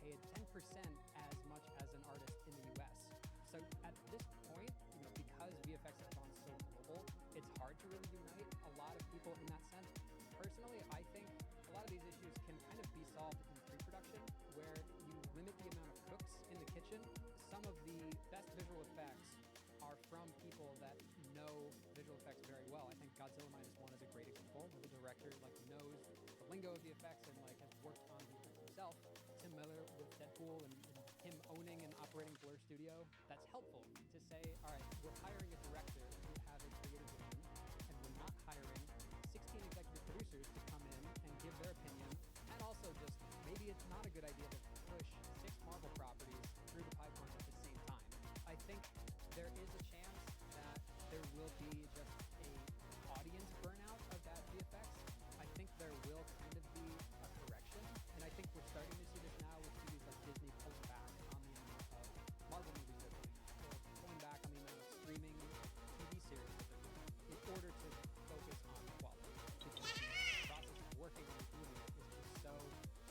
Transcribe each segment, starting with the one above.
paid 10% as much as an artist in the US. So at this point, because VFX has gone so global, it's hard to really unite a lot of people in that sense. Personally, I think a lot of these issues can kind of be solved in pre-production, where you limit the amount of cooks in the kitchen. Some of the best visual effects are from people that know visual effects very well. I think Godzilla Minus One is a great example, where the director knows the lingo of the effects and has worked on the effects himself. Tim Miller with Deadpool and him owning and operating Blur Studio. That's helpful to say, all right, we're hiring a director who has a creative vision, and we're not hiring 16 executive producers to come in and give their opinion. And also just maybe it's not a good idea to push 6 Marvel properties through the pipeline at the same time. I think there is a chance that there will be just a audience burnout of that VFX. I think there will kind of be a correction, and I think we're starting to see this now with studios like Disney pulling back on the amount of Marvel movies they're putting out, or pulling back on the amount of streaming TV series that they're doing in order to focus on quality. Because the process of working on a movie is just so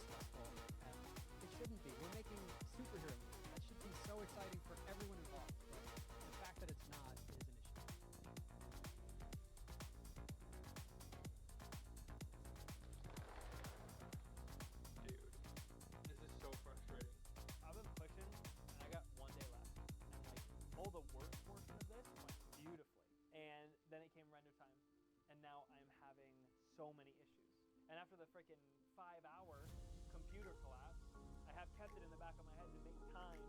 stressful, and it shouldn't be. We're making superhero movies. That should be so exciting for everyone involved. But the fact that it's not is an issue. Dude, this is so frustrating. I've been pushing, and I got 1 day left. And all the work portion of this went beautifully. And then it came render time, and now I'm having so many issues. And after the freaking 5-hour computer collapse, I have kept it in the back of my head to make time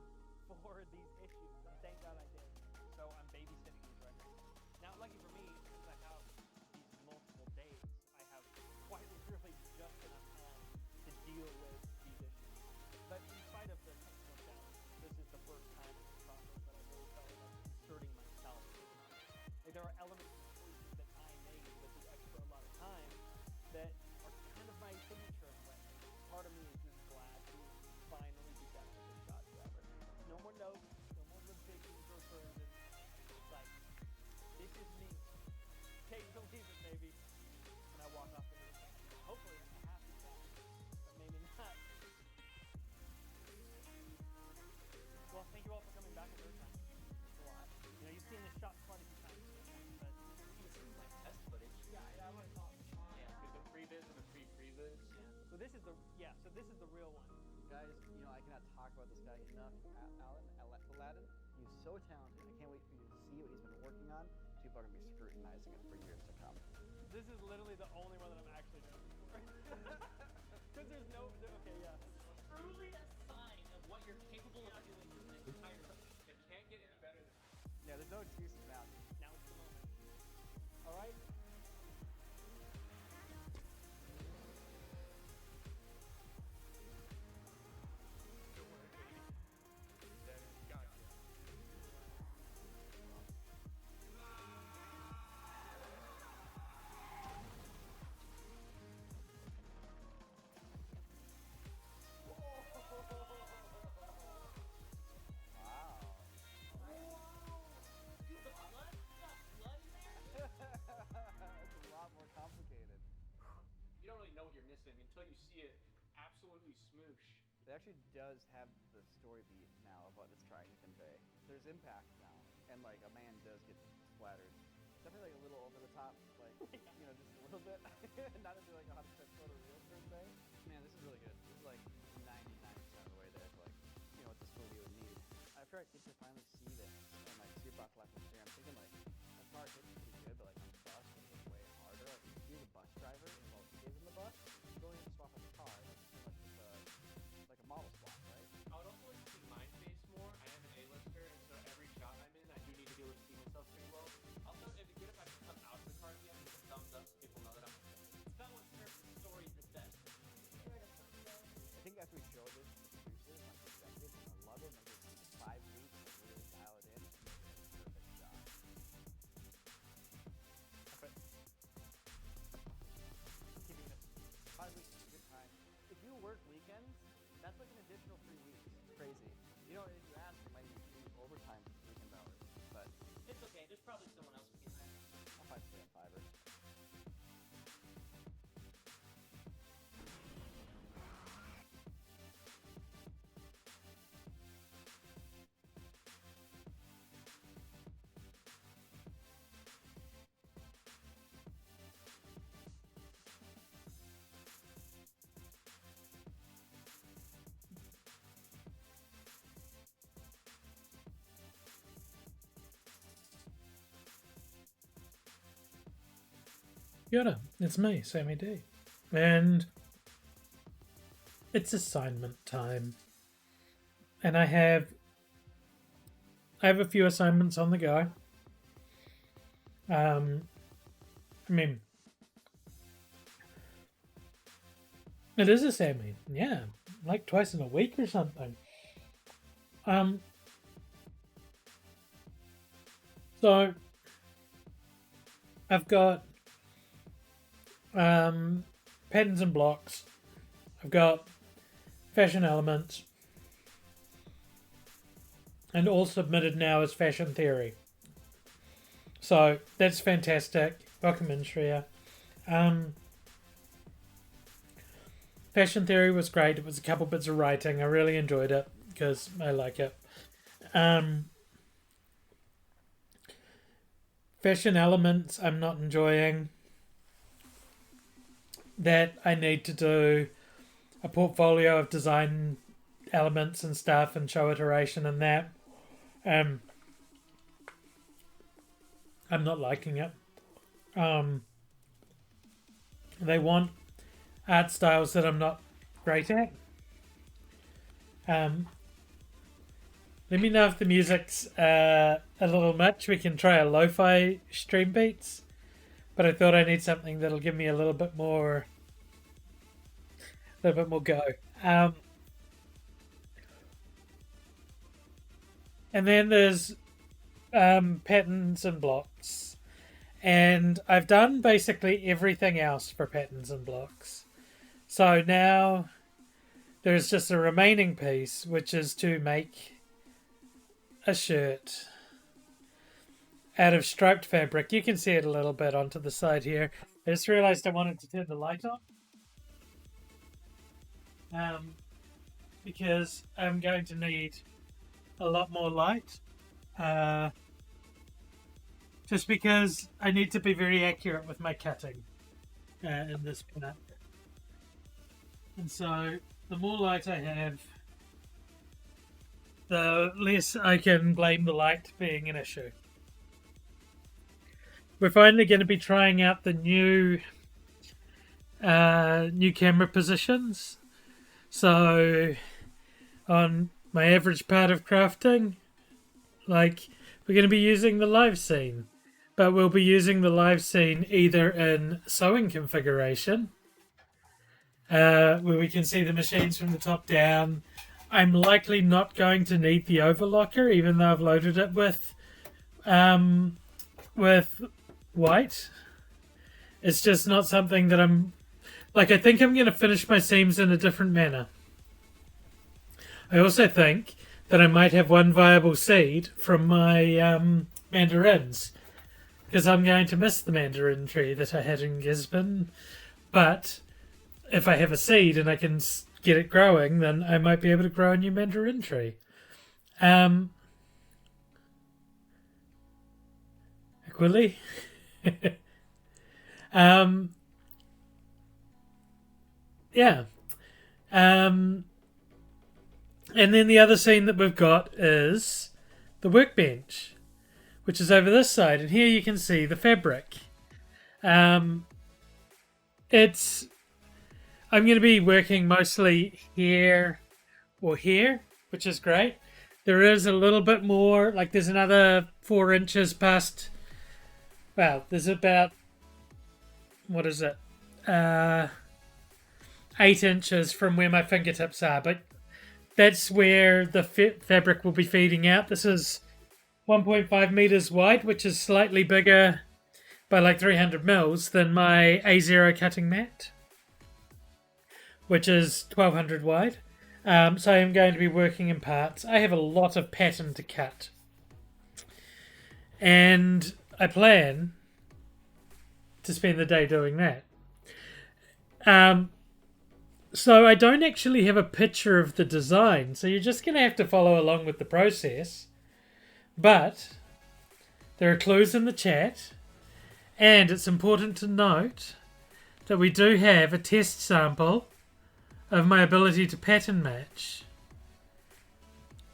for these issues, and thank God I did. So I'm babysitting these right now. Now, lucky for me, since I have these multiple days, I have quite literally just enough time to deal with these issues. But in spite of the technical challenge, this is the first time in this process that I really felt like I'm inserting myself. Like, there are elements and choices that I made with the extra amount of time that are kind of my signature in a way. Part of me is just glad to finally be done with this shot forever. No more notes, no more revisions or versions. It's like, this is me. Take it or leave it, baby. And I walk off into the sun. Hopefully I'm a happy cat, but maybe not. Well, thank you all for coming back a third time. It's a lot. You've seen this shot quite a few times, but This is like test footage. yeah, I want to talk. Yeah, because the previs and the pre-previs. Yeah. So this is the real one. Guys, I cannot talk about this guy enough. Aladdin, he's so talented. I can't wait for you to see what he's been working on. People are going to be scrutinizing it for years to come. This is literally the only one that I'm actually doing for. Because there's no, okay, yeah. Truly a sign of what you're capable of doing in this entire thing. It can't get any better than that. Yeah, there's no excuses now. Now it's the moment. All right? Don't worry, baby. Daddy's got you. Wow. Dude, the blood? You got blood in there? It's a lot more complicated. You don't really know what you're missing until you see it absolutely smoosh. It actually does have the story beat now of what it's trying to convey. There's impact now, and a man does get splattered. Definitely a little over the top, just a little bit. Not to do 100% photo real per se. Man, this is really good. This is 99% of the way there to what this movie would need. After I get to finally see this and see about the left here, I'm thinking that part hits pretty good, but on the bus it's way harder. You're the bus driver, and while he is in the bus, you go in and swap out the car. Like a model swap, right? I would also like to see my face more. I am an A-lister, and so every shot I'm in, I do need to be able to see myself pretty well. Also, it'd be good if I could come out of the car at the end with a thumbs up so people know that I'm it's about what serves the story the best. I think after we show this to the producers, executives, and I love it, and I give 5 weeks to really dial it in, it's a perfect shot. Okay. Keeping this. 5 weeks is a good time. If you work weekends, that's an additional 3 weeks. Crazy. If you ask, it might be overtime for weekend hours, but It's okay, there's probably someone else who can do that. I'll probably stay on Fiverr. Yoda, it's me, Sammy D. And it's assignment time. And I have a few assignments on the go. I mean, it is a Sammy, yeah, like twice in a week or something. So I've got patterns and blocks. I've got fashion elements, and all submitted now as fashion theory. So that's fantastic. Welcome in, Shreya. Fashion theory was great. It was a couple bits of writing. I really enjoyed it because I like it. Fashion elements I'm not enjoying. That I need to do a portfolio of design elements and stuff and show iteration and that. I'm not liking it. They want art styles that I'm not great at. Let me know if the music's a little much. We can try a lo-fi stream beats. But I thought I need something that'll give me a little bit more go. And then there's patterns and blocks. And I've done basically everything else for patterns and blocks. So now there's just a remaining piece, which is to make a shirt out of striped fabric. You can see it a little bit onto the side here. I just realized I wanted to turn the light on. Because I'm going to need a lot more light. Just because I need to be very accurate with my cutting in this part. And so the more light I have, the less I can blame the light being an issue. We're finally going to be trying out the new camera positions. So on my average part of crafting, like, we're going to be using the live scene, but we'll be using the live scene either in sewing configuration, where we can see the machines from the top down. I'm likely not going to need the overlocker, even though I've loaded it with white. It's just not something that I'm like. I think I'm going to finish my seams in a different manner. I also think that I might have one viable seed from my mandarins, because I'm going to miss the mandarin tree that I had in Gisborne. But if I have a seed and I can get it growing, then I might be able to grow a new mandarin tree. Equally. Yeah. And then the other scene that we've got is the workbench, which is over this side. And here you can see the fabric. I'm going to be working mostly here or here, which is great. There is a little bit more, like there's another 4 inches past. Well, there's about, what is it? 8 inches from where my fingertips are, but that's where the fabric will be feeding out. This is 1.5 meters wide, which is slightly bigger by like 300 mils than my A0 cutting mat, which is 1200 wide. So I'm going to be working in parts. I have a lot of pattern to cut, and I plan to spend the day doing that. So I don't actually have a picture of the design, so you're just going to have to follow along with the process. But there are clues in the chat, and it's important to note that we do have a test sample of my ability to pattern match.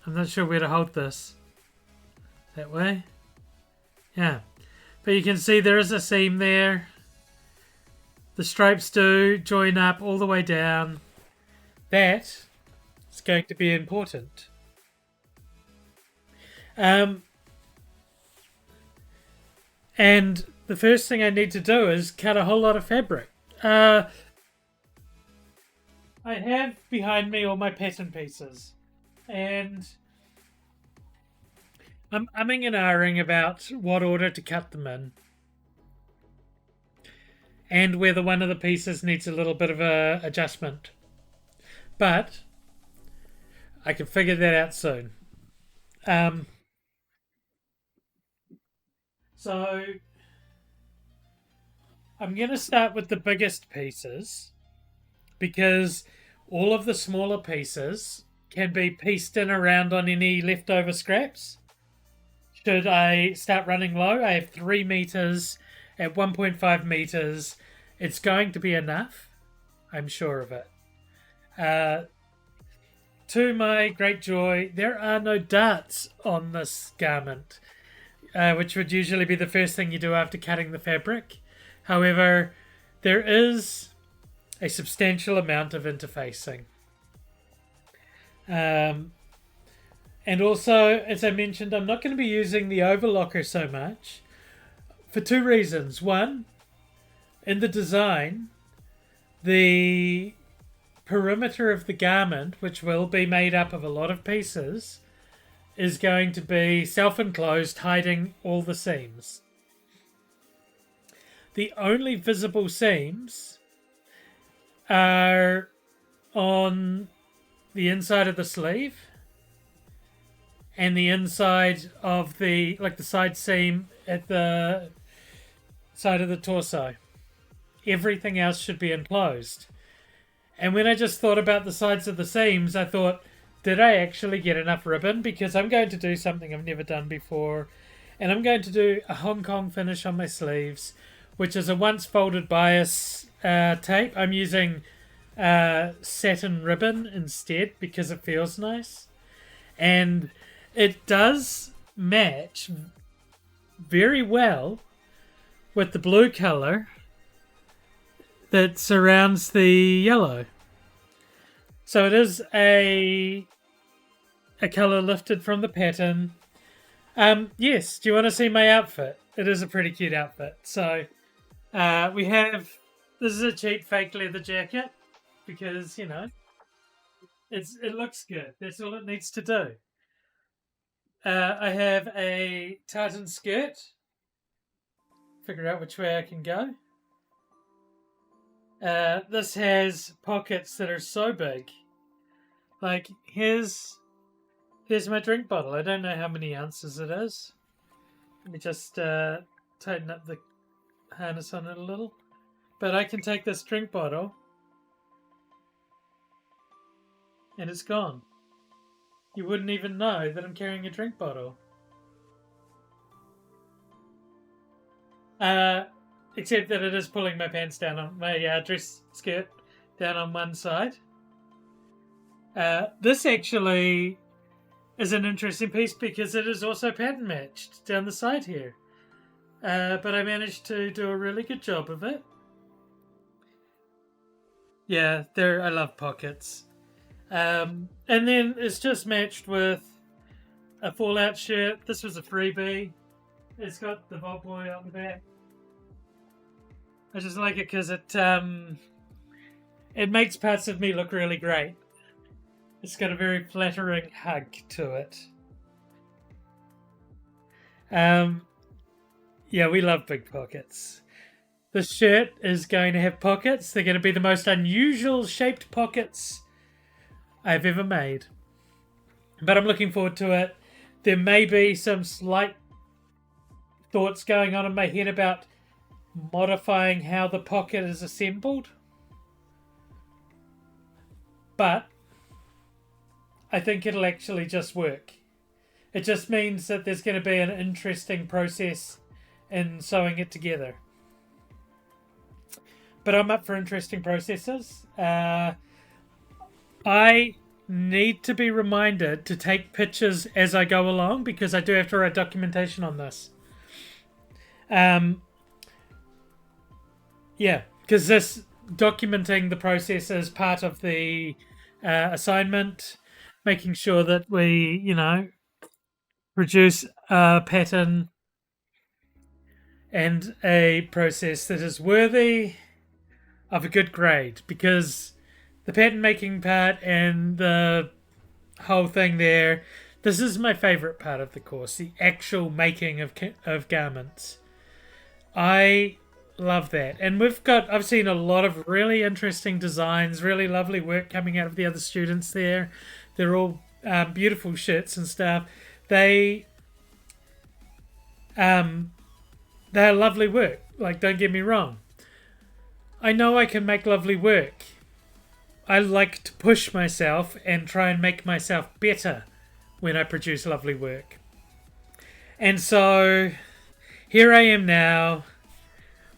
I'm not sure where to hold this. That way? Yeah. But you can see there is a seam there. the stripes do join up all the way down. That is going to be important. And the first thing I need to do is cut a whole lot of fabric. I have behind me all my pattern pieces, and I'm umming and ahhing about what order to cut them in, and whether one of the pieces needs a little bit of a adjustment. But I can figure that out soon. So I'm going to start with the biggest pieces, because all of the smaller pieces can be pieced in around on any leftover scraps. Should I start running low, I have 3 meters at 1.5 meters. It's going to be enough. I'm sure of it. To my great joy, there are no darts on this garment, which would usually be the first thing you do after cutting the fabric. However, there is a substantial amount of interfacing. And also, as I mentioned, I'm not going to be using the overlocker so much for 2 reasons. One, in the design, the perimeter of the garment, which will be made up of a lot of pieces, is going to be self-enclosed, hiding all the seams. The only visible seams are on the inside of the sleeve and the inside of the side seam at the side of the torso. Everything else should be enclosed. And when I just thought about the sides of the seams, I thought, did I actually get enough ribbon? Because I'm going to do something I've never done before. And I'm going to do a Hong Kong finish on my sleeves, which is a once folded bias tape. I'm using satin ribbon instead because it feels nice. And it does match very well with the blue colour that surrounds the yellow. So it is a colour lifted from the pattern. Yes, do you want to see my outfit? It is a pretty cute outfit. So we have, this is a cheap fake leather jacket because, you know, it looks good. That's all it needs to do. I have a tartan skirt. Figure out which way I can go. This has pockets that are so big. Like, here's my drink bottle. I don't know how many ounces it is. Let me just tighten up the harness on it a little. But I can take this drink bottle and it's gone. You wouldn't even know that I'm carrying a drink bottle. Except that it is pulling my pants down on my dress skirt down on one side. This actually is an interesting piece because it is also pattern matched down the side here. But I managed to do a really good job of it. Yeah, I love pockets. And then it's just matched with a Fallout shirt. This was a freebie. It's got the Vault Boy on the back. I just like it because it makes parts of me look really great. It's got a very flattering hug to it. Yeah, we love big pockets. This shirt is going to have pockets. They're going to be the most unusual shaped pockets I've ever made. But I'm looking forward to it. There may be some slight thoughts going on in my head about modifying how the pocket is assembled. But I think it'll actually just work. It just means that there's going to be an interesting process in sewing it together. But I'm up for interesting processes. I need to be reminded to take pictures as I go along because I do have to write documentation on this. Yeah, because this documenting the process is part of the assignment, making sure that we, produce a pattern and a process that is worthy of a good grade, because the pattern making part and the whole thing there, this is my favorite part of the course, the actual making of garments. I love that. And I've seen a lot of really interesting designs, really lovely work coming out of the other students there. They're all beautiful shirts and stuff. They're lovely work. Like, don't get me wrong. I know I can make lovely work. I like to push myself and try and make myself better when I produce lovely work. And so here I am now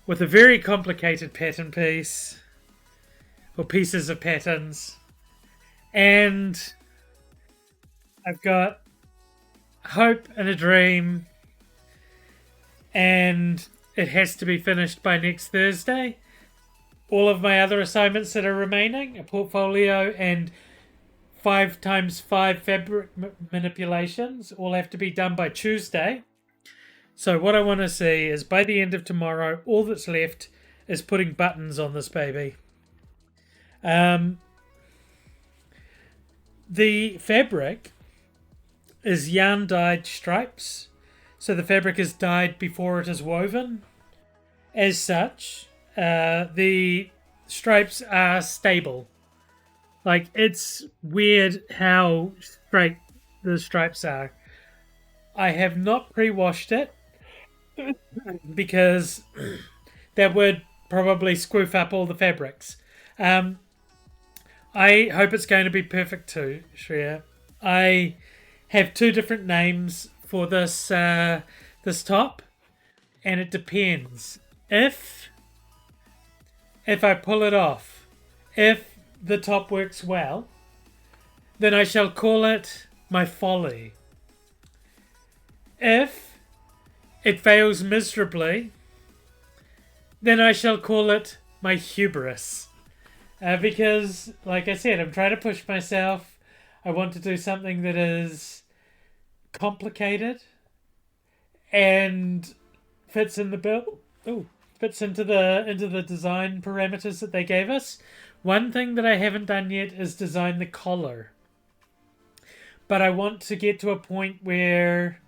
with a very complicated pattern piece, or pieces of patterns, and I've got hope and a dream, and it has to be finished by next Thursday. All of my other assignments that are remaining, a portfolio and 5x5 fabric manipulations, all have to be done by Tuesday. So what I want to see is by the end of tomorrow, all that's left is putting buttons on this baby. The fabric is yarn dyed stripes. So the fabric is dyed before it is woven. As such, the stripes are stable. Like, it's weird how straight the stripes are. I have not pre-washed it because that would probably screw up all the fabrics. I hope it's going to be perfect too, Shreya. I have 2 different names for this this top, and it depends. If I pull it off, if the top works well, then I shall call it my folly. If it fails miserably, then I shall call it my hubris. Because, like I said, I'm trying to push myself. I want to do something that is complicated and fits in the bill. Fits into the design parameters that they gave us. One thing that I haven't done yet is design the collar. But I want to get to a point where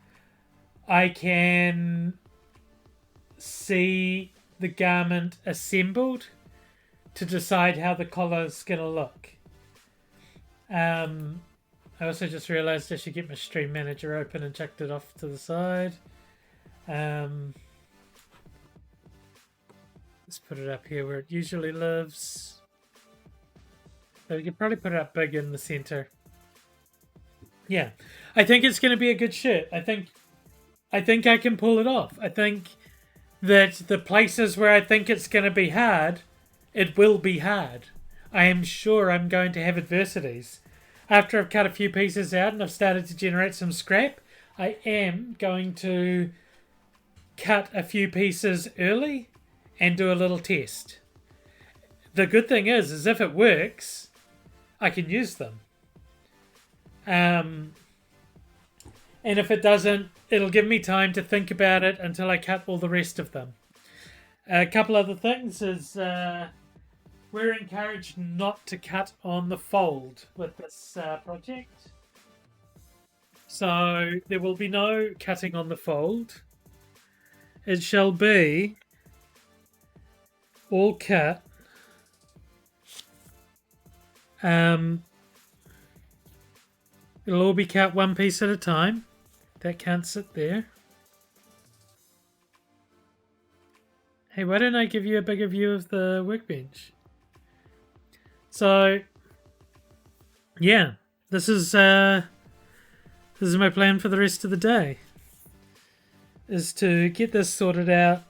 I can see the garment assembled to decide how the collar's going to look. I also just realised I should get my stream manager open and chucked it off to the side. Let's put it up here where it usually lives. So we could probably put it up big in the centre. Yeah, I think it's going to be a good shirt. I think I can pull it off. I think that the places where I think it's going to be hard, it will be hard. I am sure I'm going to have adversities. After I've cut a few pieces out and I've started to generate some scrap, I am going to cut a few pieces early and do a little test. The good thing is if it works, I can use them. And if it doesn't, it'll give me time to think about it until I cut all the rest of them. A couple other things is we're encouraged not to cut on the fold with this project. So there will be no cutting on the fold. It shall be all cut. It'll all be cut one piece at a time. That can't sit there. Hey, why don't I give you a bigger view of the workbench? So, yeah, this is my plan for the rest of the day. Is to get this sorted out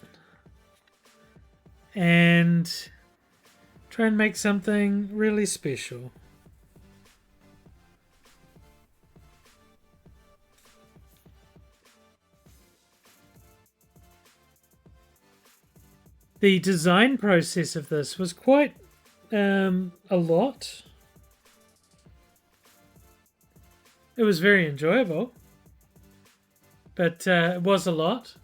and try and make something really special. the design process of this was quite a lot. It was very enjoyable, but it was a lot.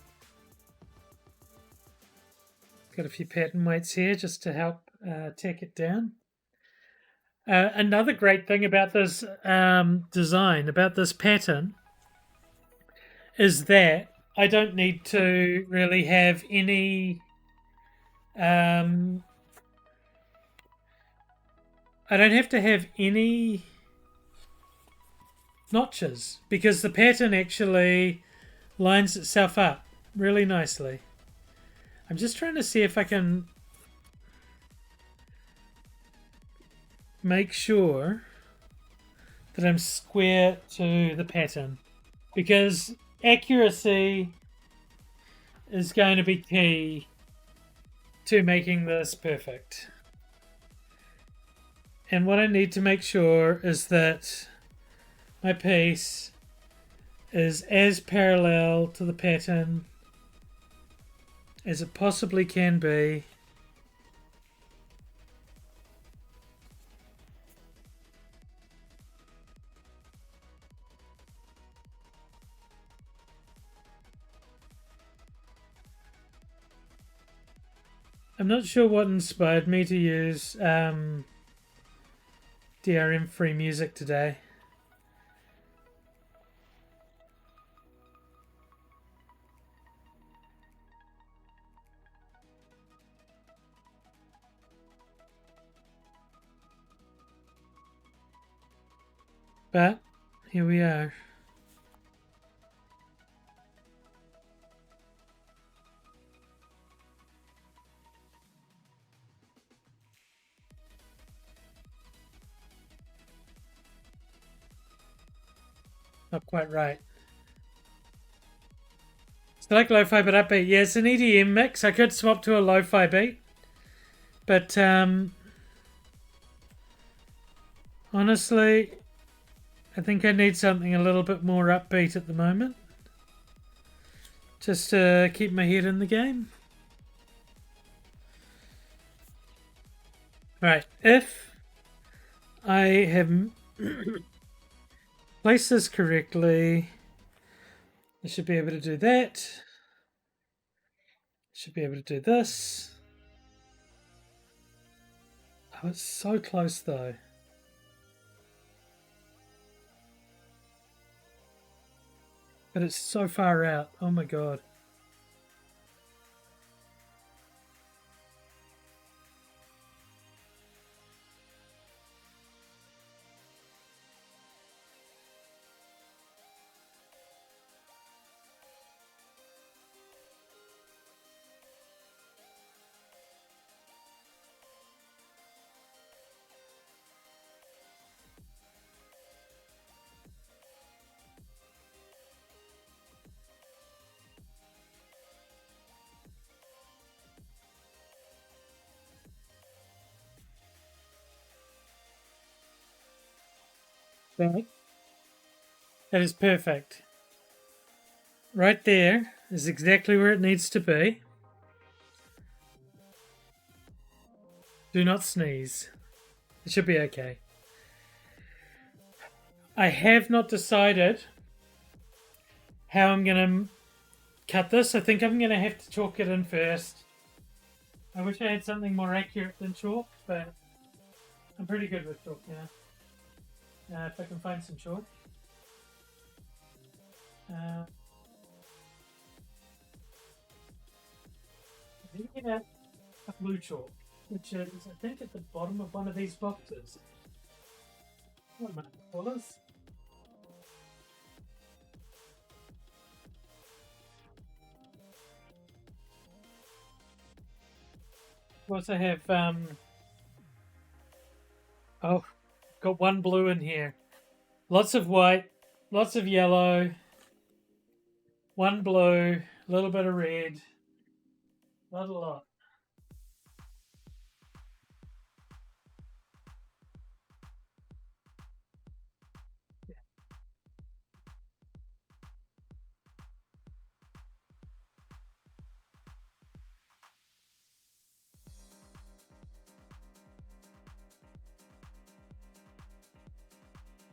Got a few pattern weights here just to help tack it down. Another great thing about this design, about this pattern, is that I don't need to really have any I don't have to have any notches because the pattern actually lines itself up really nicely. I'm just trying to see if I can make sure that I'm square to the pattern because accuracy is going to be key to making this perfect. And what I need to make sure is that my piece is as parallel to the pattern as it possibly can be. I'm not sure what inspired me to use DRM free music today. But here we are. Not quite right. Select lo-fi but upbeat. Yeah, it's an EDM mix. I could swap to a lo-fi beat. But honestly, I think I need something a little bit more upbeat at the moment. Just to keep my head in the game. Right, if I have placed this correctly, I should be able to do that. Should be able to do this. Oh, it's so close though. But it's so far out. Oh my god. Right. That is perfect. Right there is exactly where it needs to be. Do not sneeze. It should be okay. I have not decided how I'm going to cut this. I think I'm going to have to chalk it in first. I wish I had something more accurate than chalk, but I'm pretty good with chalk now. If I can find some chalk. I'm thinking about a blue chalk, which is, I think, at the bottom of one of these boxes. What am I call this? We also have oh, got one blue in here. Lots of white, lots of yellow, one blue, a little bit of red. Not a lot.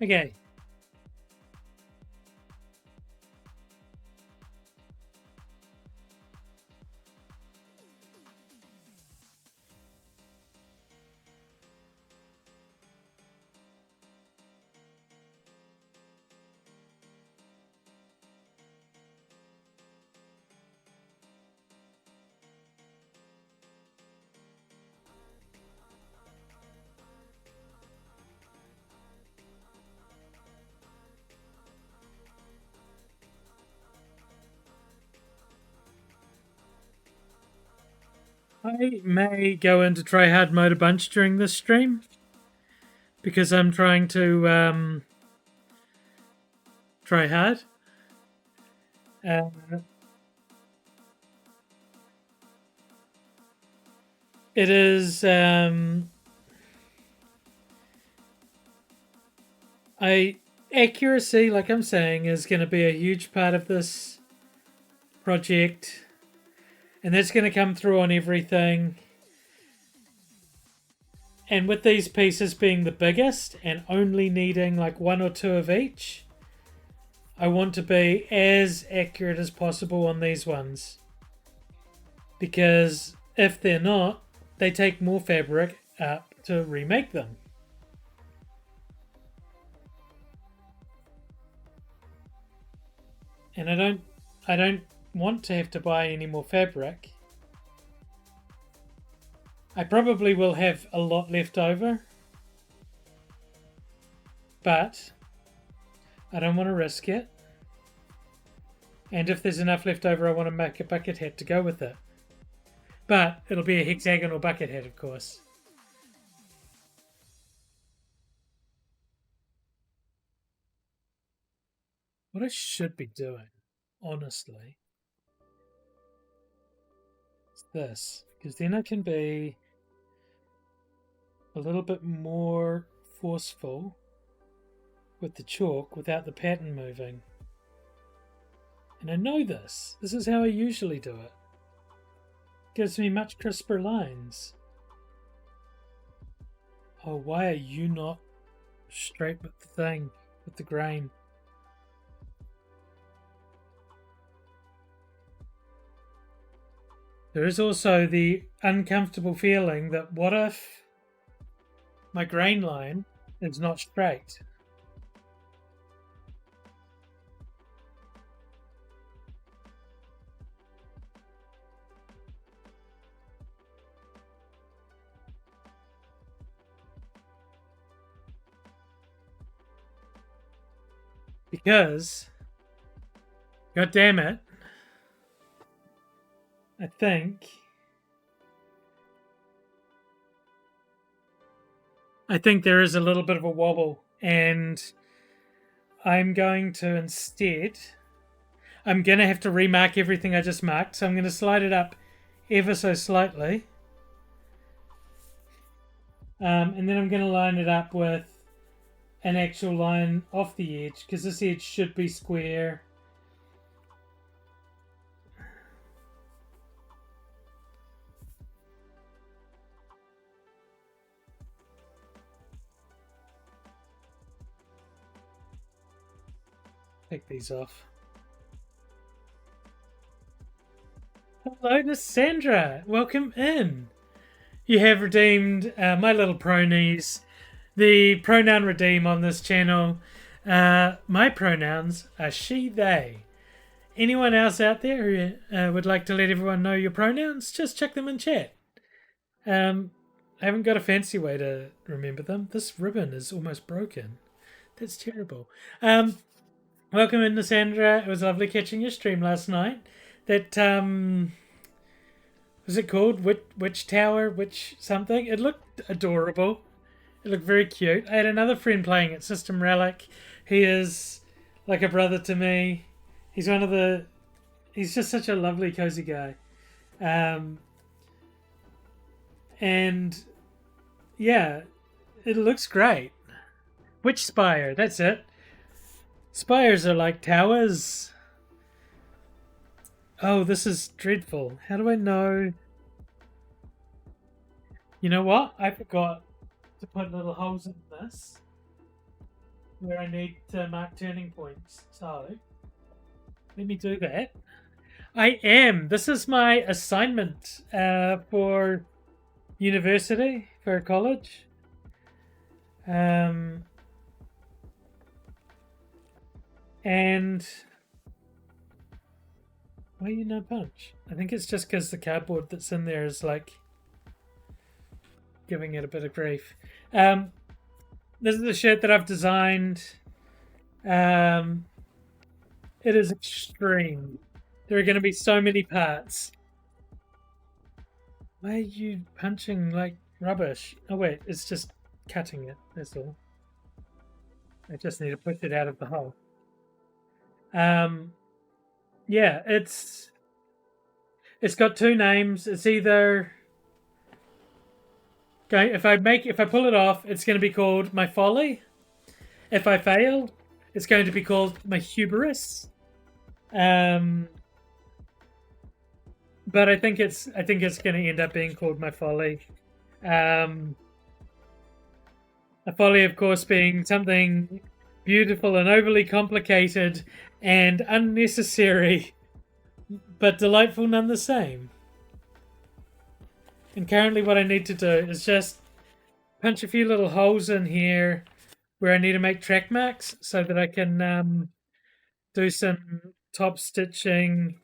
Okay. I may go into try hard mode a bunch during this stream because I'm trying to try hard. Uh, it is accuracy, like I'm saying, is going to be a huge part of this project, and that's going to come through on everything. And with these pieces being the biggest and only needing like one or two of each, I want to be as accurate as possible on these ones. Because if they're not, they take more fabric up to remake them. And I don't want to have to buy any more fabric. I probably will have a lot left over, but I don't want to risk it. And if there's enough left over, I want to make a bucket hat to go with it. But it'll be a hexagonal bucket hat, of course. What I should be doing, honestly, is this. Because then I can be a little bit more forceful with the chalk without the pattern moving. And I know this. This is how I usually do it. Gives me much crisper lines. Oh, why are you not straight with the thing, with the grain? There is also the uncomfortable feeling that what if my grain line is not straight? Because, god damn it, I think there is a little bit of a wobble, and I'm going to instead, I'm going to have to remark everything I just marked, so I'm going to slide it up ever so slightly. And then I'm going to line it up with an actual line off the edge, because this edge should be square. Take these off. Hello, Cassandra. Welcome in. You have redeemed My Little Pronies, the pronoun redeem on this channel. My pronouns are she, they. Anyone else out there who would like to let everyone know your pronouns, just check them in chat. I haven't got a fancy way to remember them. This ribbon is almost broken. That's terrible. Welcome in, Sandra. It was lovely catching your stream last night. That, was it called? Witch Tower? Witch something? It looked adorable. It looked very cute. I had another friend playing at System Relic. He is like a brother to me. He's just such a lovely, cozy guy. And yeah, it looks great. Witch Spire, that's it. Spires are like towers. Oh, this is dreadful. How do I know? You know what? I forgot to put little holes in this. where I need to mark turning points. So let me do that. I am. This is my assignment for university, for college. And why you no punch? I think it's just because the cardboard that's in there is like giving it a bit of grief. This is the shirt that I've designed. It is extreme. There are going to be so many parts. Why are you punching like rubbish? Oh wait, it's just cutting it, that's all. I just need to push it out of the hole. Yeah, it's got two names. It's either going if I pull it off, it's going to be called my folly. If I fail, it's going to be called my hubris. But I think it's going to end up being called my folly. A folly, of course, being something beautiful and overly complicated and unnecessary, but delightful none the same. And currently what I need to do is just punch a few little holes in here where I need to make track marks so that I can do some top stitching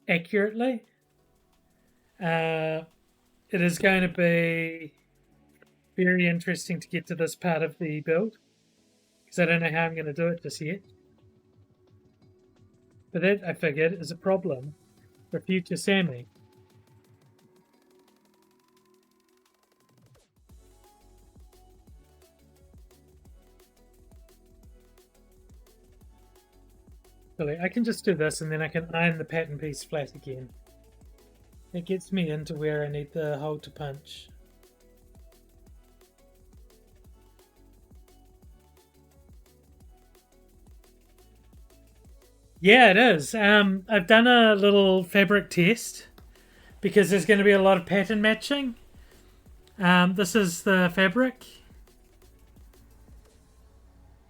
accurately. It is going to be very interesting to get to this part of the build because I don't know how I'm going to do it just yet. But that, I figured, is a problem for future Sammy. I can just do this and then I can iron the pattern piece flat again. It gets me into where I need the hole to punch. Yeah, it is. I've done a little fabric test because there's going to be a lot of pattern matching. This is the fabric.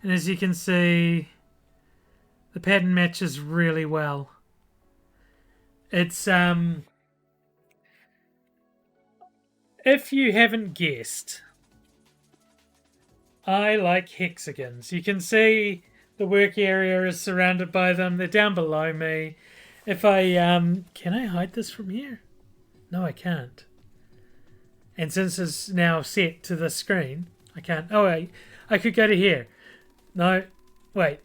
And as you can see, the pattern matches really well. It's if you haven't guessed, I like hexagons. You can see the work area is surrounded by them. They're down below me. If I can I hide this from here? No, I can't. And since it's now set to the screen, I can't. Oh wait, I could go to here. No, wait.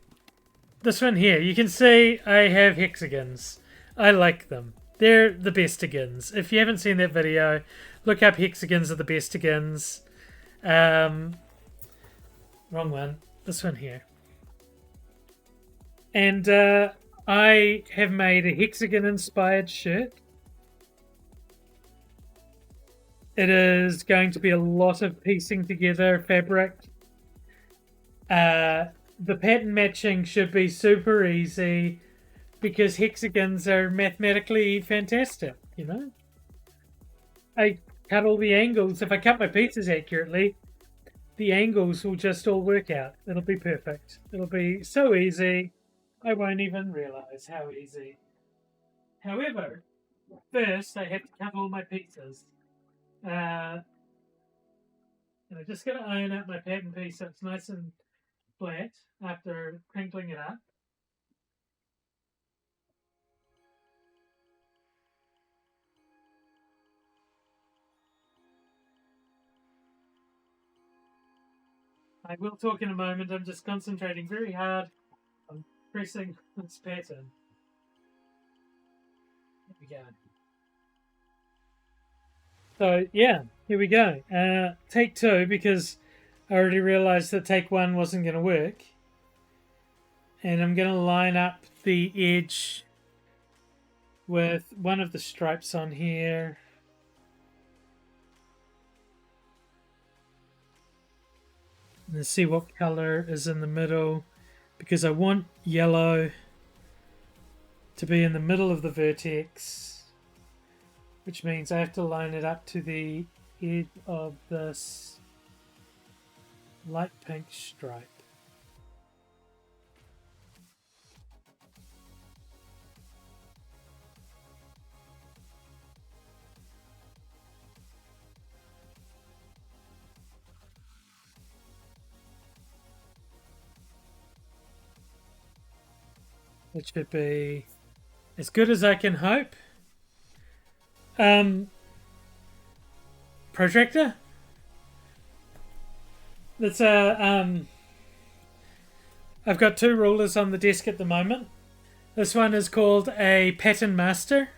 This one here, you can see I have hexagons. I like them. They're the bestigons. If you haven't seen that video, look up hexagons are the bestigons. Wrong one. This one here. And I have made a hexagon-inspired shirt. It is going to be a lot of piecing together fabric. The pattern matching should be super easy because hexagons are mathematically fantastic, you know? I cut all the angles. If I cut my pieces accurately, the angles will just all work out. It'll be perfect. It'll be so easy, I won't even realize how easy. However, first I have to cut all my pieces. And I just got to iron out my pattern piece so it's nice and flat after crinkling it up. I will talk in a moment. I'm just concentrating very hard on pressing this pattern. There we go. So yeah, here we go. Take two because I already realized that take one wasn't going to work. And I'm going to line up the edge with one of the stripes on here. And see what color is in the middle because I want yellow to be in the middle of the vertex, which means I have to line it up to the edge of this light pink stripe. It should be as good as I can hope. Protractor. That's a I've got two rulers on the desk at the moment. This one is called a Pattern Master,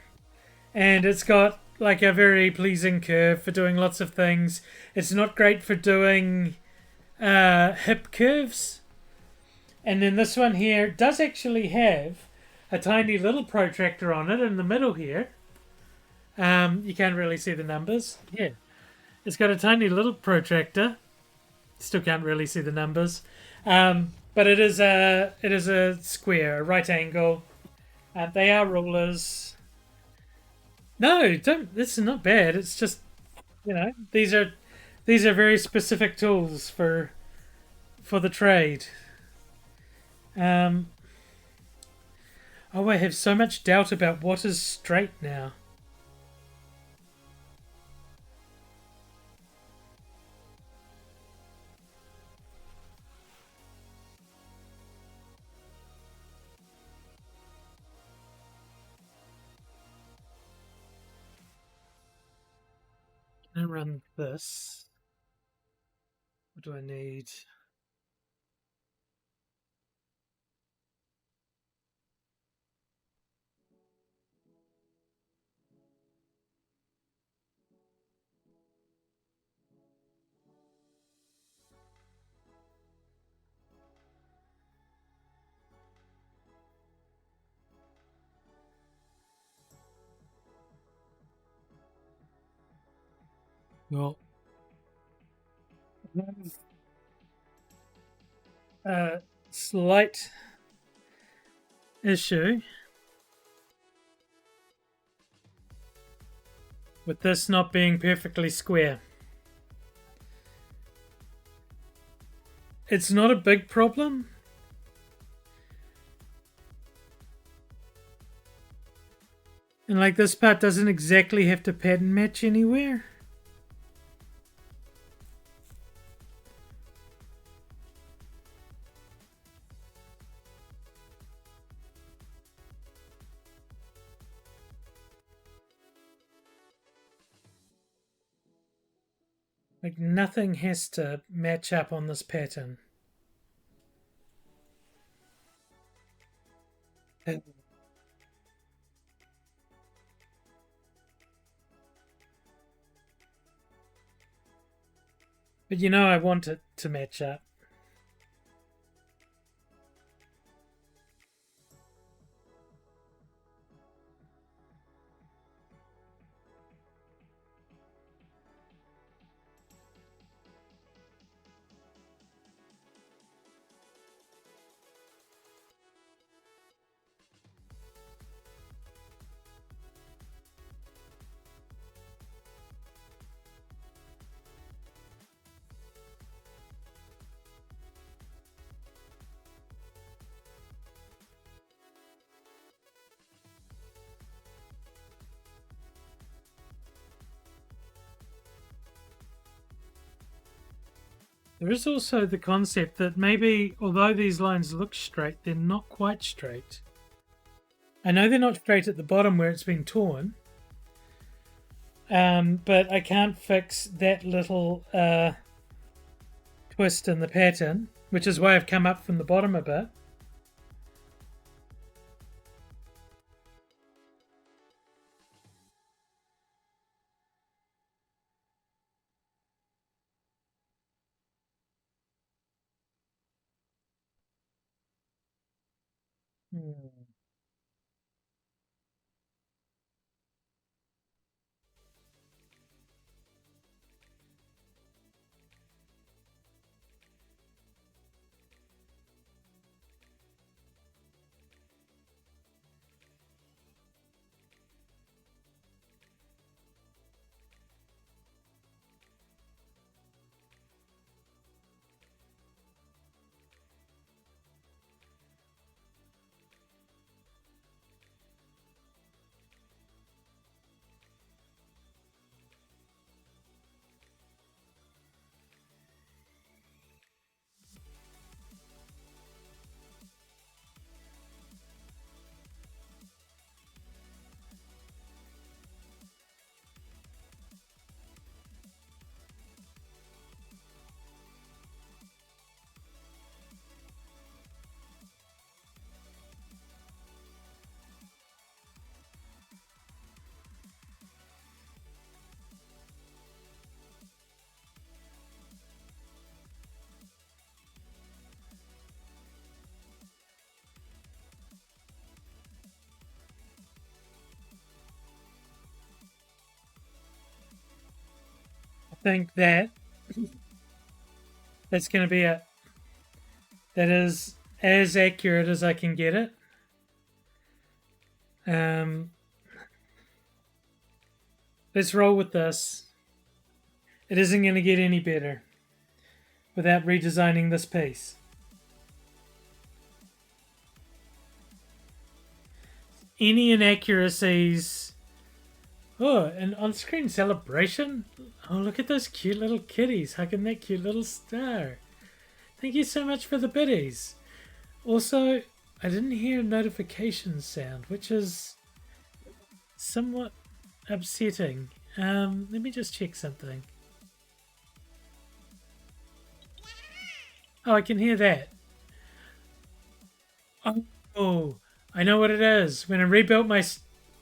and it's got like a very pleasing curve for doing lots of things. It's not great for doing hip curves. And then this one here does actually have a tiny little protractor on it in the middle here. You can't really see the numbers. Yeah. It's got a tiny little protractor. Still can't really see the numbers. But it is a square, a right angle. They are rulers. No, don't. This is not bad. It's just, these are very specific tools for the trade. I have so much doubt about what is straight now. Can I run this? What do I need? Well, slight issue with this not being perfectly square. It's not a big problem. And like this part doesn't exactly have to pattern match anywhere. Like nothing has to match up on this pattern. But I want it to match up. There is also the concept that maybe, although these lines look straight, they're not quite straight. I know they're not straight at the bottom where it's been torn, but I can't fix that little twist in the pattern, which is why I've come up from the bottom a bit. think that that's going to be it. That is as accurate as I can get it. Um, let's roll with this. It isn't going to get any better without redesigning this piece. Any inaccuracies. Oh, an on-screen celebration? Oh, look at those cute little kitties hugging that cute little star. Thank you so much for the biddies. Also, I didn't hear a notification sound, which is somewhat upsetting. Let me just check something. Oh, I can hear that. Oh, I know what it is. When I rebuilt my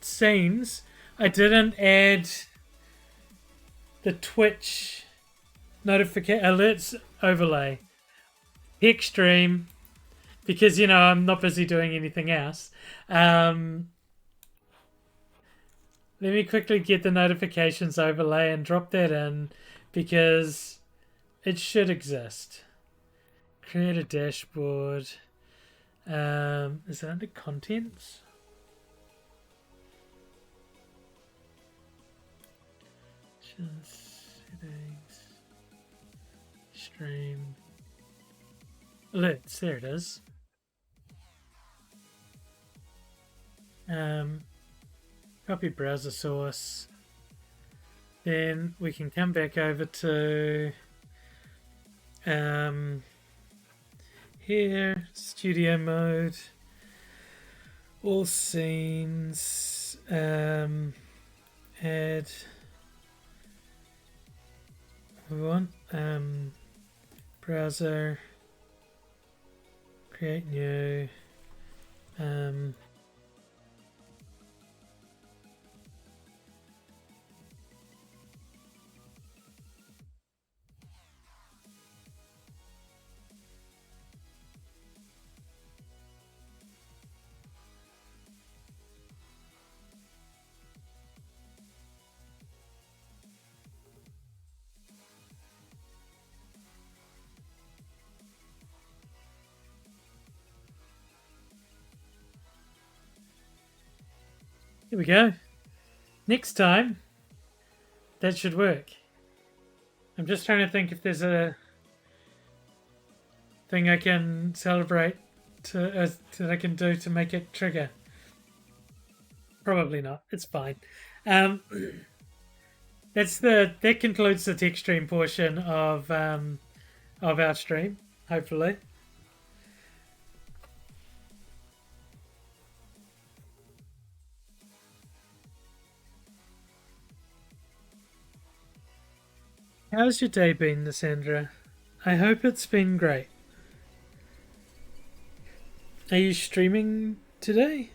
scenes, I didn't add the Twitch notification alerts overlay. Extreme, because I'm not busy doing anything else. Let me quickly get the notifications overlay and drop that in because it should exist. Create a dashboard. Is it under contents? Settings. Stream. Alerts. There it is. Copy browser source. Then we can come back over to here, studio mode, all scenes, add. We want browser, create new. Here we go. Next time, that should work. I'm just trying to think if there's a thing I can celebrate that I can do to make it trigger. Probably not. It's fine. That concludes the tech stream portion of our stream. Hopefully. How's your day been, Cassandra? I hope it's been great. Are you streaming today?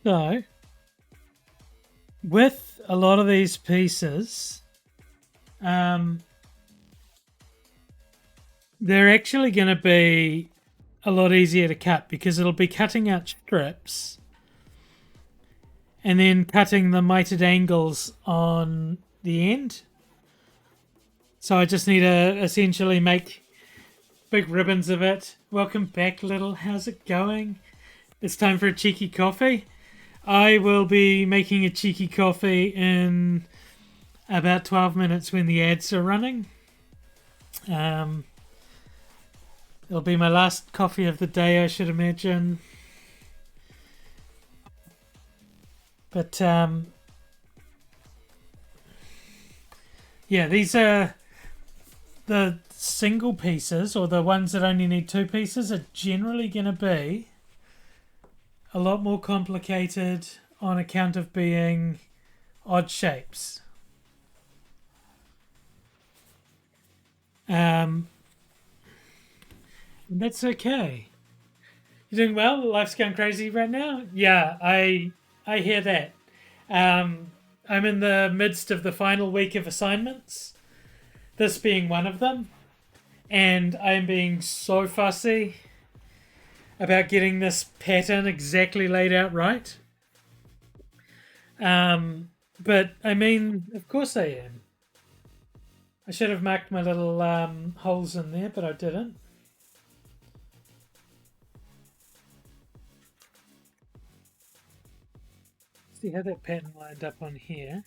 So, with a lot of these pieces, they're actually going to be a lot easier to cut because it'll be cutting out strips and then cutting the mitered angles on the end. So I just need to essentially make big ribbons of it. Welcome back, little. How's it going? It's time for a cheeky coffee. I will be making a cheeky coffee in about 12 minutes when the ads are running. It'll be my last coffee of the day, I should imagine. But yeah, these are the single pieces, or the ones that only need two pieces, are generally going to be a lot more complicated on account of being odd shapes. And that's okay. You doing well? Life's going crazy right now? Yeah, I hear that. I'm in the midst of the final week of assignments, this being one of them, and I'm being so fussy about getting this pattern exactly laid out right. But I mean, of course I am. I should have marked my little holes in there, but I didn't. See how that pattern lined up on here.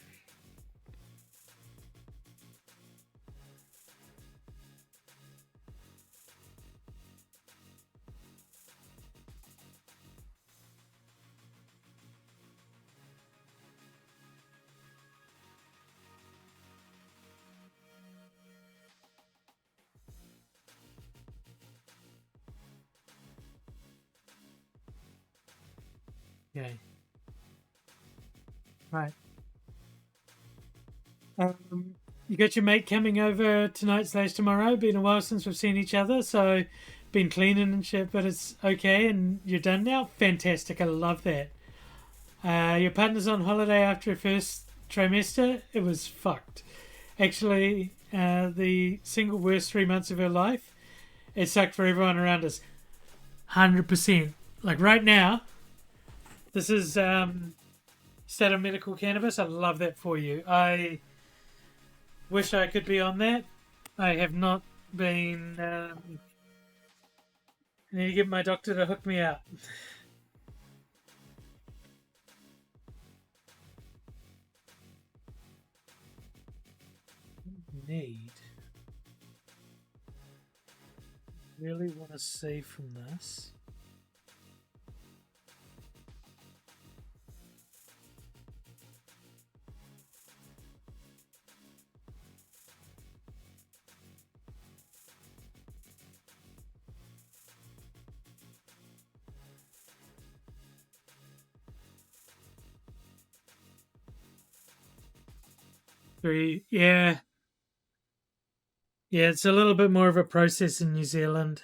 Okay. Right. You got your mate coming over tonight/tomorrow. Been a while since we've seen each other, so been cleaning and shit, but it's okay. And you're done now. Fantastic. I love that. Your partner's on holiday after her first trimester. It was fucked. Actually, the single worst 3 months of her life. It sucked for everyone around us. 100%. Like right now, this is State of Medical Cannabis. I love that for you. I wish I could be on that. I have not been. I need to get my doctor to hook me up. Need. Really want to see from this. Three, yeah. Yeah, it's a little bit more of a process in New Zealand.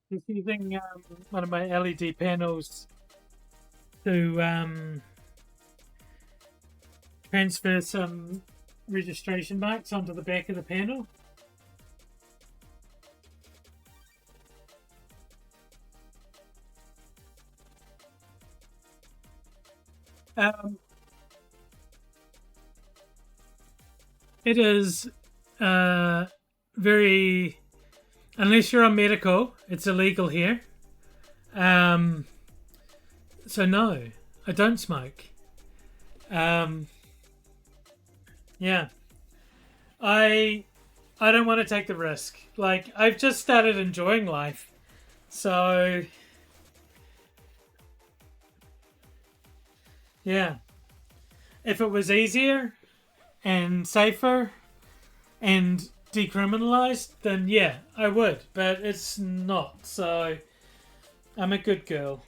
Just using one of my LED panels to transfer some registration marks onto the back of the panel. It is very, unless you're on medical, it's illegal here. So no, I don't smoke. Yeah, I don't want to take the risk. Like I've just started enjoying life, so yeah. If it was easier, and safer and decriminalized, then yeah, I would. But it's not. So I'm a good girl.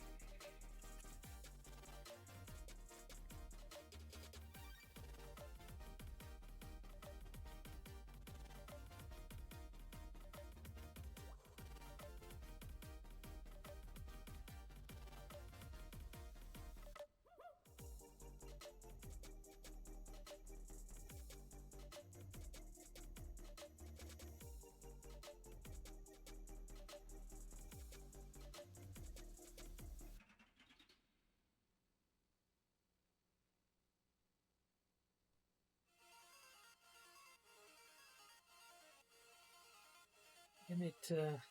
I need to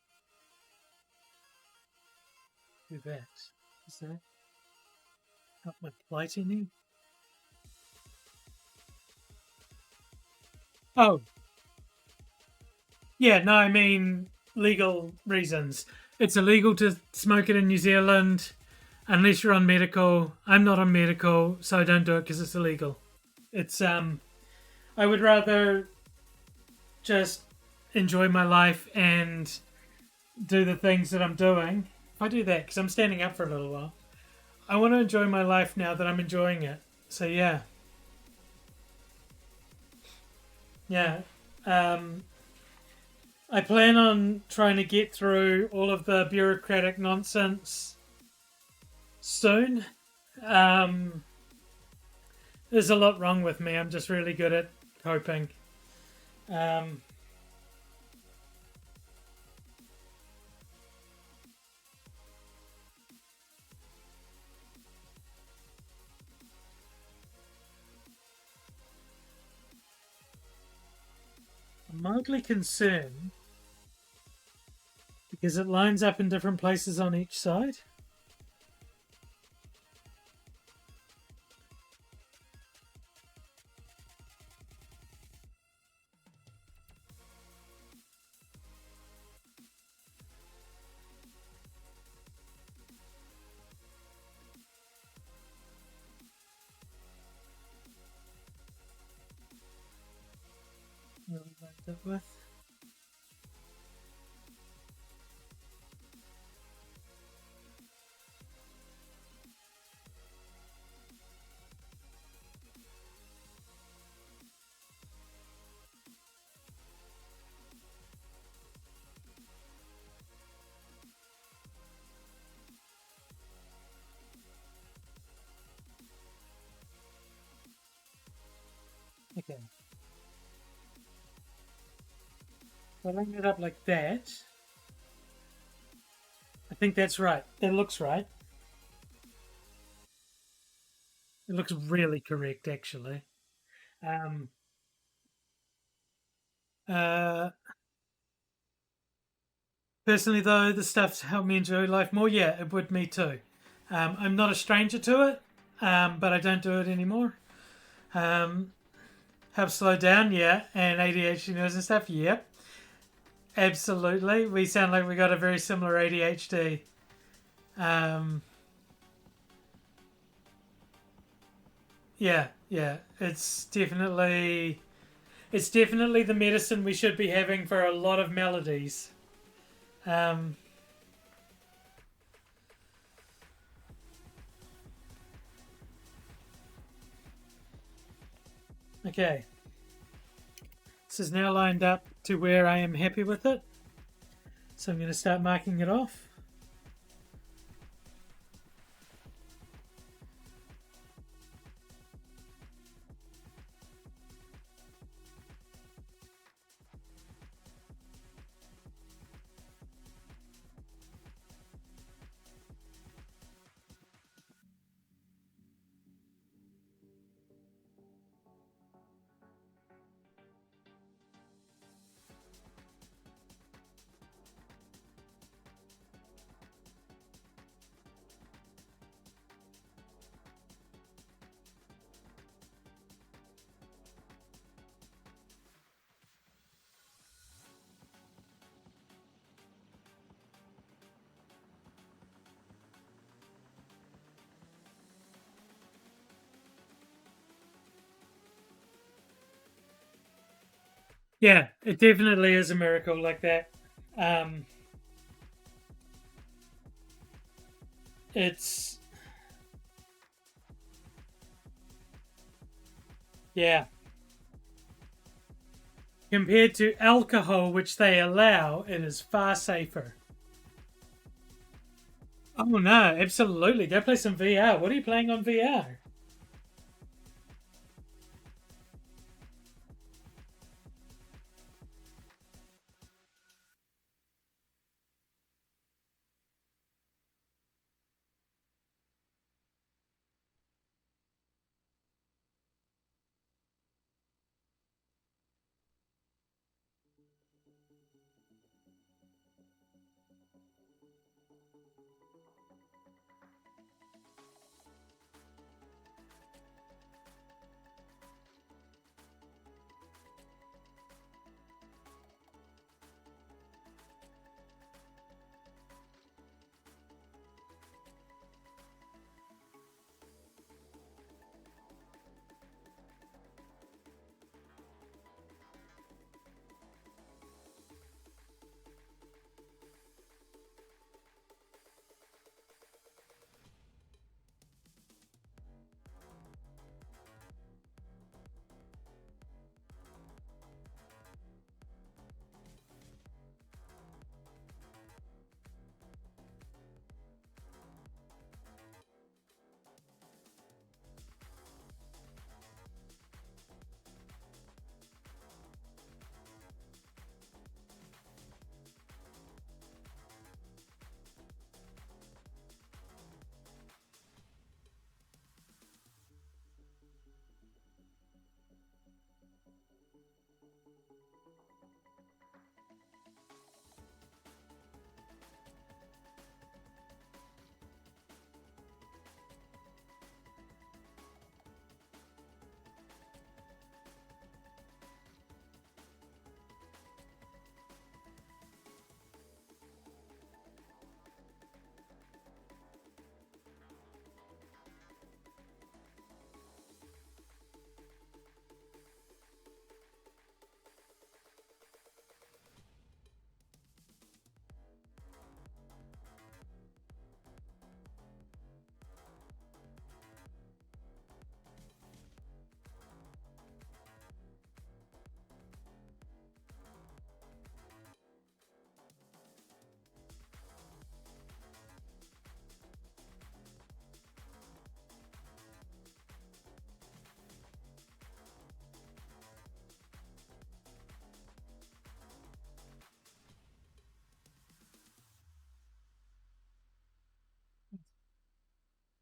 do that. Is that help my plating? Oh, yeah, no, I mean legal reasons. It's illegal to smoke it in New Zealand unless you're on medical. I'm not on medical, so I don't do it because it's illegal. It's I would rather just enjoy my life and do the things that I'm doing. If I do that, because I'm standing up for a little while, I want to enjoy my life now that I'm enjoying it. So yeah, yeah. Um, I plan on trying to get through all of the bureaucratic nonsense soon. Um, there's a lot wrong with me. I'm just really good at coping. Um, I'm mildly concerned because it lines up in different places on each side. What we lined up with. Okay. If I line it up like that, I think that's right. That looks right. It looks really correct, actually. Um, uh, Personally, though, the stuff's helped me enjoy life more. Yeah, it would me too. I'm not a stranger to it, but I don't do it anymore. Um, help slow down, yeah, and ADHD knows and stuff, yeah, absolutely. We sound like we got a very similar ADHD. Um, yeah, yeah, it's definitely the medicine we should be having for a lot of melodies. Um, okay, this is now lined up to where I am happy with it. So I'm going to start marking it off. Yeah, it definitely is a miracle like that. Um, it's yeah, compared to alcohol, which they allow, it is far safer. Oh no, absolutely. Go play some VR. What are you playing on VR?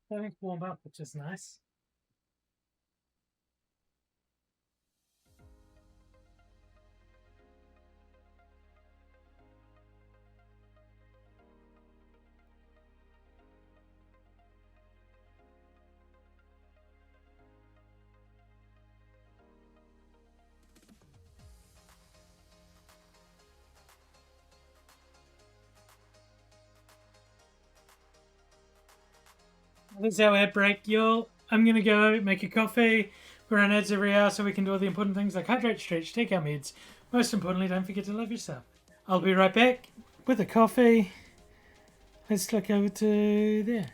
Starting to warm up, which is nice. That's our ad break, y'all. I'm gonna go make a coffee. We run ads every hour so we can do all the important things like hydrate, stretch, take our meds. Most importantly, don't forget to love yourself. I'll be right back with a coffee. Let's click over to there.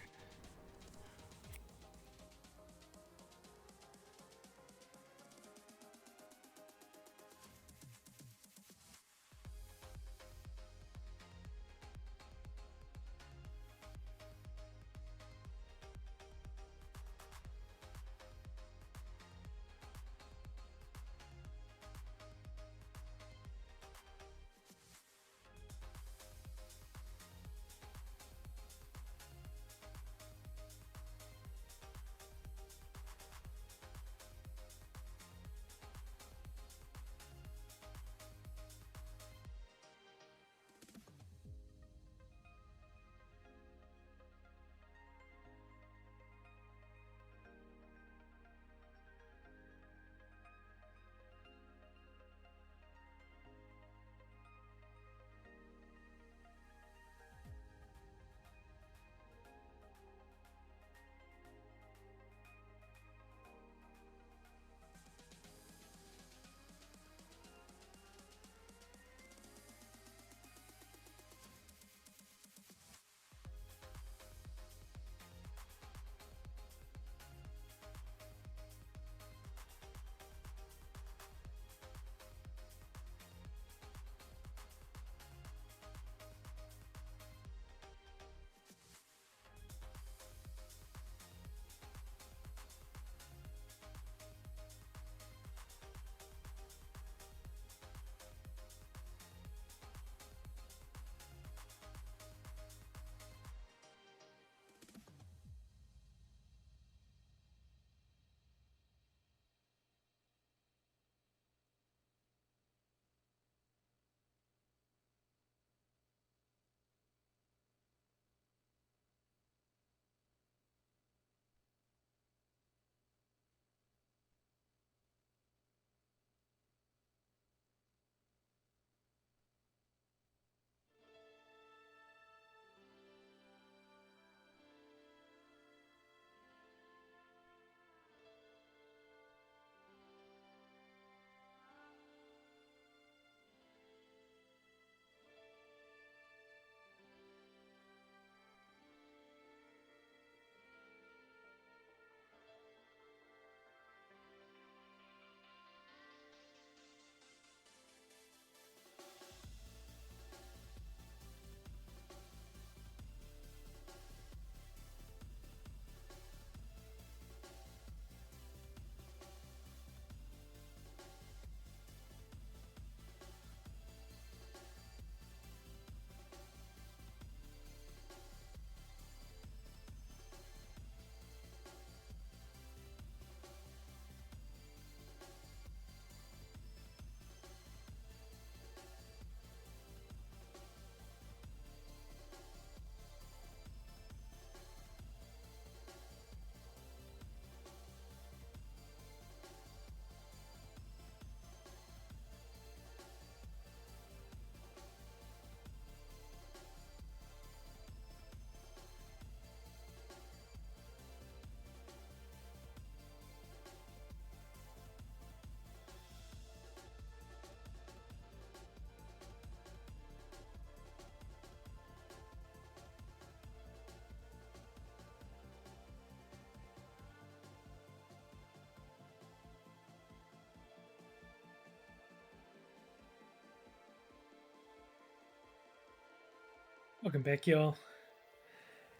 Welcome back, y'all.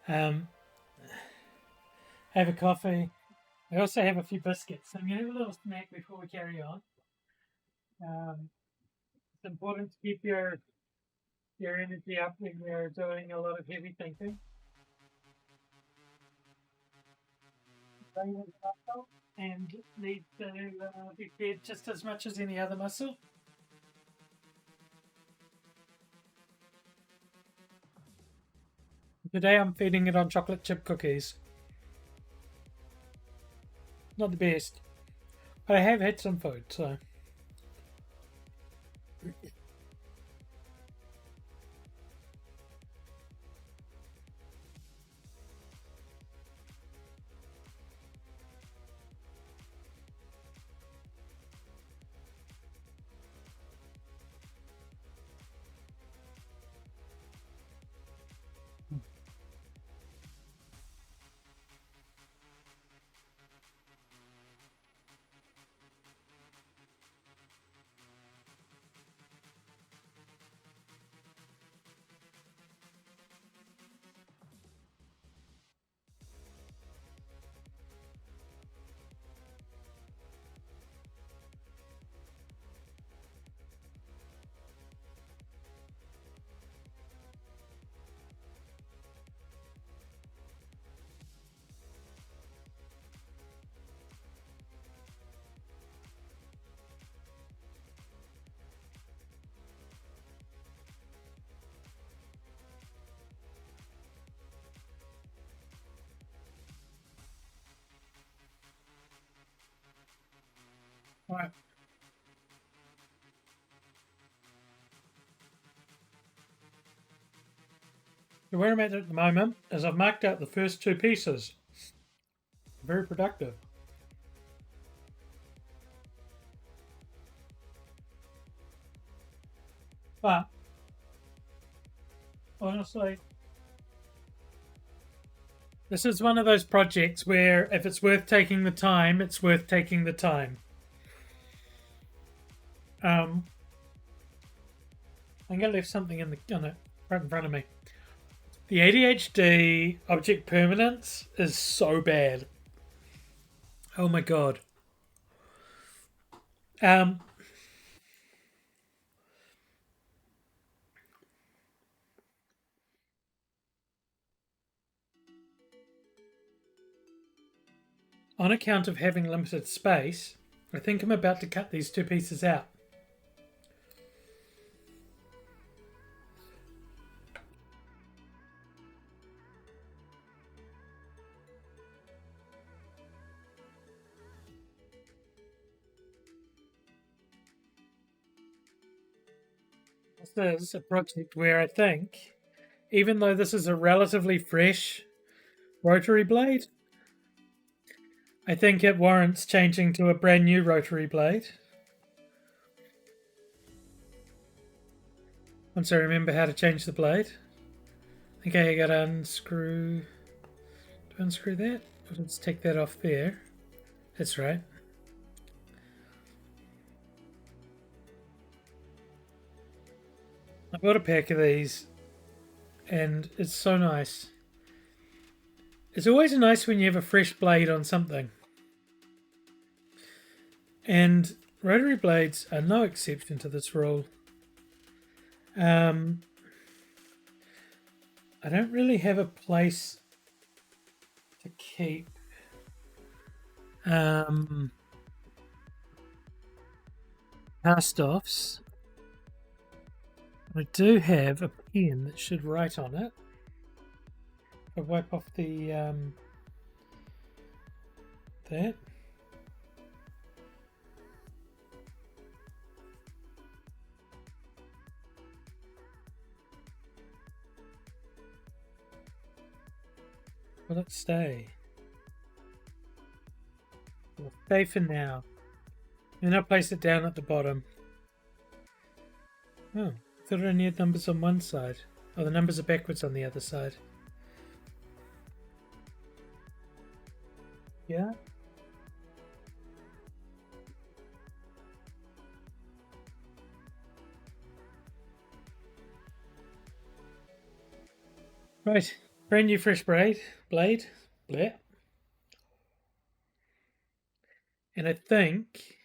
Have a coffee. I also have a few biscuits. So I'm going to have a little snack before we carry on. It's important to keep your energy up when you're doing a lot of heavy thinking. Brain is a muscle and needs to be fed just as much as any other muscle. Today I'm feeding it on chocolate chip cookies. Not the best, but I have had some food, so. Right. So where I'm at the moment is I've marked out the first two pieces. Very productive. But honestly, this is one of those projects where if it's worth taking the time, it's worth taking the time. I'm gonna leave something in it right in front of me. The ADHD object permanence is so bad. Oh my god. On account of having limited space, I think I'm about to cut these two pieces out. This is a project where I think, even though this is a relatively fresh rotary blade, I think it warrants changing to a brand new rotary blade. Once I remember how to change the blade. Okay, I gotta unscrew. Do I unscrew that? Let's take that off there. That's right. I bought a pack of these and it's so nice. It's always nice when you have a fresh blade on something. And rotary blades are no exception to this rule. I don't really have a place to keep cast-offs. I do have a pen that should write on it. I wipe off the that. Will it stay? It'll stay for now. And I'll place it down at the bottom. Oh, I thought I only had numbers on one side. Oh, the numbers are backwards on the other side. Yeah? Right, brand new fresh blade, bleh. And I think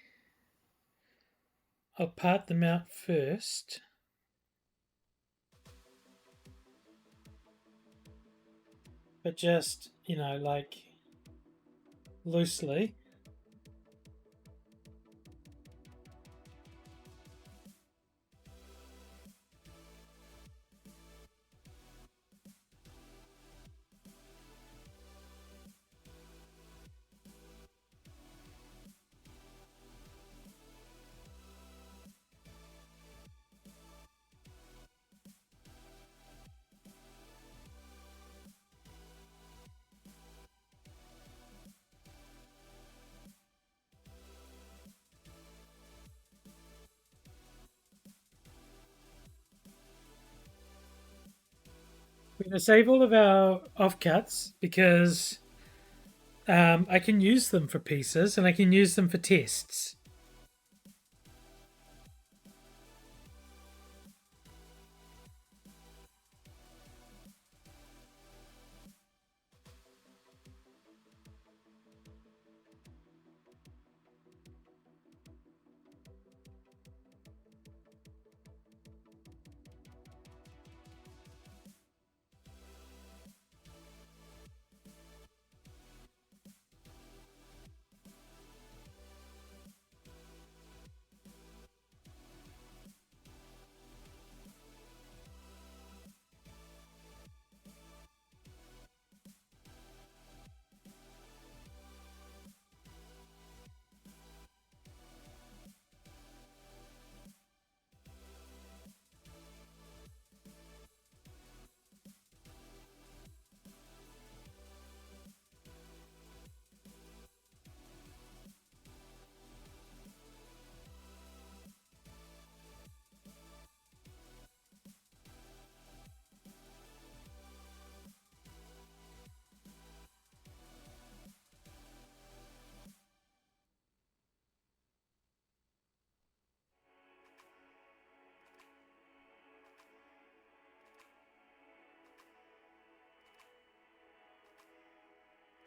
I'll part them out first. But just, like loosely. We're going to save all of our offcuts because I can use them for pieces and I can use them for tests.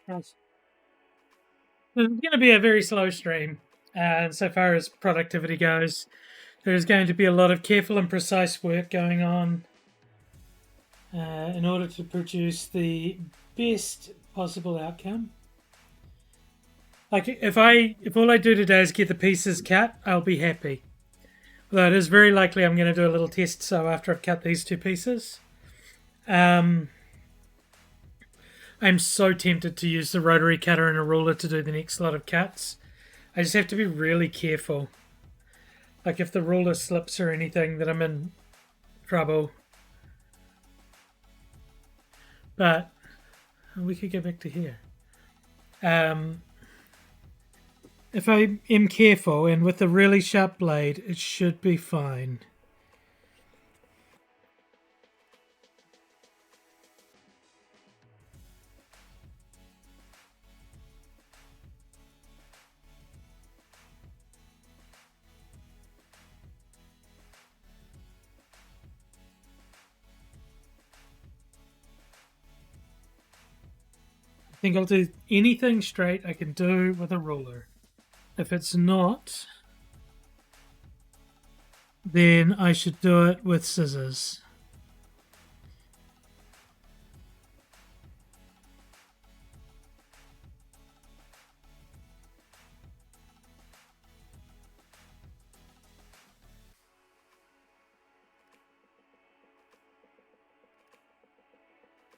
Yes. It's going to be a very slow stream. And so far as productivity goes, there's going to be a lot of careful and precise work going on in order to produce the best possible outcome. Like if all I do today is get the pieces cut, I'll be happy. Although it is very likely I'm going to do a little test so after I've cut these two pieces. I'm so tempted to use the rotary cutter and a ruler to do the next lot of cuts. I just have to be really careful. Like if the ruler slips or anything, that I'm in trouble. But we could go back to here. If I am careful and with a really sharp blade, it should be fine. I think I'll do anything straight I can do with a ruler. If it's not, then I should do it with scissors.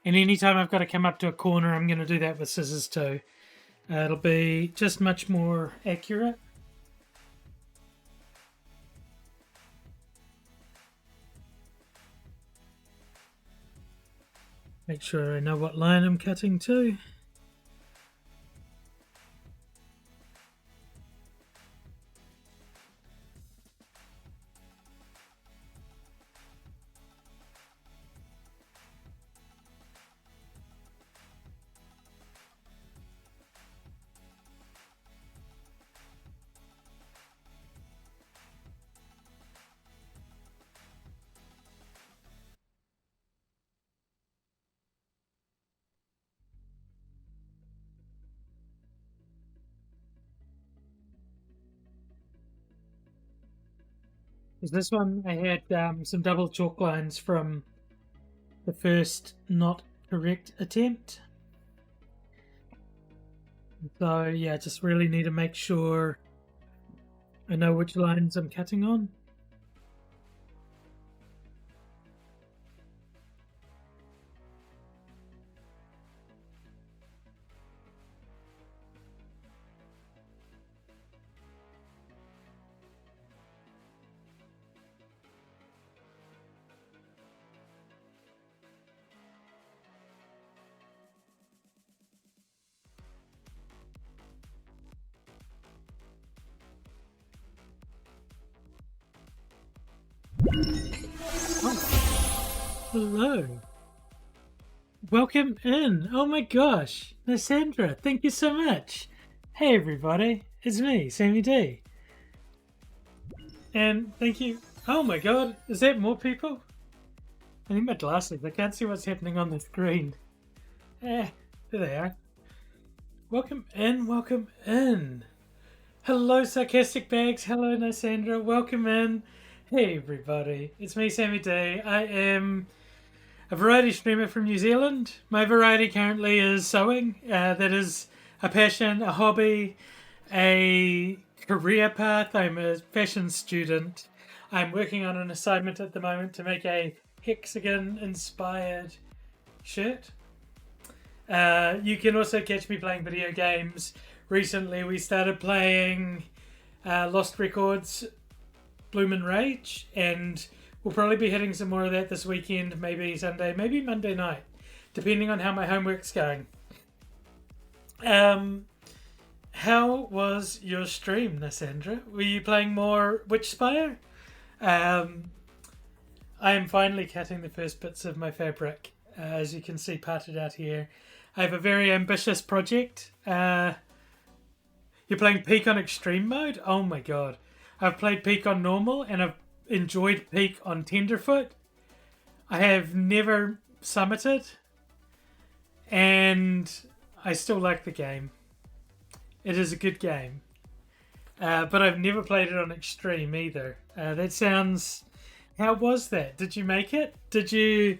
And anytime I've got to come up to a corner, I'm going to do that with scissors too. It'll be just much more accurate. Make sure I know what line I'm cutting to. 'Cause this one I had some double chalk lines from the first not correct attempt. So yeah, just really need to make sure I know which lines I'm cutting on. Oh, hello. Welcome in. Oh my gosh, Cassandra, thank you so much. Hey everybody, it's me, Sammy D. And thank you. Oh my god, is that more people? I need my glasses. I can't see what's happening on the screen. There they are. Welcome in, welcome in. Hello, Sarcastic Bags. Hello, Cassandra. Welcome in. Hey everybody, it's me, Sammy D. I am a variety streamer from New Zealand. My variety currently is sewing. That is a passion, a hobby, a career path. I'm a fashion student. I'm working on an assignment at the moment to make a hexagon inspired shirt. You can also catch me playing video games. Recently we started playing Lost Records Bloomin' Rage, and we'll probably be hitting some more of that this weekend, maybe Sunday, maybe Monday night, depending on how my homework's going. How was your stream, Cassandra? Were you playing more Witchspire? I am finally cutting the first bits of my fabric, as you can see parted out here. I have a very ambitious project. You're playing Peak on Extreme mode? Oh my god. I've played Peak on Normal, and I've enjoyed Peak on Tenderfoot. I have never summited, and I still like the game. It is a good game. But I've never played it on Extreme either. That sounds... How was that? Did you make it? Did you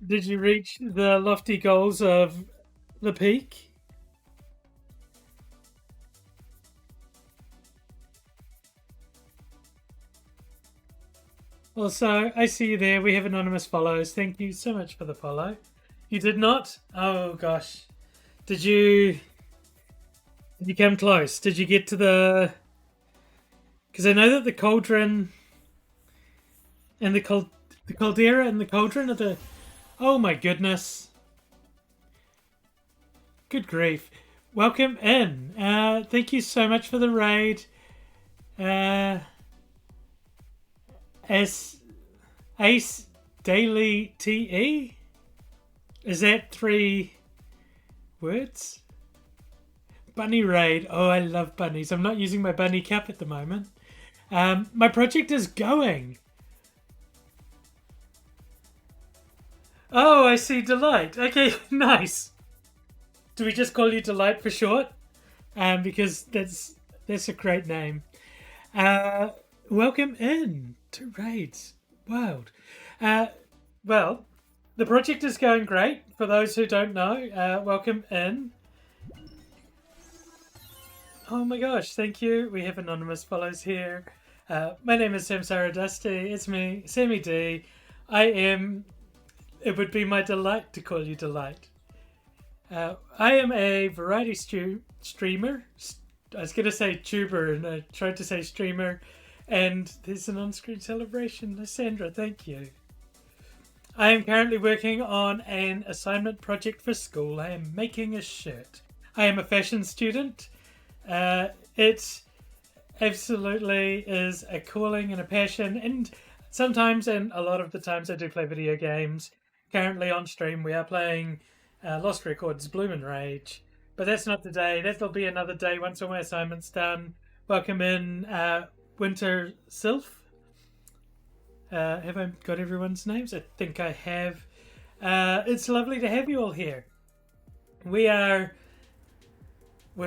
reach the lofty goals of the Peak? Also, I see you there. We have anonymous follows. Thank you so much for the follow. You did not? Oh gosh. Did you come close? Did you get to the... Because I know that the cauldron and the caldera and the cauldron are the... Oh my goodness. Good grief. Welcome in. Thank you so much for the raid. As Ace Daily TE? Is that 3 words? Bunny raid. Oh, I love bunnies. I'm not using my bunny cap at the moment. My project is going. Oh, I see Delight. Okay, nice. Do we just call you Delight for short? Because that's a great name. Welcome in to Raids Wild. Well, the project is going great. For those who don't know, welcome in. Oh my gosh, thank you. We have anonymous follows here. My name is Samsara Dusty. It's me, Sammy D. It would be my delight to call you Delight. I am a variety streamer. I was going to say tuber, and I tried to say streamer. And there's an on-screen celebration. Cassandra, thank you. I am currently working on an assignment project for school. I am making a shirt. I am a fashion student. It absolutely is a calling and a passion. And sometimes, and a lot of the times, I do play video games. Currently on stream, we are playing Lost Records Bloomin' Rage. But that's not today. That'll be another day once all my assignment's done. Welcome in... Winter Sylph. Have I got everyone's names? I think I have. It's lovely to have you all here. We're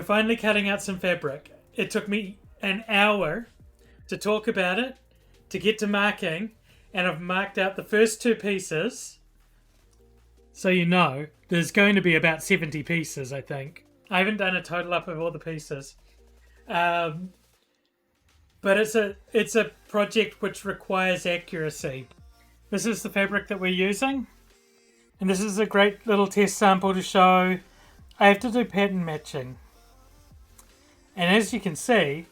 finally cutting out some fabric. It took me an hour to talk about it, to get to marking, and I've marked out the first 2 pieces. So you know, there's going to be about 70 pieces, I think. I haven't done a total up of all the pieces. But it's a project which requires accuracy. This is the fabric that we're using. And this is a great little test sample to show I have to do pattern matching. And as you can see,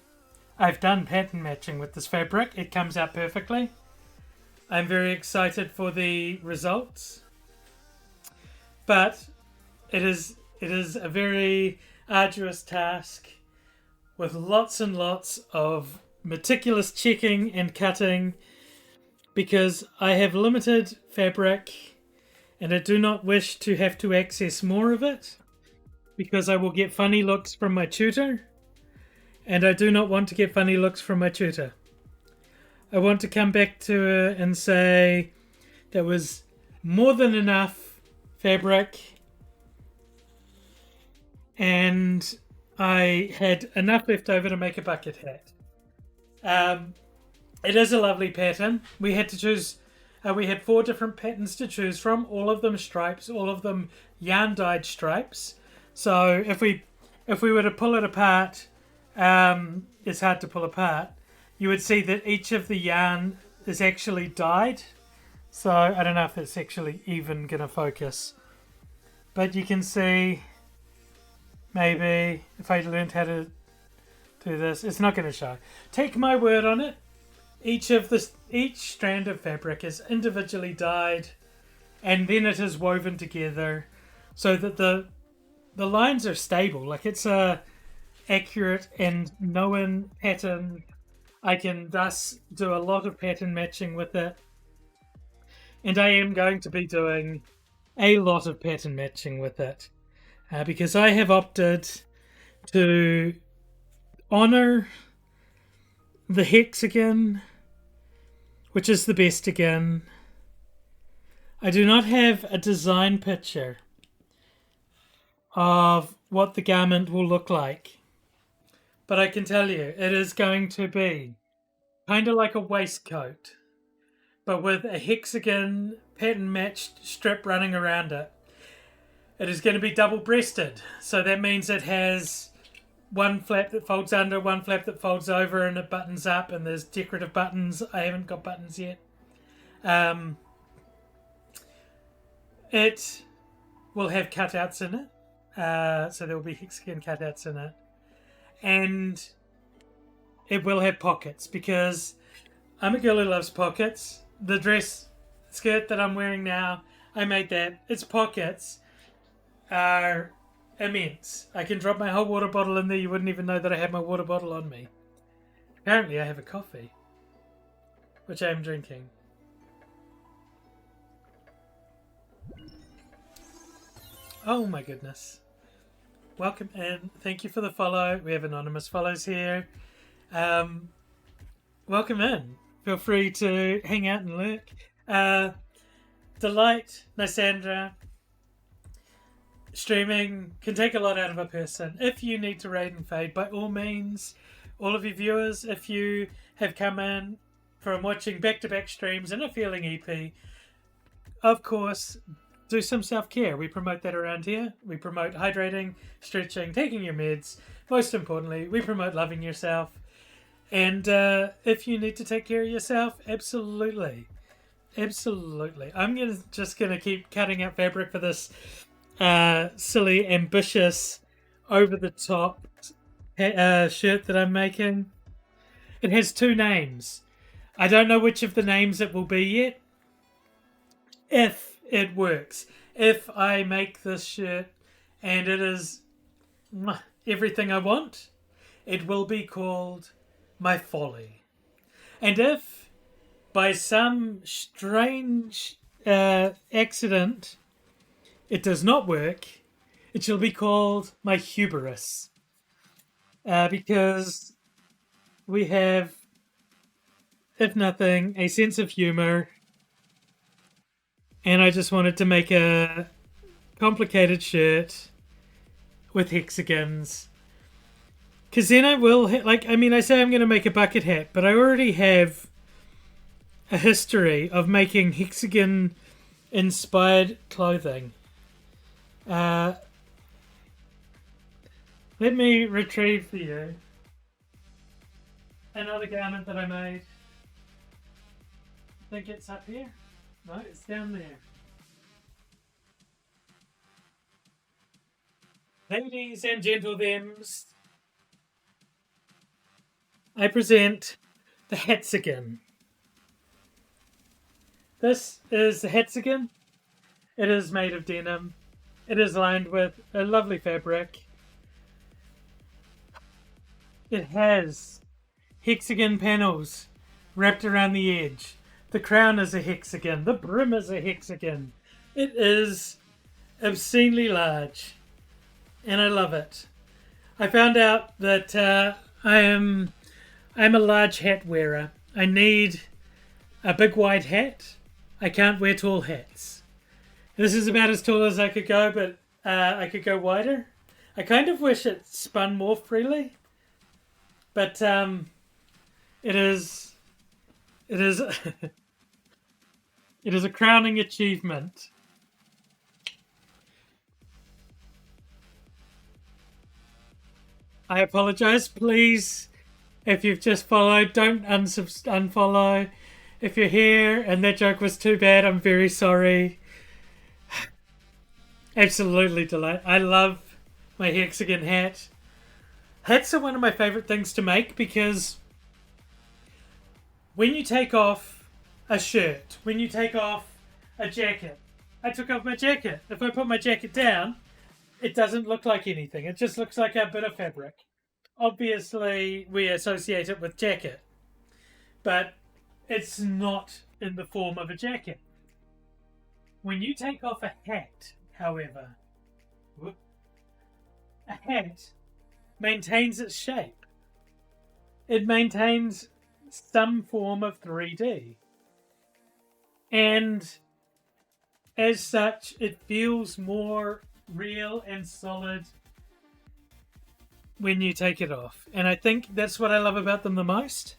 I've done pattern matching with this fabric. It comes out perfectly. I'm very excited for the results. But it is a very arduous task with lots and lots of meticulous checking and cutting because I have limited fabric and I do not wish to have to access more of it because I will get funny looks from my tutor, and I do not want to get funny looks from my tutor. I want to come back to her and say there was more than enough fabric and I had enough left over to make a bucket hat. It is a lovely pattern. We had to choose. We had 4 different patterns to choose from. All of them stripes. All of them yarn dyed stripes. So if we were to pull it apart, it's hard to pull apart. You would see that each of the yarn is actually dyed. So I don't know if it's actually even going to focus, but you can see. Maybe if I learned how to do this, it's not going to show. Take my word on it. Each strand of fabric is individually dyed, and then it is woven together, so that the lines are stable. Like it's a accurate and known pattern. I can thus do a lot of pattern matching with it, and I am going to be doing a lot of pattern matching with it. Because I have opted to honour the hexagon, which is the best again. I do not have a design picture of what the garment will look like, but I can tell you it is going to be kind of like a waistcoat, but with a hexagon pattern matched strip running around it. It is going to be double-breasted, so that means it has one flap that folds under, one flap that folds over, and it buttons up, and there's decorative buttons. I haven't got buttons yet. It will have cutouts in it, so there will be hexagon cutouts in it. And it will have pockets, because I'm a girl who loves pockets. The skirt that I'm wearing now, I made that. Its pockets are immense. I can drop my whole water bottle in there. You wouldn't even know that I have my water bottle on me. Apparently I have a coffee, which I am drinking. Oh my goodness. Welcome in. Thank you for the follow. We have anonymous follows here. Welcome in. Feel free to hang out and lurk. Delight, Lysandra. Streaming can take a lot out of a person. If you need to raid and fade, by all means, all of your viewers, if you have come in from watching back-to-back streams and are feeling EP, of course, do some self-care. We promote that around here. We promote hydrating, stretching, taking your meds. Most importantly, we promote loving yourself. And if you need to take care of yourself, absolutely. Absolutely. I'm just going to keep cutting out fabric for this silly, ambitious, over-the-top shirt that I'm making. It has 2 names. I don't know which of the names it will be yet. If it works. If I make this shirt and it is everything I want, it will be called My Folly. And if by some strange accident it does not work, it shall be called My Hubris. Because we have, if nothing, a sense of humour. And I just wanted to make a complicated shirt with hexagons. Because then I will, I say I'm going to make a bucket hat, but I already have a history of making hexagon inspired clothing. Let me retrieve for you another garment that I made. I think it's up here. No, it's down there. Ladies and gentlemen, I present the hexagon. This is the hexagon. It is made of denim. It is lined with a lovely fabric. It has hexagon panels wrapped around the edge. The crown is a hexagon. The brim is a hexagon. It is obscenely large, and I love it. I found out that I'm a large hat wearer. I need a big wide hat. I can't wear tall hats. This is about as tall as I could go, but I could go wider. I kind of wish it spun more freely, but it is it is a crowning achievement. I apologize. Please, if you've just followed, don't unfollow. If you're here and that joke was too bad, I'm very sorry. Absolutely delight. I love my hexagon hat. Hats are one of my favorite things to make because when you take off a shirt, when you take off a jacket, I took off my jacket. If I put my jacket down, it doesn't look like anything. It just looks like a bit of fabric. Obviously, we associate it with jacket, but it's not in the form of a jacket. When you take off a hat, however, a hat maintains its shape. It maintains some form of 3D. And as such, it feels more real and solid when you take it off. And I think that's what I love about them the most,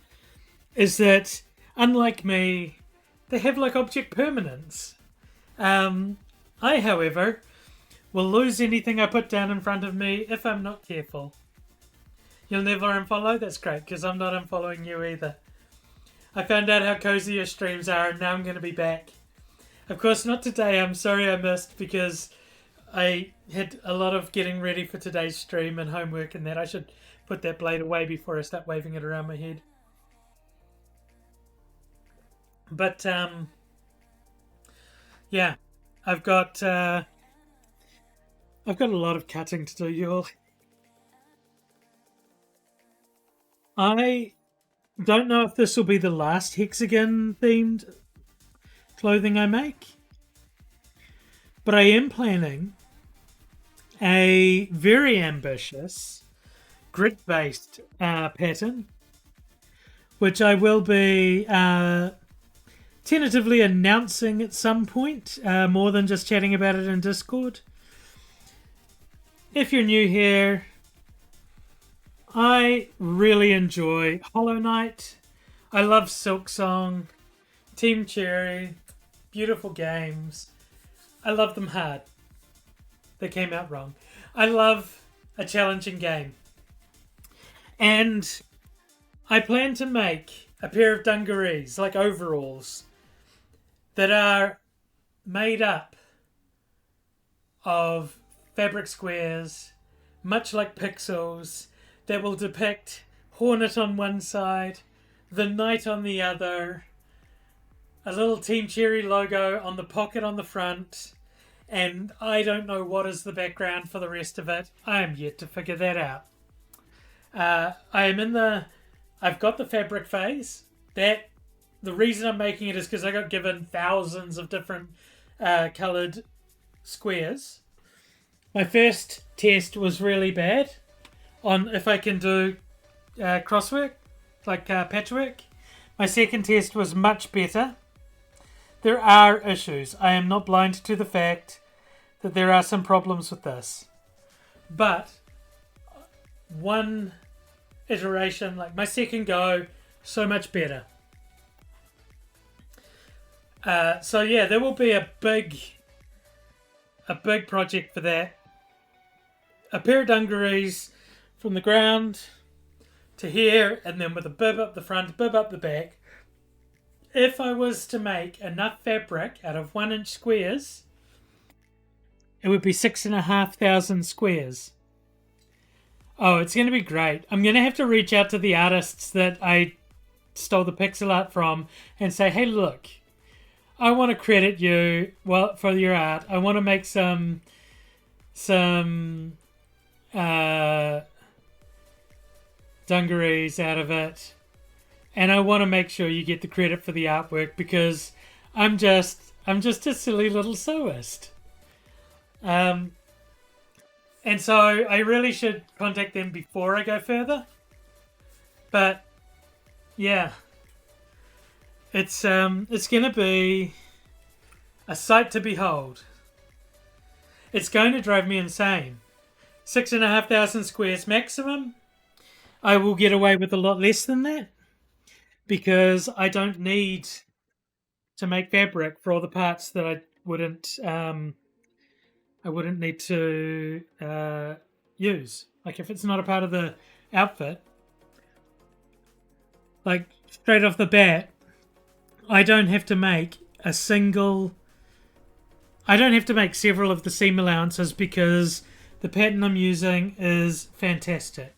is that, unlike me, they have like object permanence. I, however, will lose anything I put down in front of me if I'm not careful. You'll never unfollow? That's great, because I'm not unfollowing you either. I found out how cozy your streams are, and now I'm going to be back. Of course, not today. I'm sorry I missed, because I had a lot of getting ready for today's stream and homework and that. I should put that blade away before I start waving it around my head. But, yeah, I've got a lot of cutting to do, you all. I don't know if this will be the last hexagon themed clothing I make, but I am planning a very ambitious grid-based pattern, which I will be tentatively announcing at some point, more than just chatting about it in Discord. If you're new here, I really enjoy Hollow Knight. I love Silksong, Team Cherry, beautiful games. I love them hard. They came out wrong. I love a challenging game. And I plan to make a pair of dungarees, like overalls, that are made up of fabric squares, much like pixels, that will depict Hornet on one side, the Knight on the other, a little Team Cherry logo on the pocket on the front, and I don't know what is the background for the rest of it. I am yet to figure that out. I've got the fabric phase. The reason I'm making it is because I got given thousands of different coloured squares. My first test was really bad on if I can do crosswork, like patchwork. My second test was much better. There are issues. I am not blind to the fact that there are some problems with this. But one iteration, like my second go, so much better. So yeah, there will be a big project for that. A pair of dungarees from the ground to here, and then with a bib up the front, bib up the back. If I was to make enough fabric out of 1 inch squares, it would be 6,500 squares. Oh, it's going to be great. I'm going to have to reach out to the artists that I stole the pixel art from and say, hey, look, I want to credit you for your art. I want to make some dungarees out of it, and I want to make sure you get the credit for the artwork because I'm just a silly little sewist. And so I really should contact them before I go further. But yeah, it's gonna be a sight to behold. It's going to drive me insane. 6,500 squares maximum. I will get away with a lot less than that because I don't need to make fabric for all the parts that I wouldn't need to use. Like if it's not a part of the outfit, like straight off the bat, I don't have to make several of the seam allowances because the pattern I'm using is fantastic.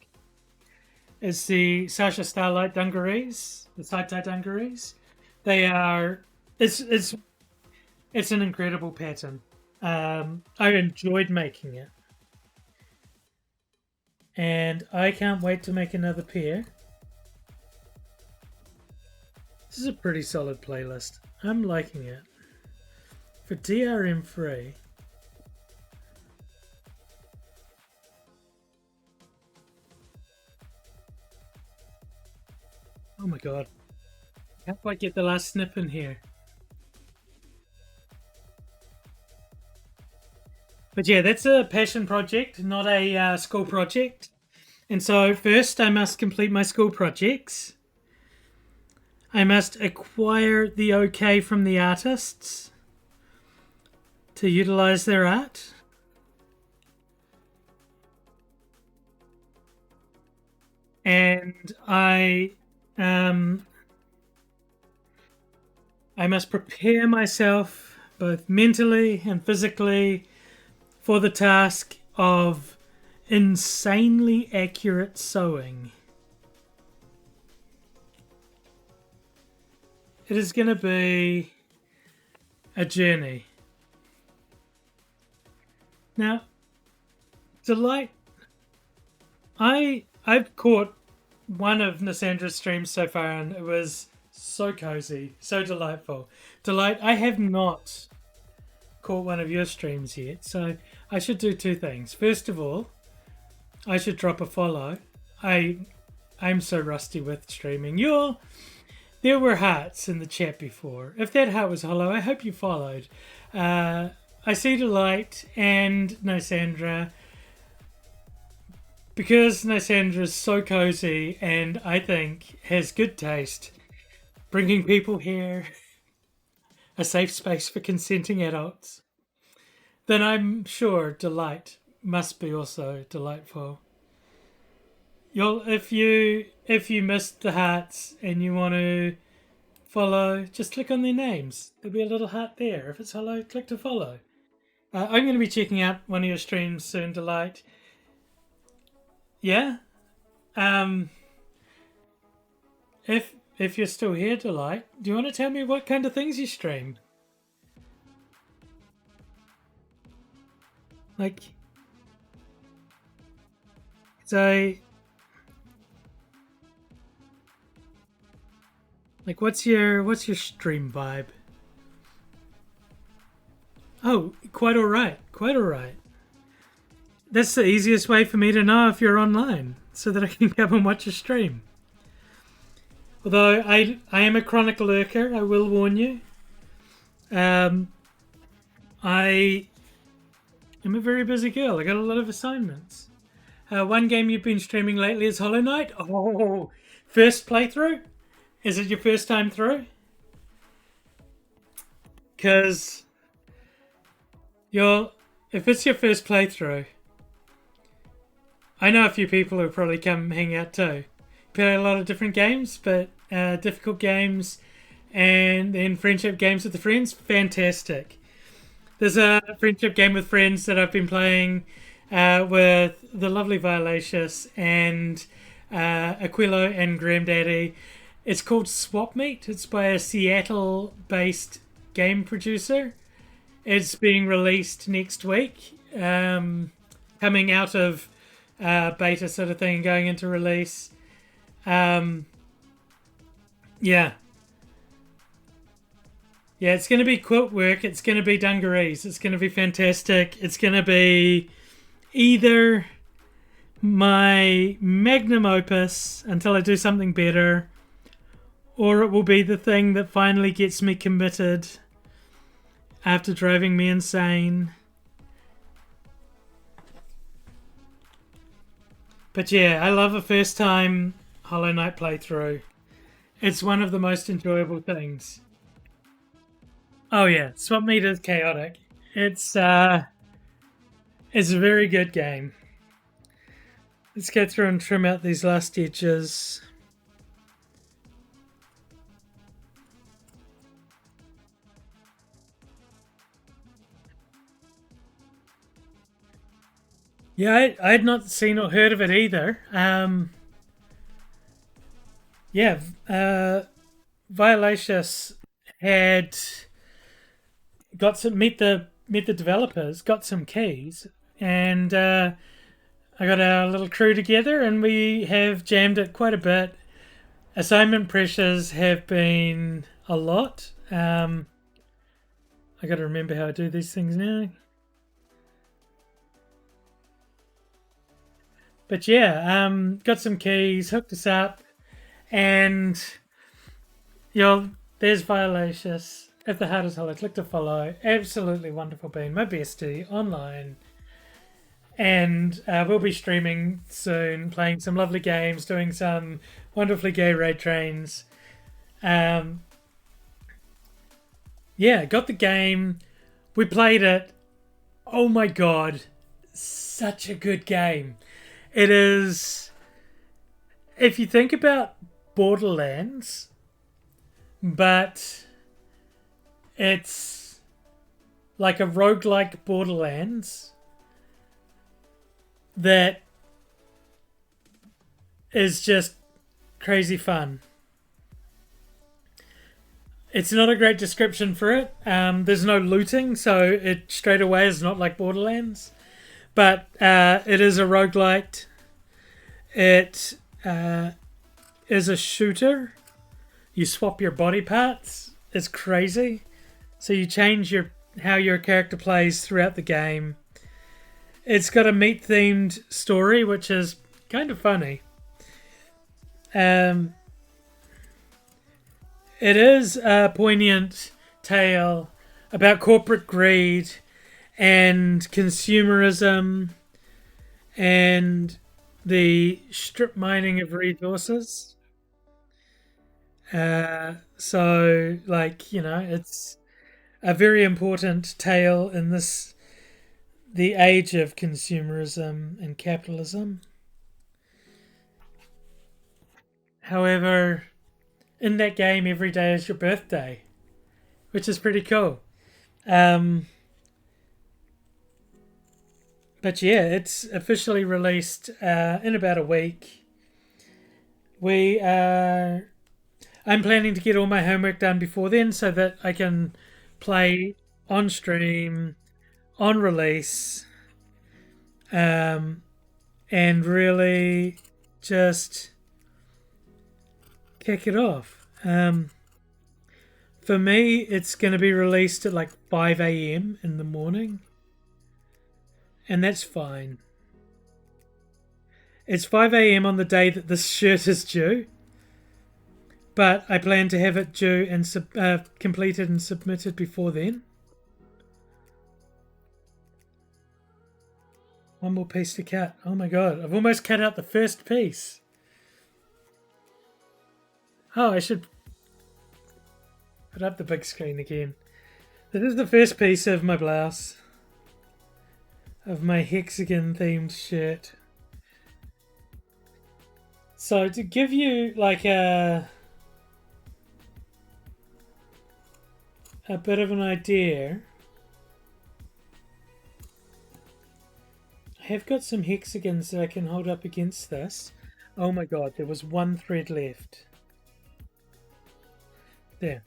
It's the Sasha Starlight dungarees, the side-tie dungarees. They are. It's an incredible pattern. I enjoyed making it, and I can't wait to make another pair. This is a pretty solid playlist. I'm liking it. For DRM free. Oh my god. How do I get the last snip in here? But yeah, that's a passion project, not a school project. And so first I must complete my school projects. I must acquire the okay from the artists to utilize their art. And I must prepare myself both mentally and physically for the task of insanely accurate sewing. It is going to be a journey. Now, Delight, I've caught one of Nassandra's streams so far and it was so cozy, so delightful. Delight, I have not caught one of your streams yet, so I should do two things. First of all, I should drop a follow. I'm so rusty with streaming. There were hearts in the chat before. If that heart was hollow, I hope you followed. I see Delight and Nysandra. Because Nysandra is so cozy and I think has good taste, bringing people here, a safe space for consenting adults, then I'm sure Delight must be also delightful. If you missed the hearts and you want to follow, just click on their names. There'll be a little heart there. If it's hollow, click to follow. I'm going to be checking out one of your streams soon, Delight. Yeah. If you're still here, Delight, do you want to tell me what kind of things you stream? Like, what's your stream vibe? Oh, quite all right. Quite all right. That's the easiest way for me to know if you're online, so that I can come and watch your stream. Although I am a chronic lurker, I will warn you. I am a very busy girl. I got a lot of assignments. One game you've been streaming lately is Hollow Knight. Oh, first playthrough? Is it your first time through? because if it's your first playthrough, I know a few people who probably come hang out too. Play a lot of different games, but difficult games, and then friendship games with the friends, fantastic. There's a friendship game with friends that I've been playing with the lovely Violacious and Aquilo and Granddaddy. It's called Swap Meet. It's by a Seattle-based game producer. It's being released next week, coming out of beta sort of thing, going into release. Yeah. Yeah, it's going to be quilt work. It's going to be dungarees. It's going to be fantastic. It's going to be either my magnum opus until I do something better, or it will be the thing that finally gets me committed after driving me insane. But yeah, I love a first time Hollow Knight playthrough. It's one of the most enjoyable things. Oh yeah, Swap Meet is chaotic. It's a very good game. Let's go through and trim out these last edges. Yeah, I had not seen or heard of it either. Yeah, Violacious had got some meet the developers, got some keys, and I got our little crew together, and we have jammed it quite a bit. Assignment pressures have been a lot. I got to remember how I do these things now. But yeah, got some keys, hooked us up, and there's Violacious. If the heart is hollow, click to follow. Absolutely wonderful being my bestie online. And we'll be streaming soon, playing some lovely games, doing some wonderfully gay raid trains. Yeah, got the game. We played it. Oh my god. Such a good game. It is... If you think about Borderlands, but it's like a roguelike Borderlands that is just crazy fun. It's not a great description for it. There's no looting, so it straight away is not like Borderlands. But it is a roguelite. It is a shooter. You swap your body parts. It's crazy. So you change how your character plays throughout the game. It's got a meat-themed story, which is kind of funny. It is a poignant tale about corporate greed and consumerism and the strip mining of resources. So, it's a very important tale in the age of consumerism and capitalism. However, in that game, every day is your birthday, which is pretty cool. But yeah, it's officially released in about a week. I'm planning to get all my homework done before then so that I can play on stream, on release, and really just kick it off. For me, it's going to be released at like 5 a.m. in the morning. And that's fine. It's 5 a.m. on the day that this shirt is due. But I plan to have it due and completed and submitted before then. One more piece to cut. Oh my god, I've almost cut out the first piece. Oh, I should put up the big screen again. This is the first piece of my blouse. Of my hexagon themed shirt. So to give you like a bit of an idea, I have got some hexagons that I can hold up against this. Oh my god, there was one thread left. There.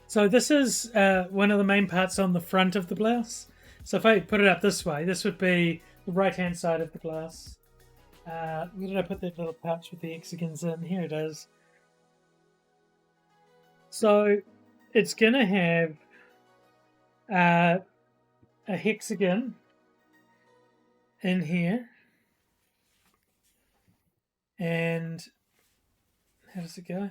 So this is one of the main parts on the front of the blouse. So if I put it up this way, this would be the right-hand side of the blouse. Where did I put that little pouch with the hexagons in? Here it is. So it's going to have a hexagon in here. And how does it go?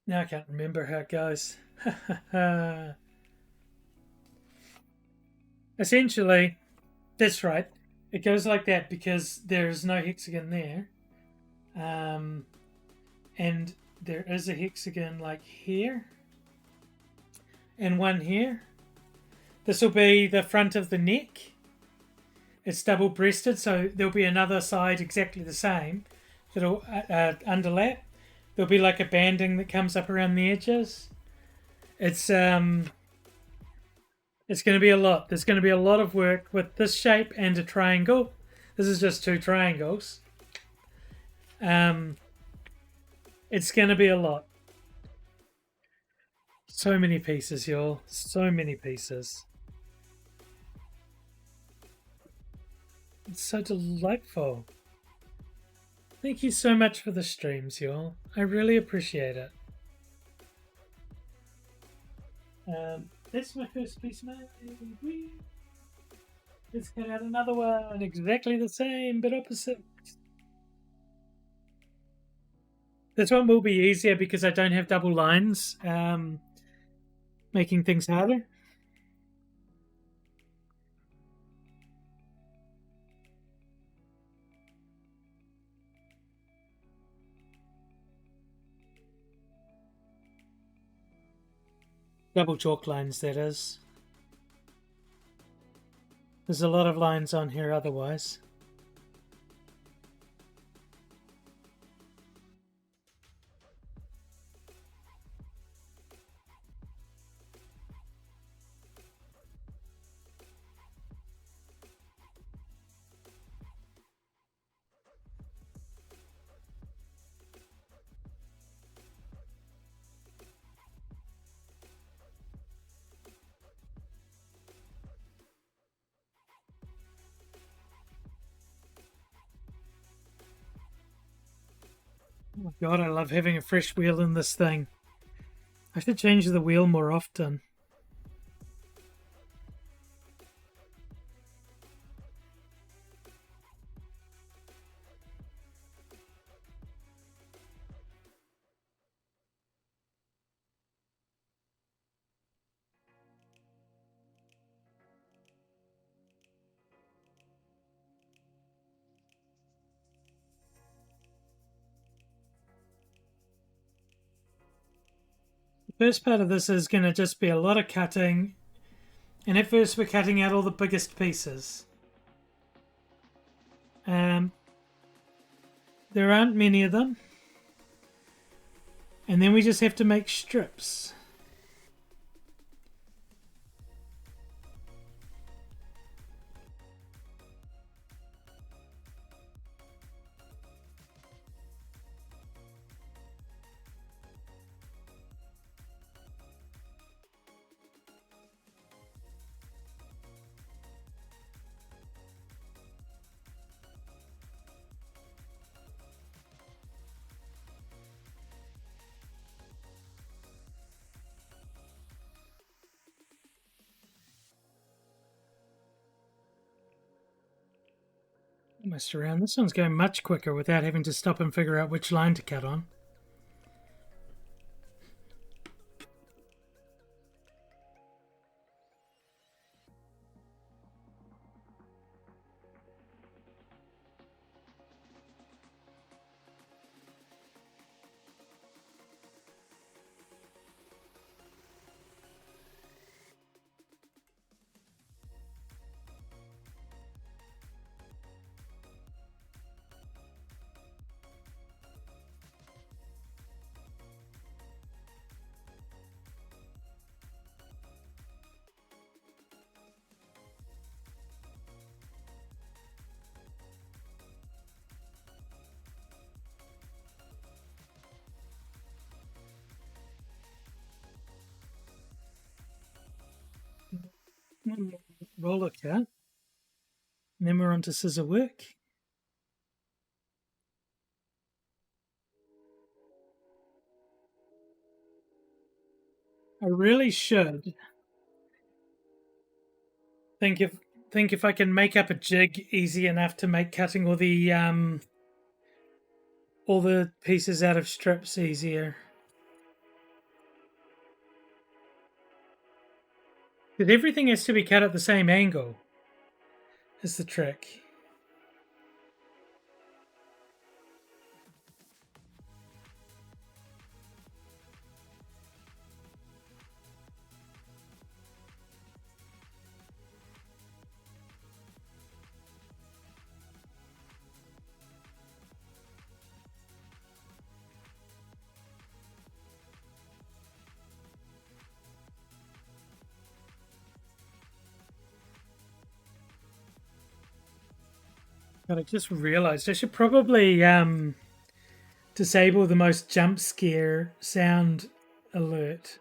Now I can't remember how it goes. Essentially, that's right. It goes like that because there's no hexagon there. And there is a hexagon like here. And one here. This will be the front of the neck. It's double-breasted, so there'll be another side exactly the same that'll underlap. There'll be like a banding that comes up around the edges. It's going to be a lot. There's going to be a lot of work with this shape and a triangle. This is just two triangles. It's going to be a lot. So many pieces, y'all. So many pieces. It's so delightful. Thank you so much for the streams, y'all. I really appreciate it. That's my first piece, mate. Let's cut out another one. Exactly the same, but opposite. This one will be easier because I don't have double lines, making things harder. Double chalk lines, that is. There's a lot of lines on here otherwise. Oh my god, I love having a fresh wheel in this thing. I should change the wheel more often. The first part of this is going to just be a lot of cutting. And at first we're cutting out all the biggest pieces. There aren't many of them. And then we just have to make strips. Almost around. This one's going much quicker without having to stop and figure out which line to cut on. roller cut. And then we're on to scissor work. I really should think if I can make up a jig easy enough to make cutting all the pieces out of strips easier. But everything has to be cut at the same angle is the trick. But I just realized I should probably disable the most jump scare sound alert.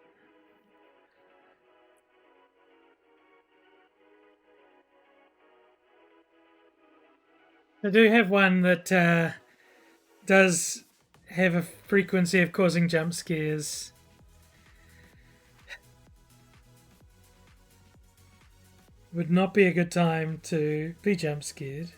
I do have one that does have a frequency of causing jump scares. Would not be a good time to be jump scared.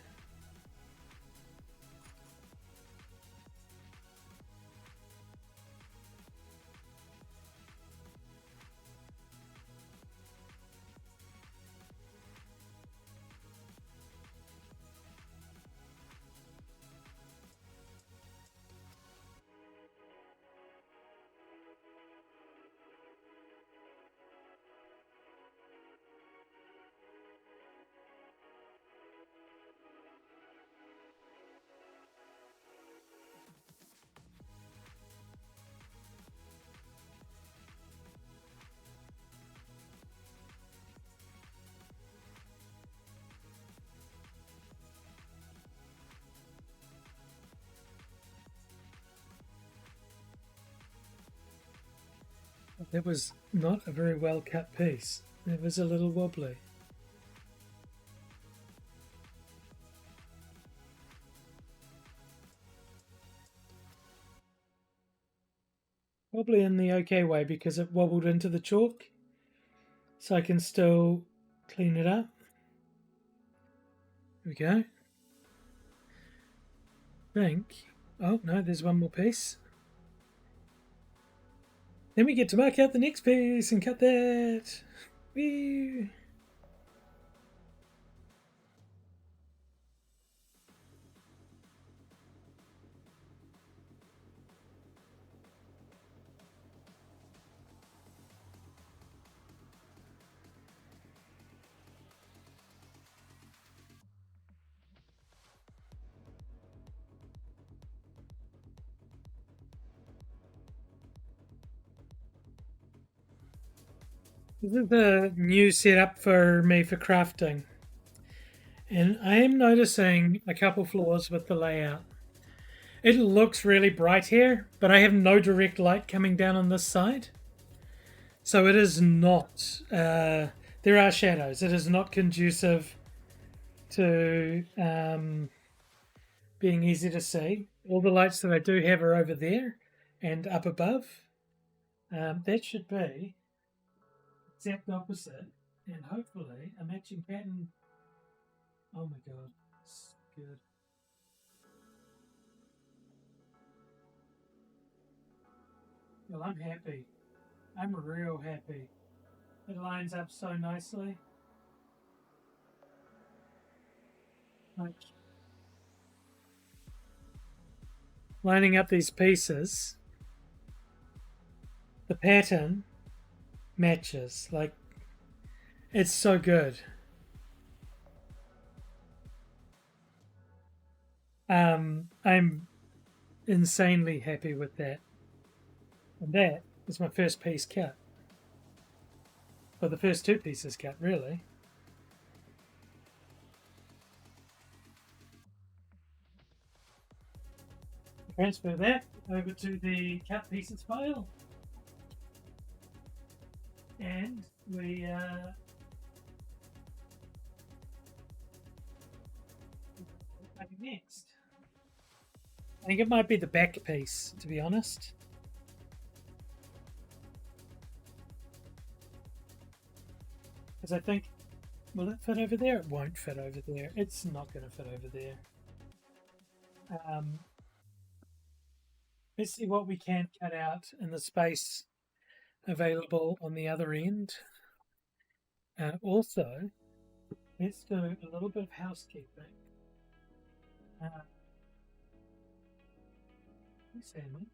That was not a very well cut piece. It was a little wobbly. Wobbly in the okay way because it wobbled into the chalk. So I can still clean it up. There we go. Think. Oh no, there's one more piece. Then we get to mark out the next piece and cut that. Whee! This is the new setup for me for crafting. And I am noticing a couple flaws with the layout. It looks really bright here, but I have no direct light coming down on this side. So it is not, there are shadows. It is not conducive to being easy to see. All the lights that I do have are over there and up above. That should be exact opposite, and hopefully a matching pattern. Oh my god, it's good. Well, I'm happy. I'm real happy. It lines up so nicely. Like lining up these pieces, the pattern matches. Like, it's so good. I'm insanely happy with that. And that is my first piece cut. Well, the first two pieces cut, really. Transfer that over to the cut pieces file. And we coming next? I think it might be the back piece, to be honest. Because I think, will it fit over there? It won't fit over there. It's not going to fit over there. Let's see what we can cut out in the space available on the other end. Also, let's do a little bit of housekeeping. Salmon.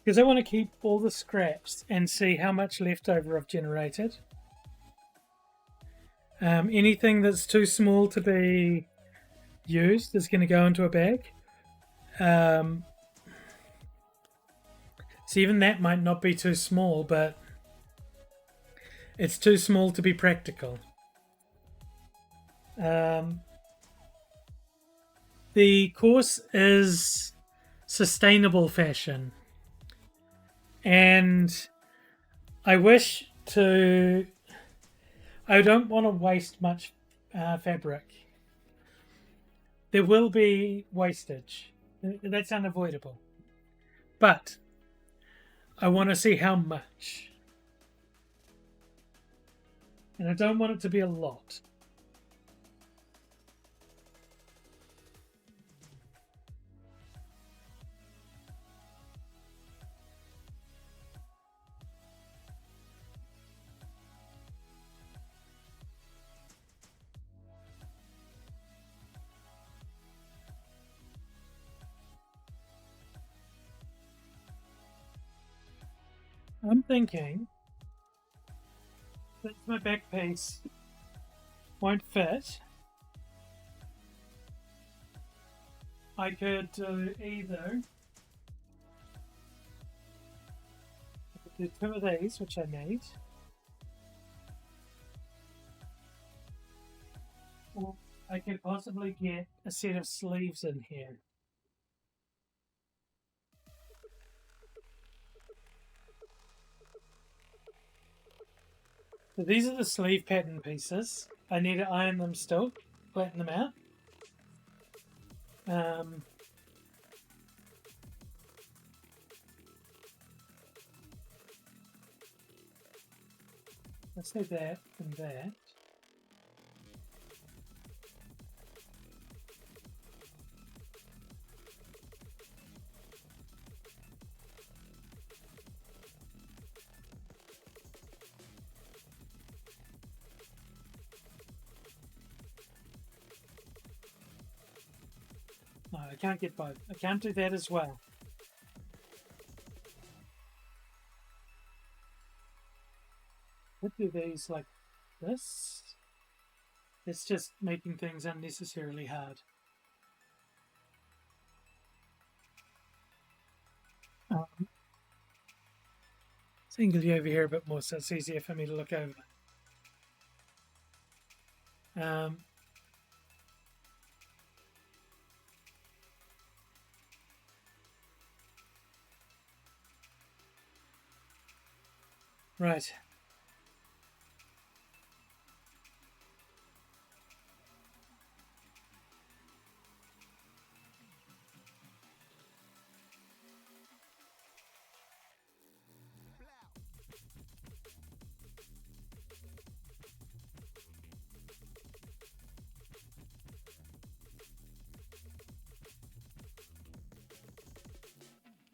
Because I want to keep all the scraps and see how much leftover I've generated. Anything that's too small to be used is going to go into a bag. So even that might not be too small, but it's too small to be practical. The course is sustainable fashion. And I don't want to waste much fabric. There will be wastage. That's unavoidable. But I want to see how much. And I don't want it to be a lot. I'm thinking since my back piece won't fit, I could do either do 2 of these, which I made, or I could possibly get a set of sleeves in here. So these are the sleeve pattern pieces. I need to iron them still, flatten them out. Let's do that and that. No, I can't get both. I can't do that as well. Let's do these like this. It's just making things unnecessarily hard. Single you over here a bit more so it's easier for me to look over. Right.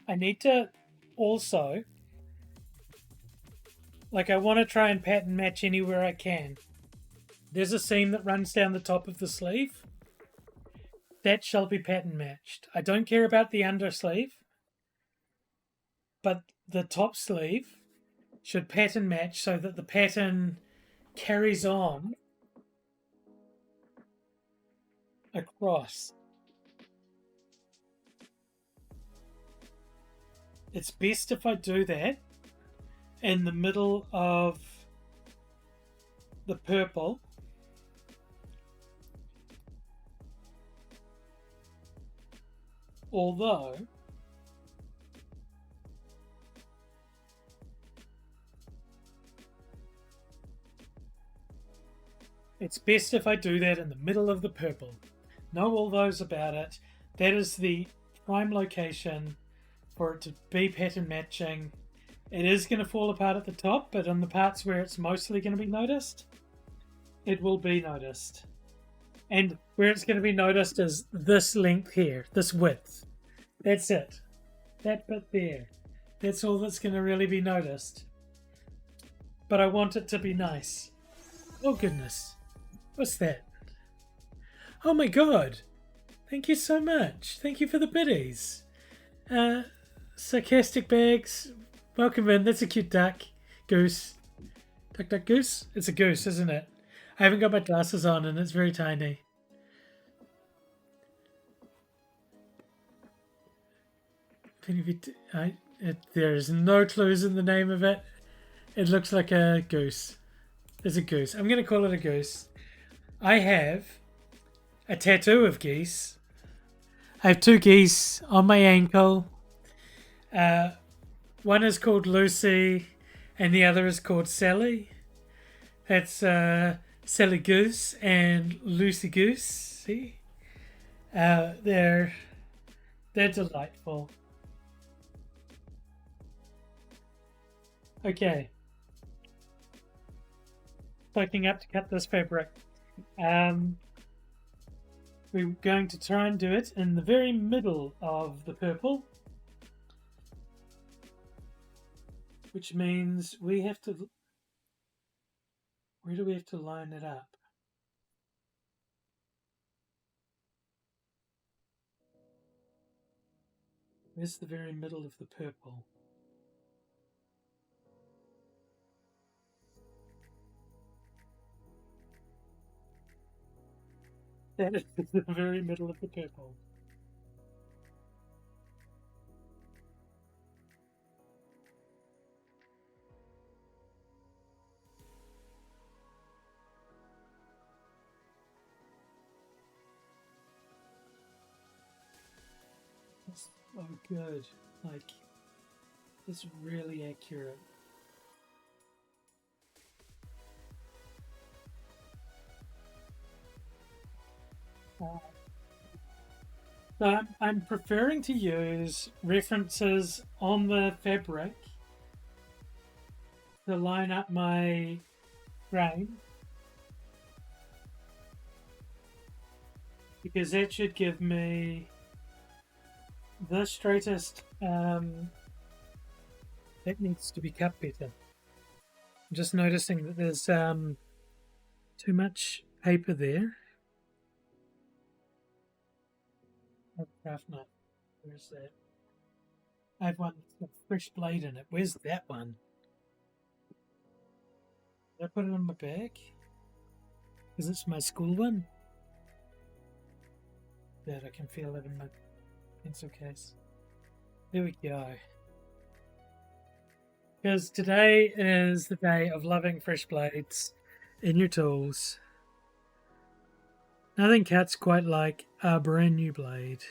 I need to also, I want to try and pattern match anywhere I can. There's a seam that runs down the top of the sleeve. That shall be pattern matched. I don't care about the under sleeve, but the top sleeve should pattern match so that the pattern carries on across. It's best if I do that in the middle of the purple. Although It's best if I do that in the middle of the purple. Know all those about it. That is the prime location for it to be pattern matching. It is going to fall apart at the top, but on the parts where it's mostly going to be noticed, it will be noticed. And where it's going to be noticed is this length here, this width. That's it. That bit there. That's all that's going to really be noticed. But I want it to be nice. Oh goodness. What's that? Oh my god. Thank you so much. Thank you for the biddies. Sarcastic bags. Welcome in. That's a cute duck. Goose. Duck, duck, goose? It's a goose, isn't it? I haven't got my glasses on and it's very tiny. There's no clues in the name of it. It looks like a goose. There's a goose. I'm going to call it a goose. I have a tattoo of geese. I have 2 geese on my ankle. One is called Lucy and the other is called Sally. That's Sally Goose and Lucy Goose. See? They're delightful. Okay. Poking up to cut this fabric. We're going to try and do it in the very middle of the purple. Which means we have to... Where do we have to line it up? Where's the very middle of the purple? That is the very middle of the purple. That's so good. Like, it's really accurate. So I'm preferring to use references on the fabric to line up my grain, because that should give me the straightest. That needs to be cut better. I'm just noticing that there's too much paper there. Craft knife. Where's that? I have one with a fresh blade in it. Where's that one? Did I put it in my bag? Is this my school one? That I can feel it in my pencil case. There we go. Because today is the day of loving fresh blades in your tools. Nothing cuts quite like a brand new blade.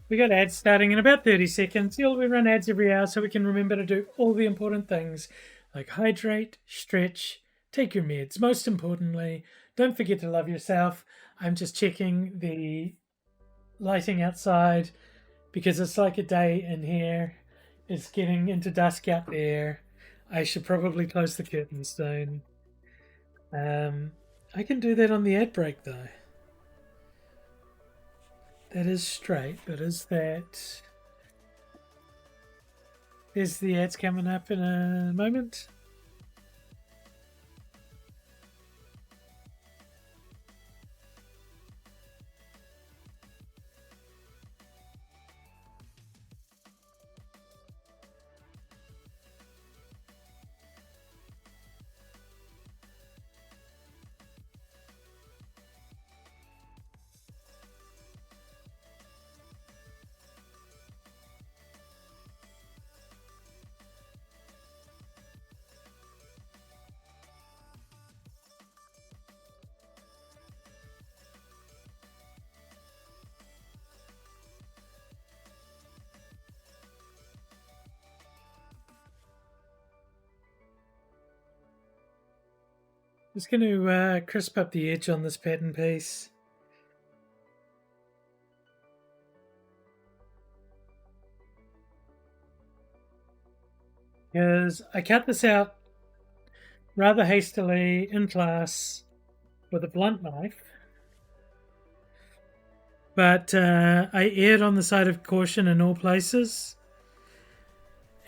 We got ads starting in about 30 seconds. We run ads every hour so we can remember to do all the important things like hydrate, stretch, take your meds. Most importantly, don't forget to love yourself. I'm just checking the lighting outside because it's like a day in here. It's getting into dusk out there. I should probably close the curtains soon. I can do that on the ad break though. That is straight, but is that... Is the ads coming up in a moment? Just going to crisp up the edge on this pattern piece. Because I cut this out rather hastily in class with a blunt knife. But I erred on the side of caution in all places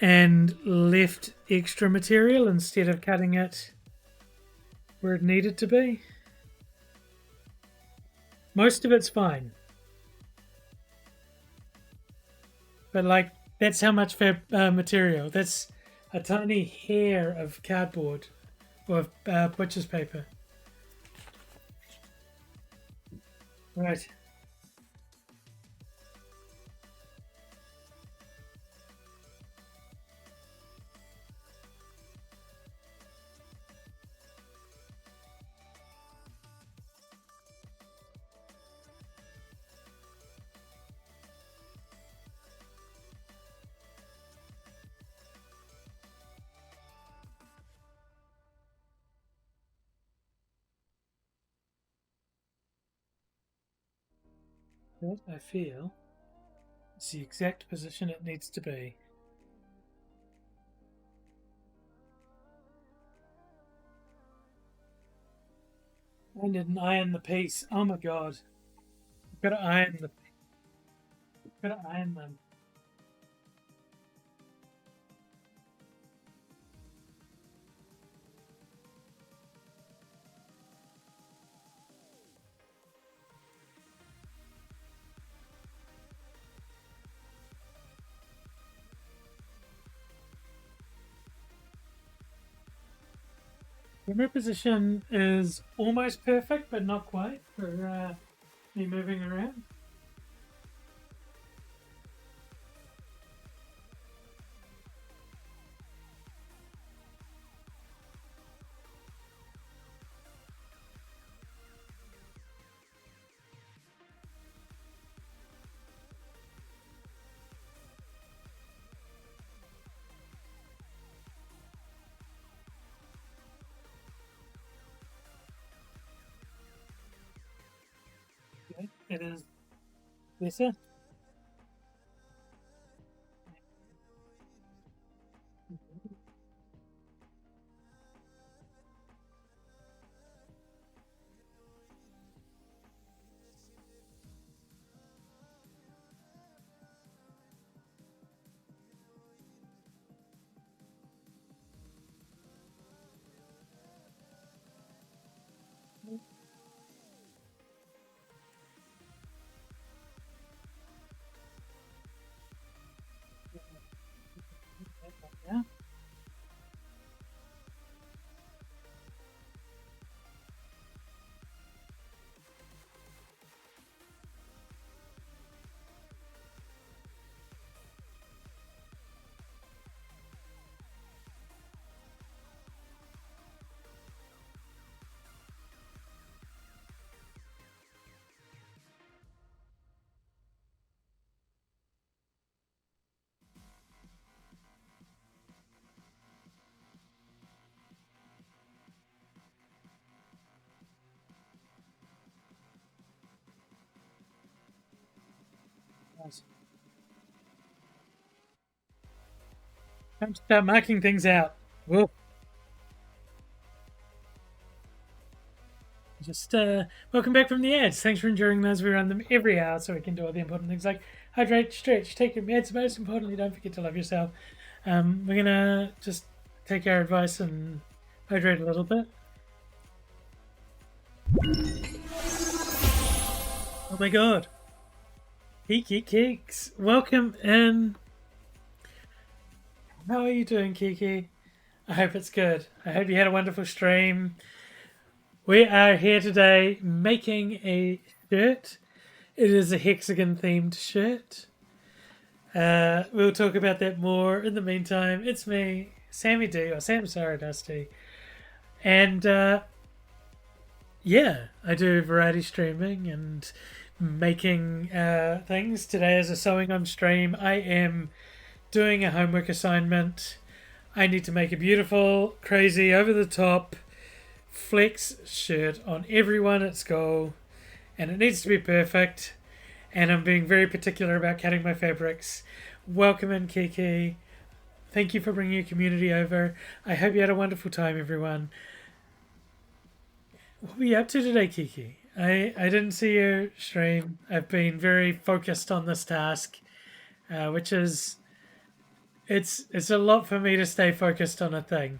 and left extra material instead of cutting it where it needed to be. Most of it's fine. But like, that's how much material. That's a tiny hair of cardboard or butcher's paper. Right. That I feel is the exact position it needs to be. I didn't iron the piece. Oh my god. I've got to iron the. I've got to iron them. Camera position is almost perfect, but not quite for me moving around. Okay, it is better. Yeah. Nice. Time to start marking things out. Whoa. Just welcome back from the ads. Thanks for enduring those. We run them every hour so we can do all the important things like hydrate, stretch, take your meds. Most importantly, don't forget to love yourself. We're gonna just take our advice and hydrate a little bit. Oh my god. Kiki Keeks, welcome in. How are you doing, Kiki? I hope it's good. I hope you had a wonderful stream. We are here today making a shirt. It is a hexagon themed shirt. We'll talk about that more. In the meantime, it's me, Sammy D, or Sam Dusty. And yeah, I do variety streaming and making things. Today is a sewing on stream. I am doing a homework assignment. I need to make a beautiful, crazy, over the top flex shirt on everyone at school, and it needs to be perfect. And I'm being very particular about cutting my fabrics. Welcome in, Kiki. Thank you for bringing your community over. I hope you had a wonderful time, everyone. What were you up to today, Kiki? I didn't see your stream. I've been very focused on this task, which is it's a lot for me to stay focused on a thing.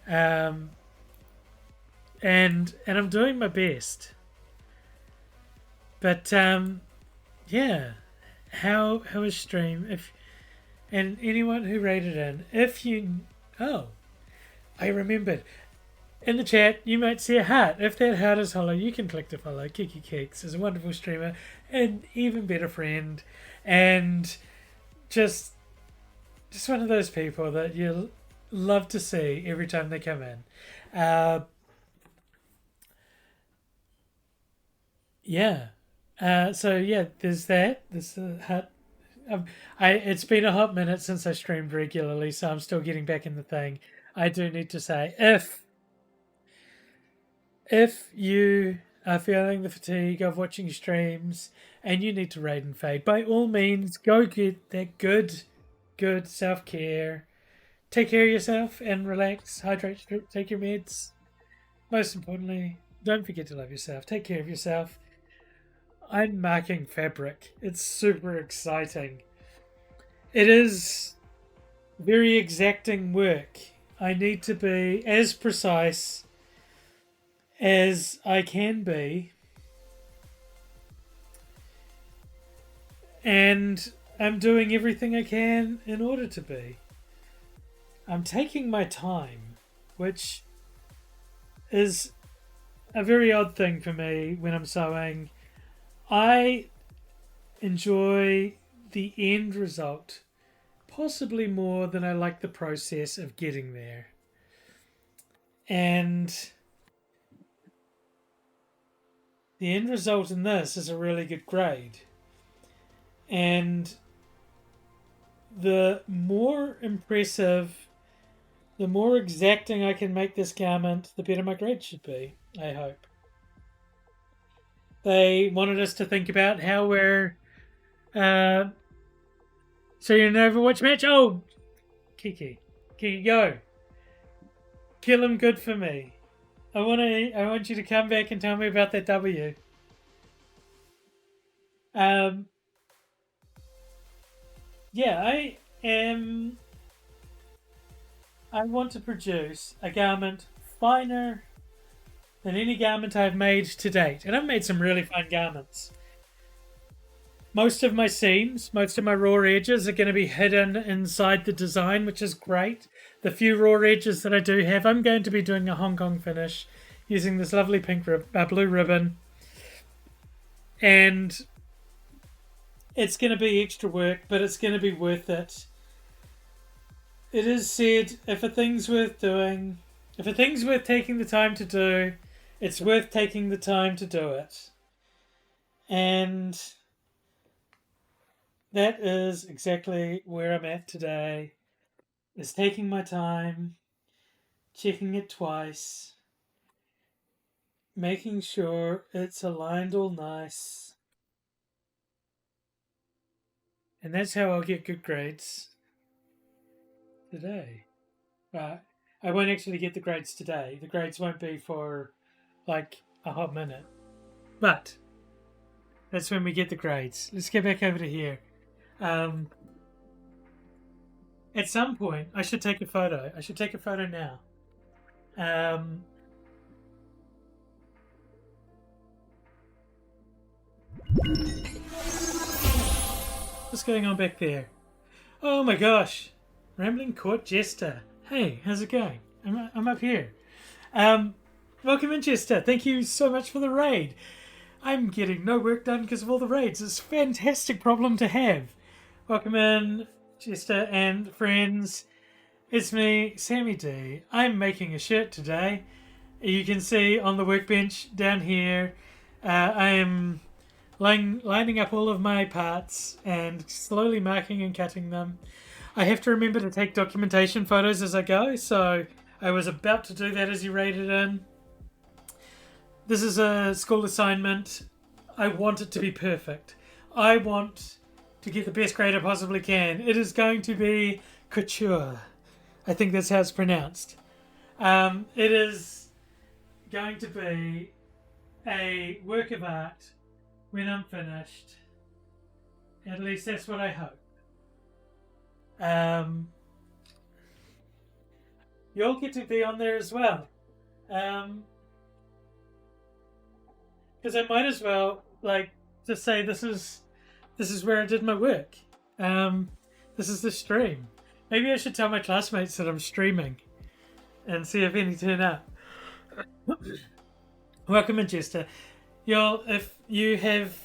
Um, and I'm doing my best. But yeah, how is stream? If and anyone who rated in, if you I remembered. In the chat, you might see a heart. If that heart is hollow, you can click to follow. Kiki Cakes is a wonderful streamer, an even better friend, and just one of those people that you love to see every time they come in. Yeah. So yeah, there's that. There's the heart. It's been a hot minute since I streamed regularly, so I'm still getting back in the thing. I do need to say, if you are feeling the fatigue of watching streams and you need to raid and fade, by all means, go get that good self-care. Take care of yourself and relax, hydrate, take your meds. Most importantly, don't forget to love yourself. Take care of yourself. I'm marking fabric. It's super exciting. It is very exacting work. I need to be as precise as I can be, and I'm doing everything I can in order to be. I'm taking my time, which is a very odd thing for me when I'm sewing. I enjoy the end result possibly more than I like the process of getting there. And the end result in this is a really good grade. And the more impressive, the more exacting I can make this garment, the better my grade should be, I hope. They wanted us to think about how we're... so you're in an Overwatch match? Oh! Kiki, go. Kill him good for me. I want you to come back and tell me about that W. Yeah, I want to produce a garment finer than any garment I've made to date. And I've made some really fine garments. Most of my seams, most of my raw edges are going to be hidden inside the design, which is great. The few raw edges that I do have, I'm going to be doing a Hong Kong finish using this lovely blue ribbon. And it's going to be extra work, but it's going to be worth it. It is said, if a thing's worth doing, if a thing's worth taking the time to do, it's worth taking the time to do it. And that is exactly where I'm at today. Is taking my time, checking it twice, making sure it's aligned all nice. And that's how I'll get good grades today. I won't actually get the grades today. The grades won't be for like a hot minute. But that's when we get the grades. Let's get back over to here. At some point, I should take a photo. I should take a photo now. What's going on back there? Oh my gosh. Rambling Court Jester. Hey, how's it going? I'm up here. Welcome in, Jester. Thank you so much for the raid. I'm getting no work done because of all the raids. It's a fantastic problem to have. Welcome in, Jester and friends. It's me, Sammy D. I'm making a shirt today. You can see on the workbench down here, I am lining up all of my parts and slowly marking and cutting them. I have to remember to take documentation photos as I go, so I was about to do that as you raided in. This is a school assignment. I want it to be perfect. I want to get the best grade I possibly can. It is going to be couture. I think that's how it's pronounced. It is going to be a work of art when I'm finished. At least that's what I hope. You'll get to be on there as well. Because I might as well just say this is where I did my work. This is the stream. Maybe I should tell my classmates that I'm streaming and see if any turn up. Welcome in, Jester. Y'all, if you have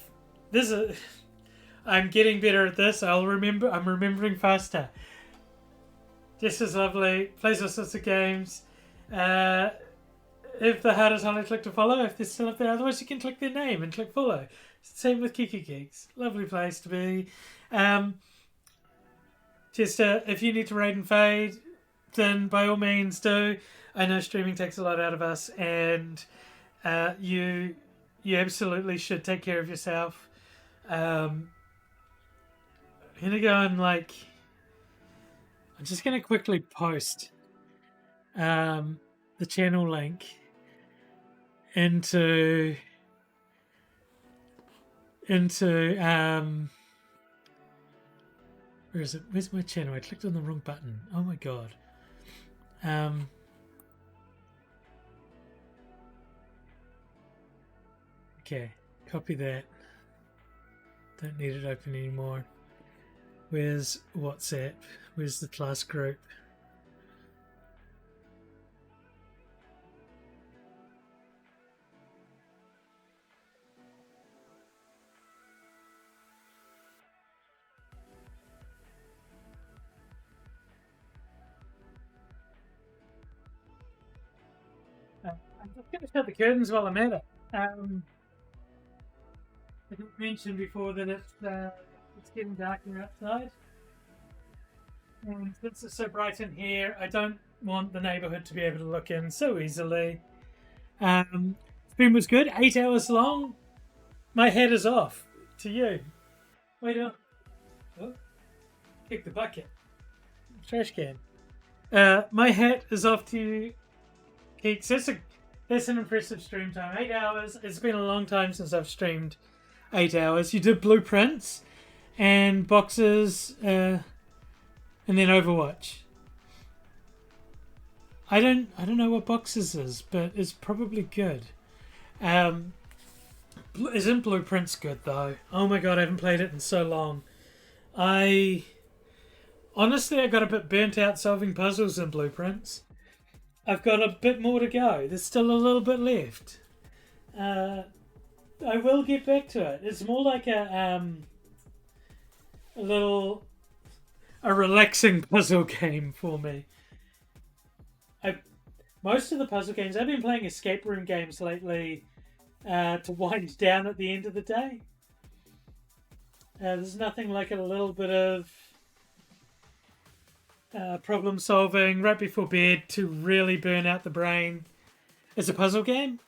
I'm getting better at this. I'm remembering faster. Jester's lovely. Plays all sorts of games. If the heart is on, click to follow. If they're still up there, otherwise you can click their name and click follow. Same with Kiki Geeks. Lovely place to be. Chester, if you need to raid and fade, then by all means do. I know streaming takes a lot out of us, and you absolutely should take care of yourself. I'm gonna go and I'm just gonna quickly post the channel link into where is it? Where's my channel? I clicked on the wrong button. Oh my god. Okay, copy that. Don't need it open anymore. Where's WhatsApp? Where's the class group? I'm just going to shut the curtains while I'm at it. I didn't mention before that it's getting darker outside. And since it's so bright in here, I don't want the neighbourhood to be able to look in so easily. Stream was good, 8 hours long. My head is off to you. Wait up. Oh, kick the bucket. Trash can. My hat is off to you, Keeks. That's an impressive stream time. 8 hours. It's been a long time since I've streamed 8 hours. You did blueprints and boxes, and then Overwatch. I don't know what boxes is, but it's probably good. Isn't blueprints good though? Oh my god, I haven't played it in so long. Honestly, I got a bit burnt out solving puzzles in blueprints. I've got a bit more to go. There's still a little bit left. I will get back to it. It's more like a relaxing puzzle game for me. Most of the puzzle games, I've been playing escape room games lately to wind down at the end of the day. There's nothing like a little bit of problem solving right before bed to really burn out the brain. It's a puzzle game.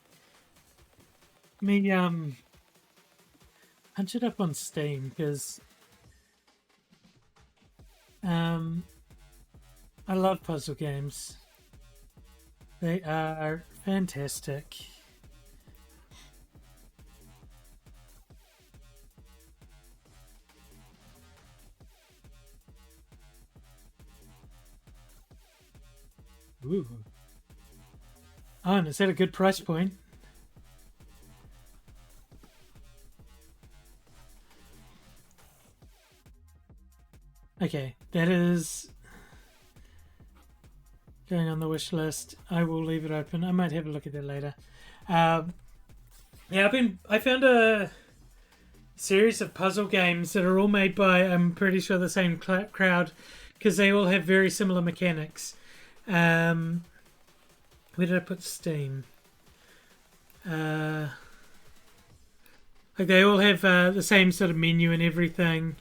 Punch it up on Steam because I love puzzle games. They are fantastic. Ooh. Oh, and is that a good price point? Okay, that is going on the wish list. I will leave it open. I might have a look at that later. Yeah, I found a series of puzzle games that are all made by, I'm pretty sure, the same crowd, because they all have very similar mechanics. Where did I put Steam? Like they all have the same sort of menu and everything.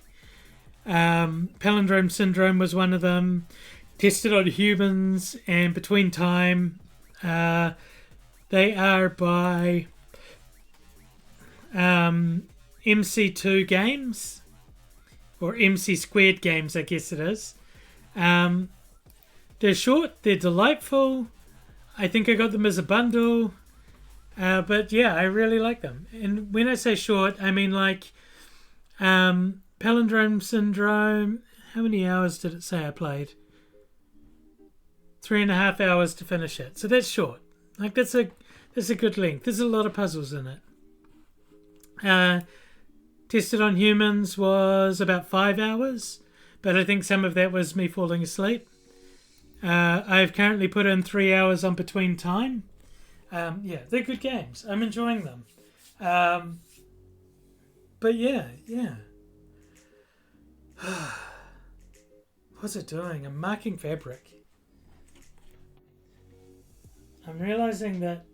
Palindrome Syndrome was one of them. tested on humans, and between time, they are by MC2 Games, or MC Squared Games, I guess it is. They're short, they're delightful. I think I got them as a bundle. But yeah, I really like them. And when I say short, I mean like Palindrome Syndrome. How many hours did it say I played? 3.5 hours to finish it. So that's short. Like that's a good length. There's a lot of puzzles in it. Tested on humans was about 5 hours, but I think some of that was me falling asleep. I've currently put in 3 hours on Between Time. Yeah, they're good games. I'm enjoying them. But yeah. What's it doing? I'm marking fabric. I'm realizing that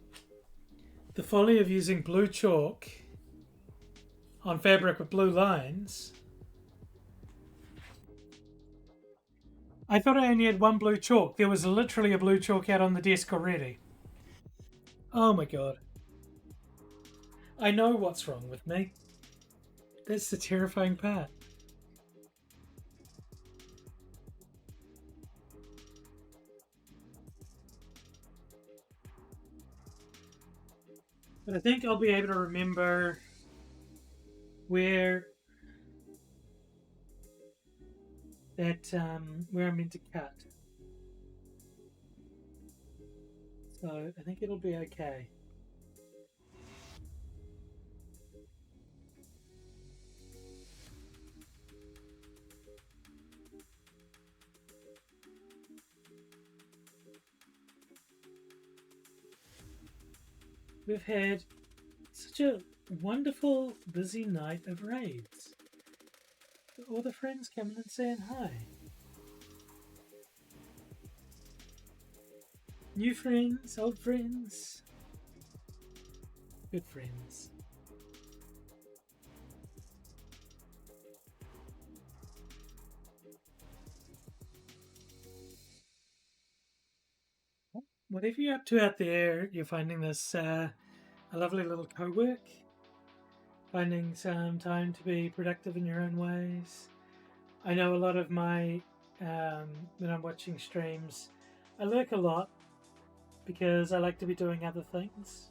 the folly of using blue chalk on fabric with blue lines. I thought I only had one blue chalk. There was literally a blue chalk out on the desk already. Oh my god. I know what's wrong with me. That's the terrifying part. But I think I'll be able to remember where where I'm meant to cut. So I think it'll be okay. We've had such a wonderful, busy night of raids. All the friends coming and saying hi. New friends, old friends, good friends. Whatever you're up to out there, you're finding this a lovely little co-work. Finding some time to be productive in your own ways. I know a lot of my, when I'm watching streams, I lurk a lot because I like to be doing other things.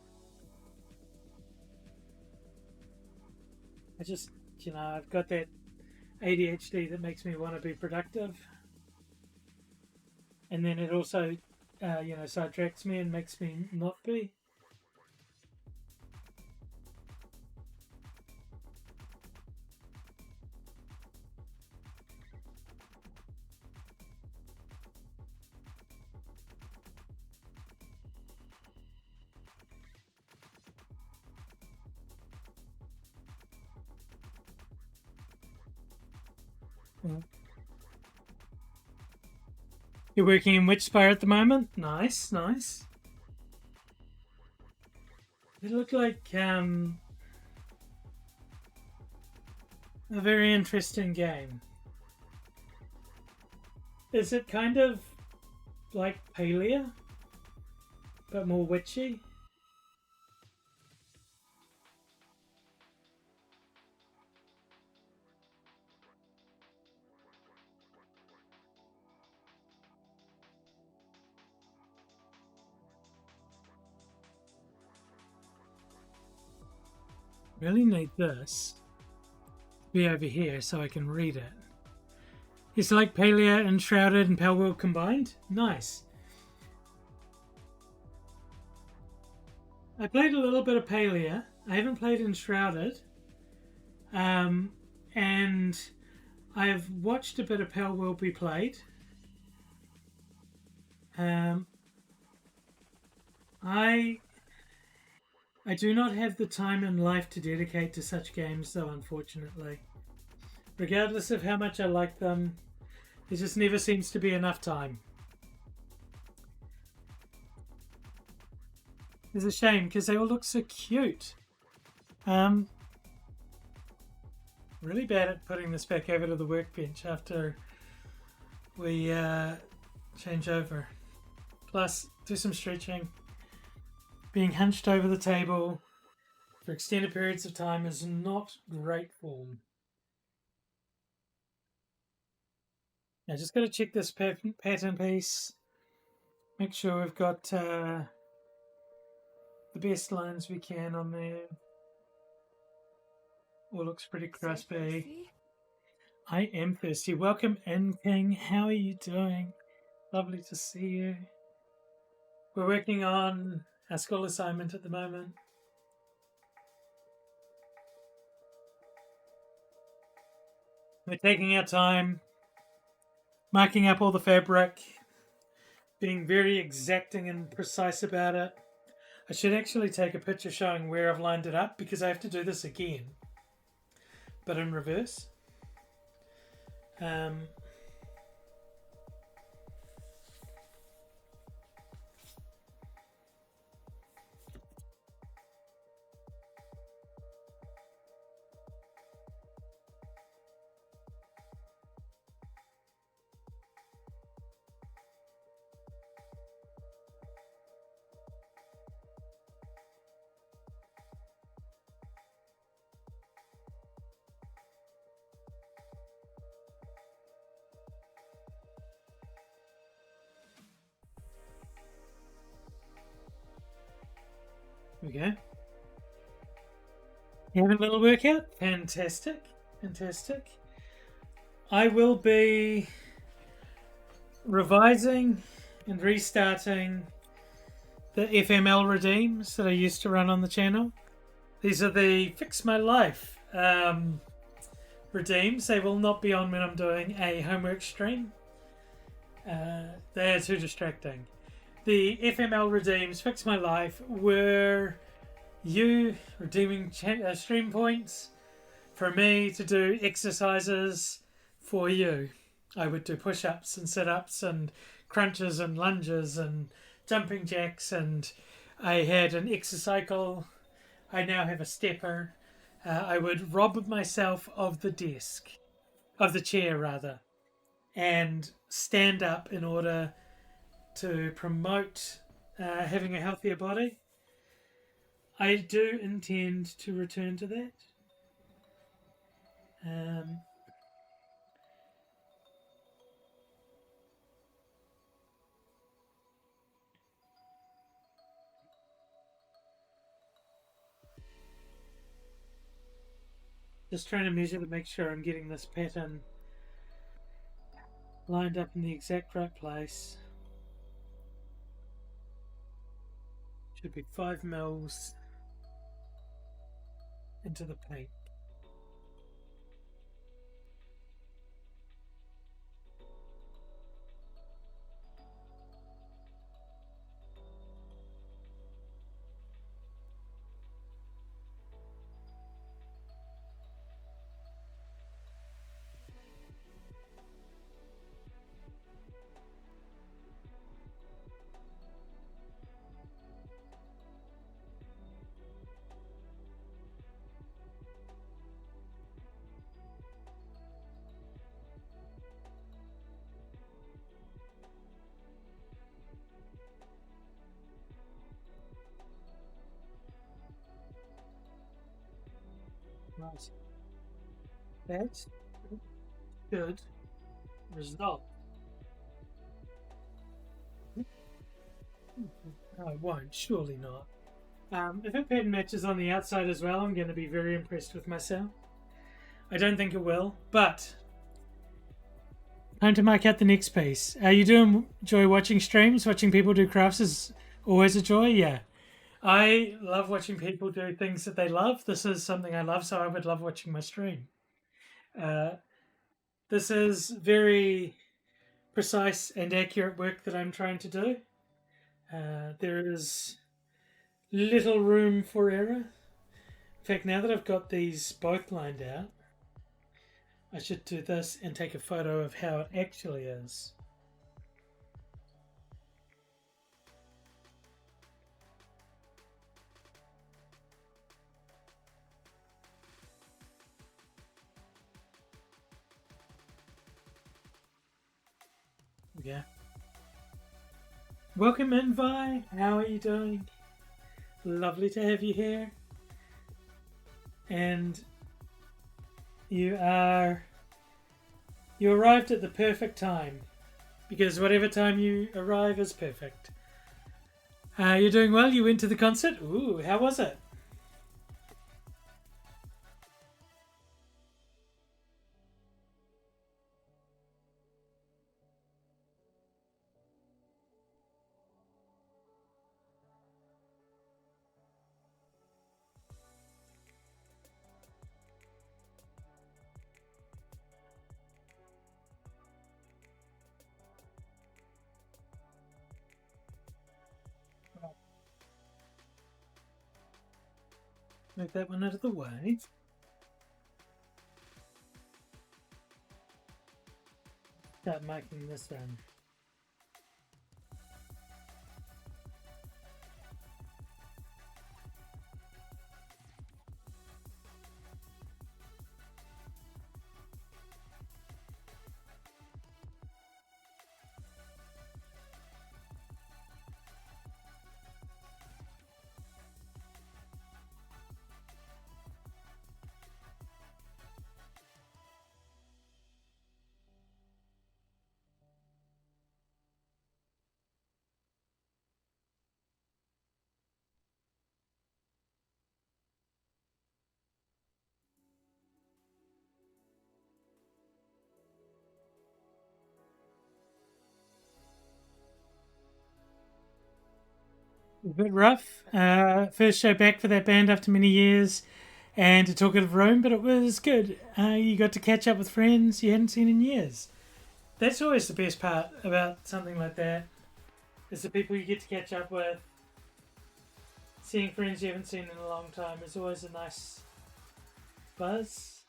I just, I've got that ADHD that makes me want to be productive. And then it also, sidetracks me and makes me not be. You're working in which spire at the moment? Nice. It looked like a very interesting game. Is it kind of like Palia, but more witchy? Really need this to be over here so I can read it. It's like Palia, Enshrouded, and Palworld combined? Nice. I played a little bit of Palia. I haven't played Enshrouded. And I've watched a bit of Palworld be played. I do not have the time in life to dedicate to such games, though, unfortunately. Regardless of how much I like them, there just never seems to be enough time. It's a shame, because they all look so cute. Really bad at putting this back over to the workbench after we change over. Plus, do some stretching. Being hunched over the table for extended periods of time is not great form. Now, just got to check this pattern piece. Make sure we've got the best lines we can on there. All looks pretty crispy. I am thirsty. Welcome in, King. How are you doing? Lovely to see you. We're working on our school assignment at the moment. We're taking our time, marking up all the fabric, being very exacting and precise about it. I should actually take a picture showing where I've lined it up because I have to do this again, but in reverse. Okay. You having a little workout? Fantastic. Fantastic. I will be revising and restarting the FML redeems that I used to run on the channel. These are the Fix My Life redeems. They will not be on when I'm doing a homework stream. They are too distracting. The FML redeems Fix My Life were you redeeming stream points for me to do exercises for you. I would do push-ups and sit-ups and crunches and lunges and jumping jacks, and I had an exercycle. I now have a stepper. I would rob myself of the desk, of the chair rather, and stand up in order to promote having a healthier body. I do intend to return to that. Just trying to measure to make sure I'm getting this pattern lined up in the exact right place. Should be 5 mils into the paint. Right. That's good result. No, it won't. Surely not. If it pattern matches on the outside as well, I'm going to be very impressed with myself. I don't think it will, but time to mark out the next piece. You do enjoy watching streams? Watching people do crafts is always a joy? Yeah. I love watching people do things that they love. This is something I love, so I would love watching my stream. This is very precise and accurate work that I'm trying to do. There is little room for error. In fact, now that I've got these both lined out, I should do this and take a photo of how it actually is. Yeah. Welcome in, Vi. How are you doing? Lovely to have you here. And you arrived at the perfect time, because whatever time you arrive is perfect. You're doing well. You went to the concert. Ooh, how was it? Move that one out of the way. Start marking this one. A bit rough. First show back for that band after many years, and to talk of Rome, but it was good. You got to catch up with friends you hadn't seen in years. That's always the best part about something like that. Is the people you get to catch up with. Seeing friends you haven't seen in a long time is always a nice buzz.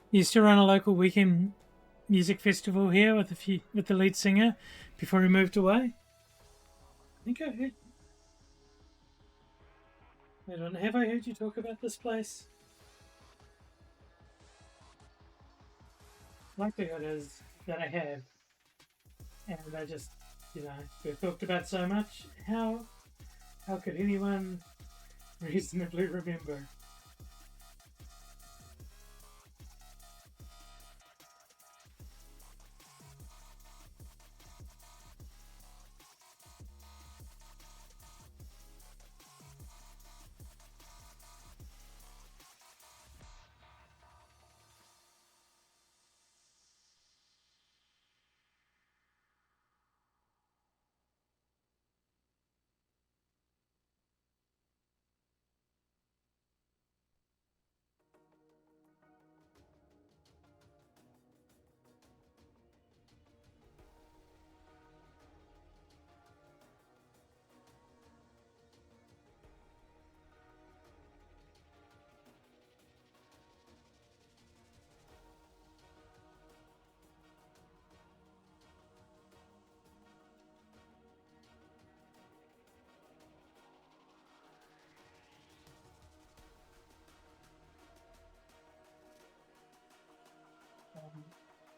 You used to run a local weekend music festival here with the lead singer before he moved away. I think I heard. Wait on, have I heard you talk about this place? Likelihood is that I have, and I just, we've talked about so much. How could anyone reasonably remember?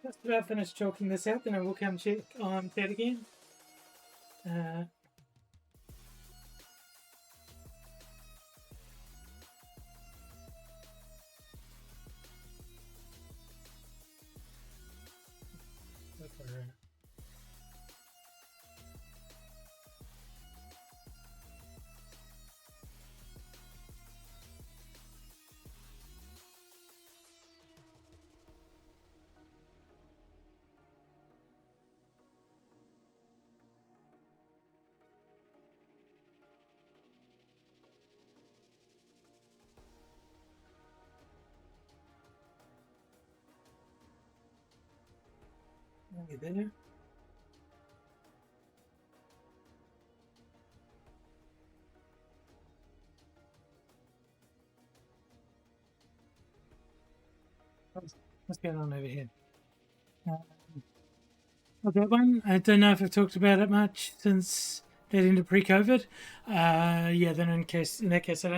Just about finished chalking this out, then I will come check on that again. Are you there? What's going on over here? Well, that one, I don't know if I've talked about it much since that ended pre-COVID. Yeah, then in that case, I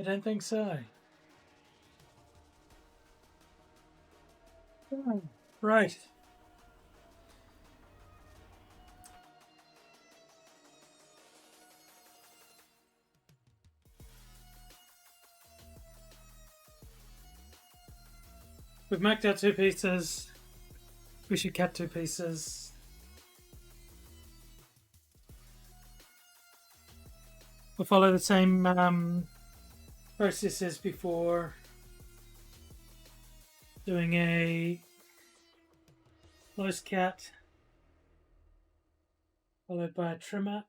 don't think so. Oh, right. We've marked out 2 pieces. We should cut 2 pieces. We'll follow the same process as before. Doing a close cut, followed by a trim up.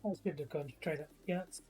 That's good to concentrate on the guts.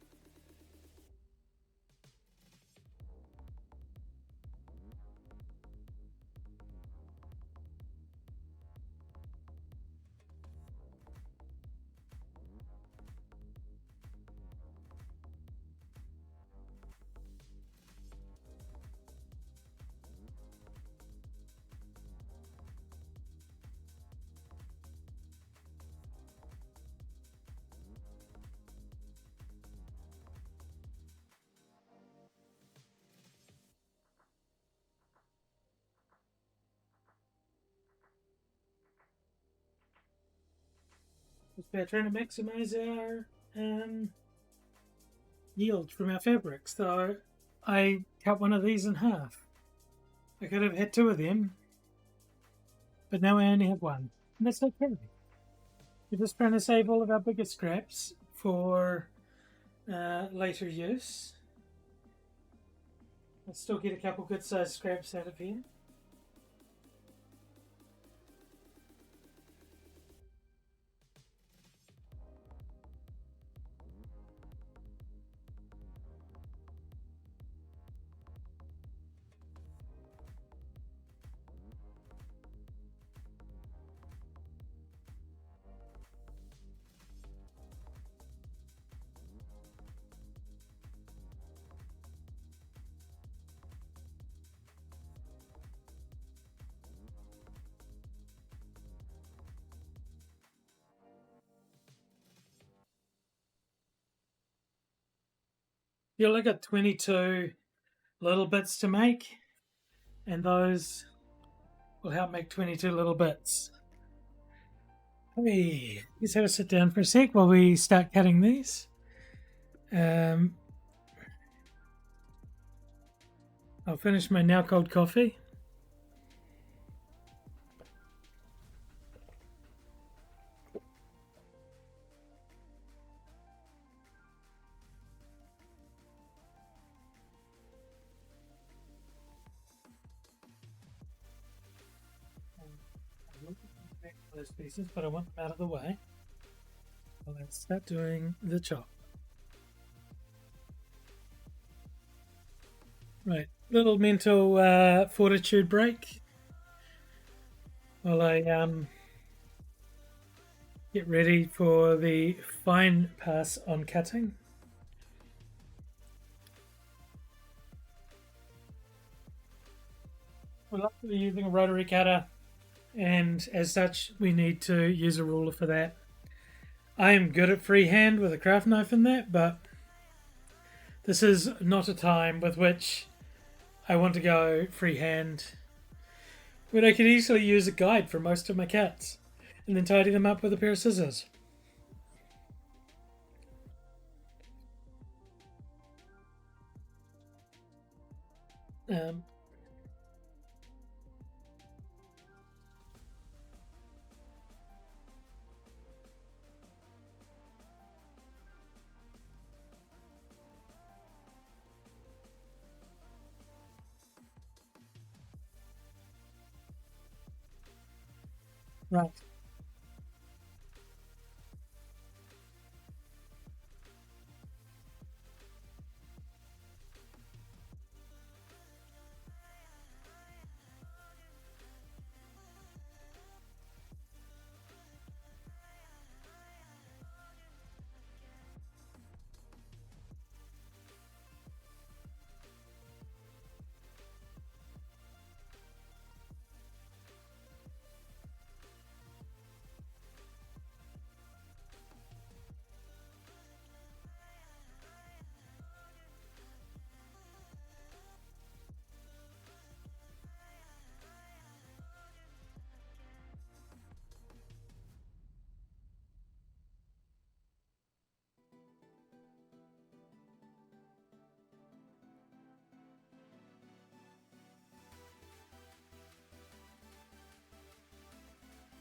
We're trying to maximize our yield from our fabric. So I cut one of these in half. I could have had 2 of them, but now I only have 1. And that's okay. We're just trying to save all of our bigger scraps for later use. I'll still get a couple good sized scraps out of here. You'll look at 22 little bits to make, and those will help make 22 little bits. Hey, let's have a sit down for a sec while we start cutting these. I'll finish my now cold coffee. Those pieces, but I want them out of the way. Well, let's start doing the chop. Right, little mental fortitude break while I get ready for the fine pass on cutting. We're luckily using a rotary cutter, and as such we need to use a ruler for that. I am good at freehand with a craft knife in that, but this is not a time with which I want to go freehand, when I could easily use a guide for most of my cuts and then tidy them up with a pair of scissors. Um, right.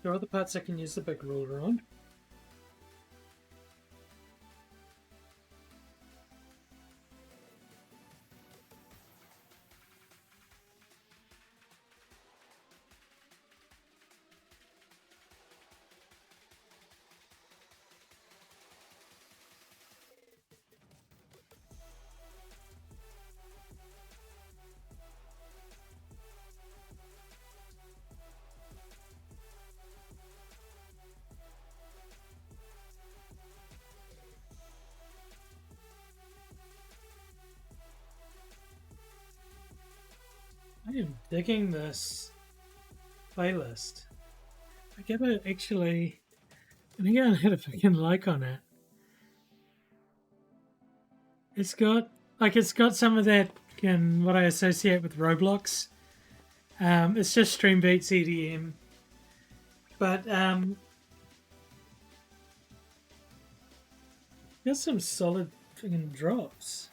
There are other parts I can use the big ruler on. I am digging this playlist. I give it actually. And again, I had a fucking like on it. It's got some of that and what I associate with Roblox. It's just stream beats EDM, but there's some solid fucking drops.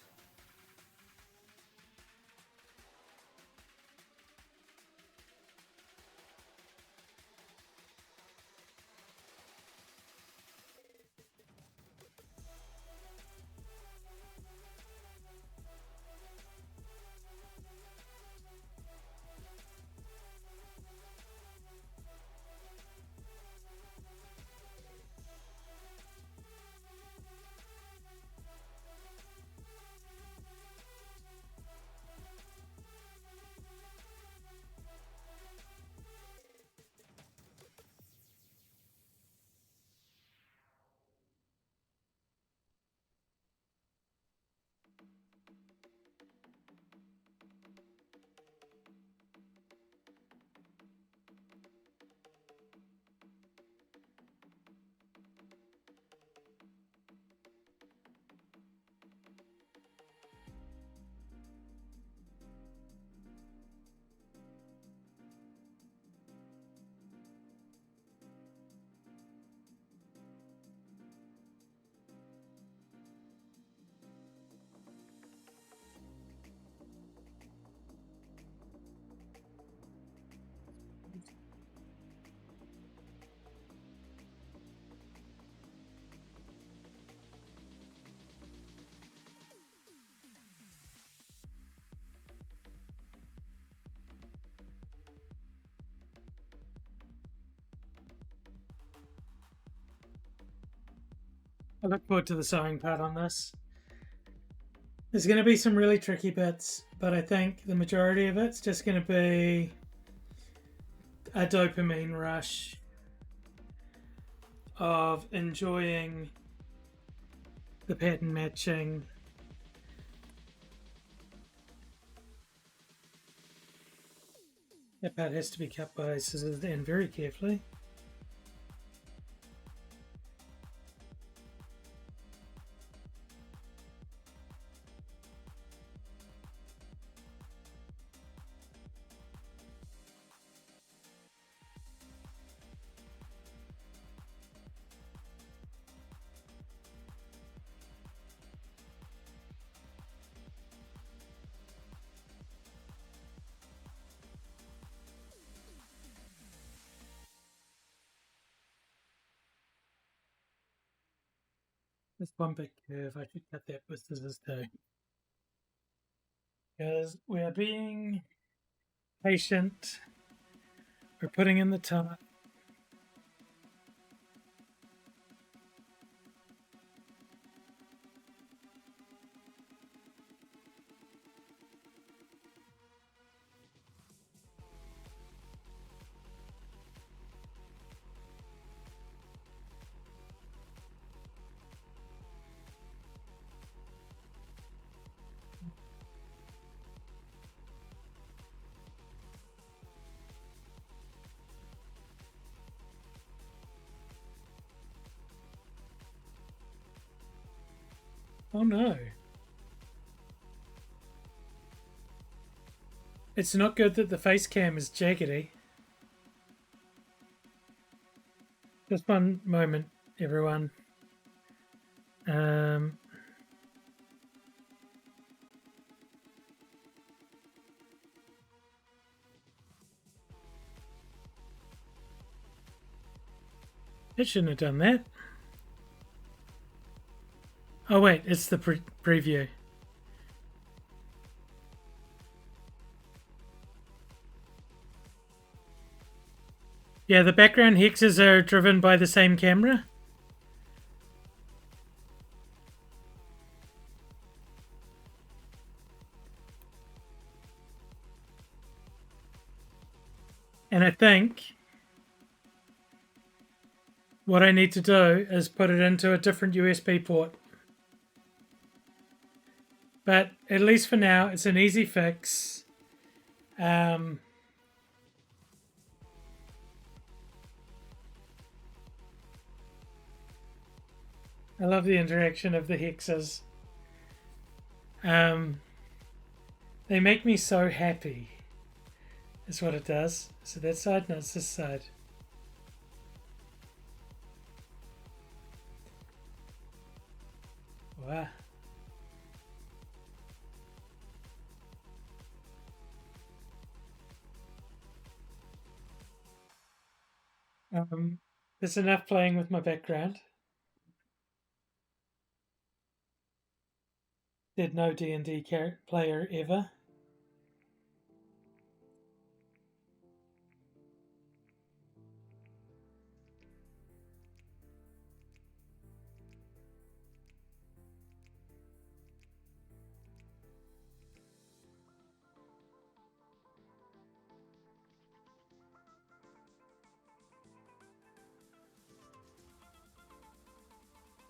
I look forward to the sewing part on this. There's going to be some really tricky bits, but I think the majority of it's just going to be a dopamine rush of enjoying the pattern matching. That part has to be cut by scissors and very carefully. This one big curve, I should cut that with scissors too. Because we are being patient. We're putting in the time. Oh no. It's not good that the face cam is jaggedy. Just one moment, everyone. It shouldn't have done that. Oh wait, it's the preview. Yeah, the background hexes are driven by the same camera. And I think what I need to do is put it into a different USB port. But at least for now, it's an easy fix. I love the interaction of the hexes. They make me so happy. That's what it does. So that side, no, it's this side. Wow. There's enough playing with my background. Did no D&D player ever.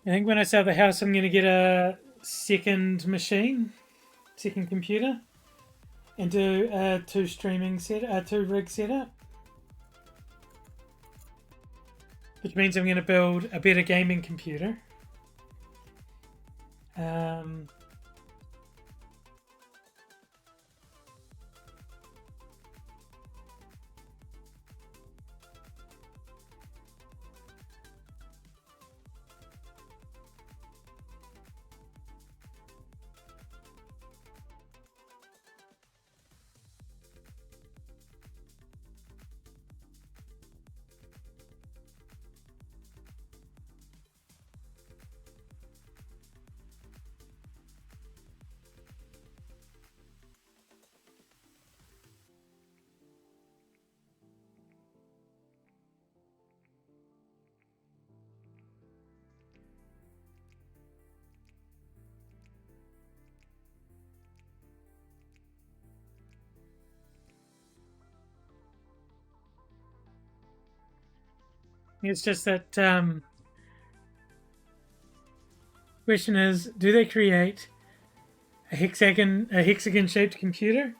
I think when I sell the house, I'm going to get a second machine, second computer, and do a two rig setup. Which means I'm going to build a better gaming computer. It's just that question is, do they create a hexagon shaped computer?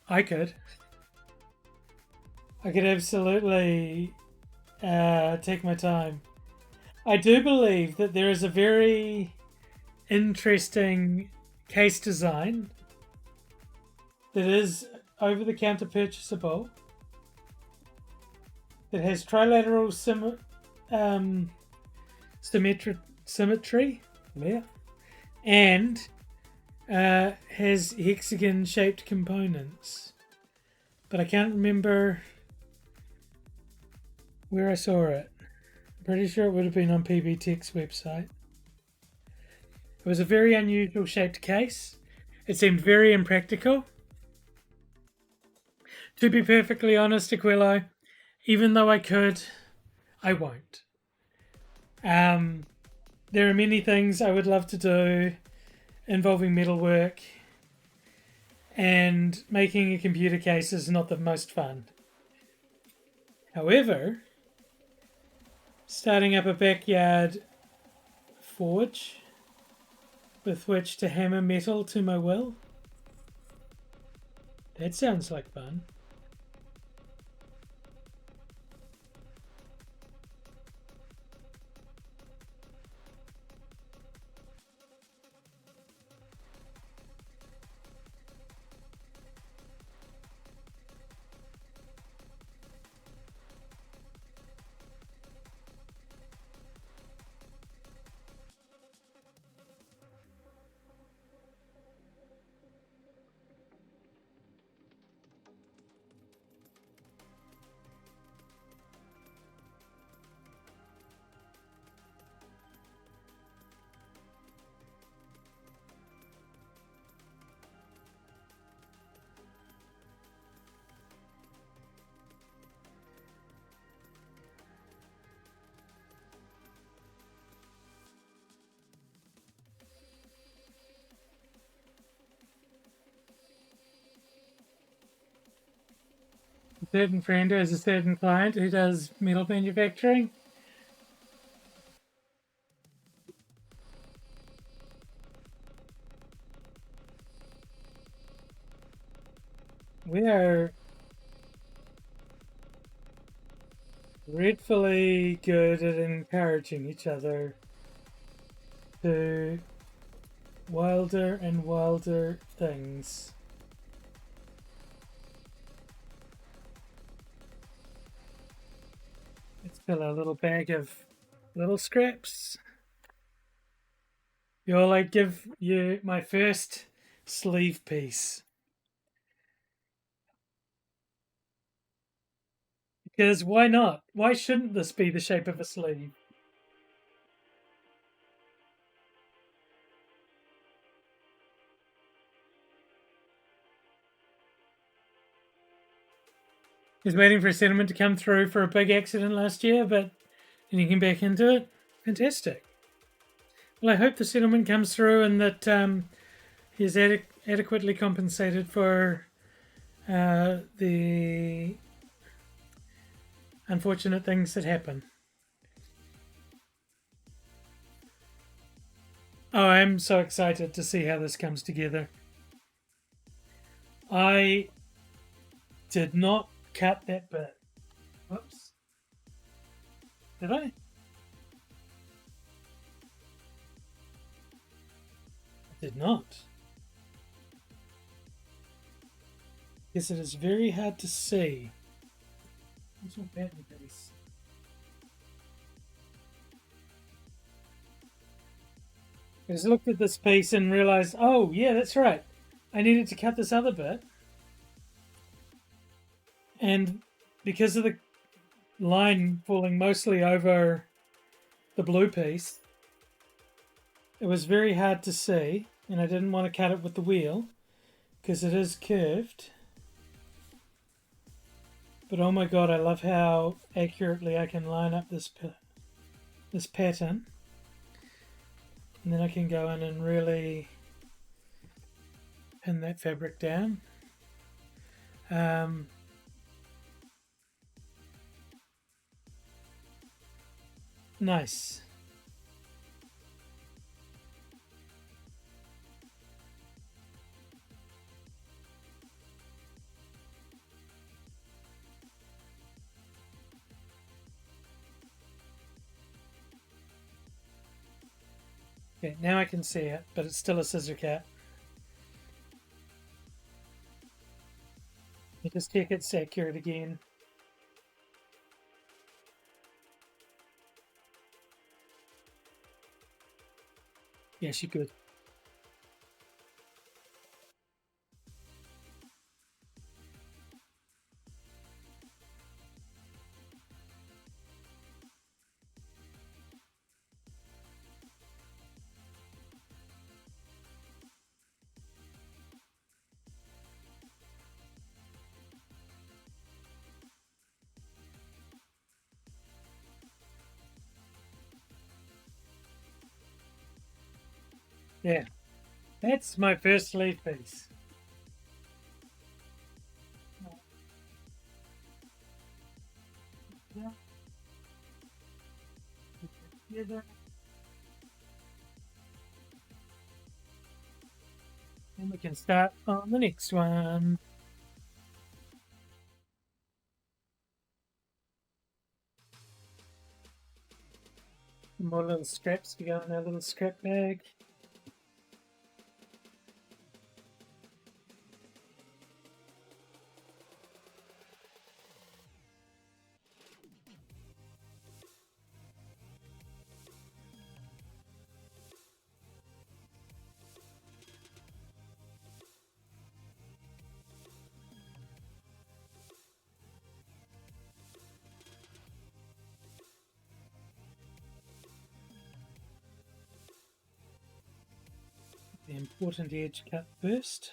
I could absolutely take my time. I do believe that there is a very interesting case design that is over-the-counter purchasable, that has trilateral symmetry, yeah, and has hexagon-shaped components. But I can't remember where I saw it. pretty sure it would have been on PB Tech's website. It was a very unusual shaped case. It seemed very impractical. To be perfectly honest, Aquilo, even though I could, I won't. There are many things I would love to do involving metalwork, and making a computer case is not the most fun. However, starting up a backyard forge with which to hammer metal to my will, that sounds like fun. A certain friend has a certain client who does metal manufacturing. We are dreadfully good at encouraging each other to wilder and wilder things. Let's fill our little bag of little scraps. You'll like give you my first sleeve piece. Because why not? Why shouldn't this be the shape of a sleeve? He's waiting for a settlement to come through for a big accident last year, but then he came back into it. Fantastic. Well, I hope the settlement comes through and that he's adequately compensated for the unfortunate things that happen. Oh, I'm so excited to see how this comes together. I did not cut that bit. Whoops. Did I? I did not. Yes, it is very hard to see. What's your pattern piece? I just looked at this piece and realized, oh, yeah, that's right. I needed to cut this other bit. And because of the line falling mostly over the blue piece, it was very hard to see, and I didn't want to cut it with the wheel because it is curved. But oh my god, I love how accurately I can line up this pattern. And then I can go in and really pin that fabric down. Nice. Okay, now I can see it, but it's still a scissor cut. You just check it's accurate again. Yes, you could. Yeah, that's my first leaf piece. Together, and we can start on the next one. More little scraps to go in our little scrap bag. The important edge cut first.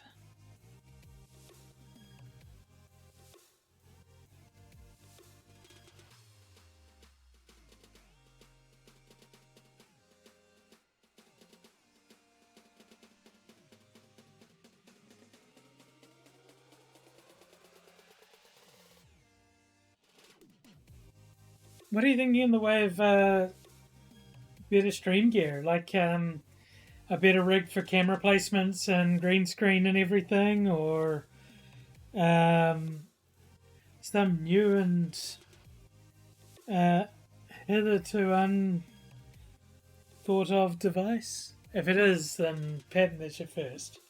What are you thinking in the way of better stream gear? Like a better rig for camera placements and green screen and everything, or um, some new and uh, hitherto unthought of device? If it is, then patent that's your first.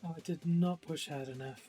Oh, I did not push hard enough.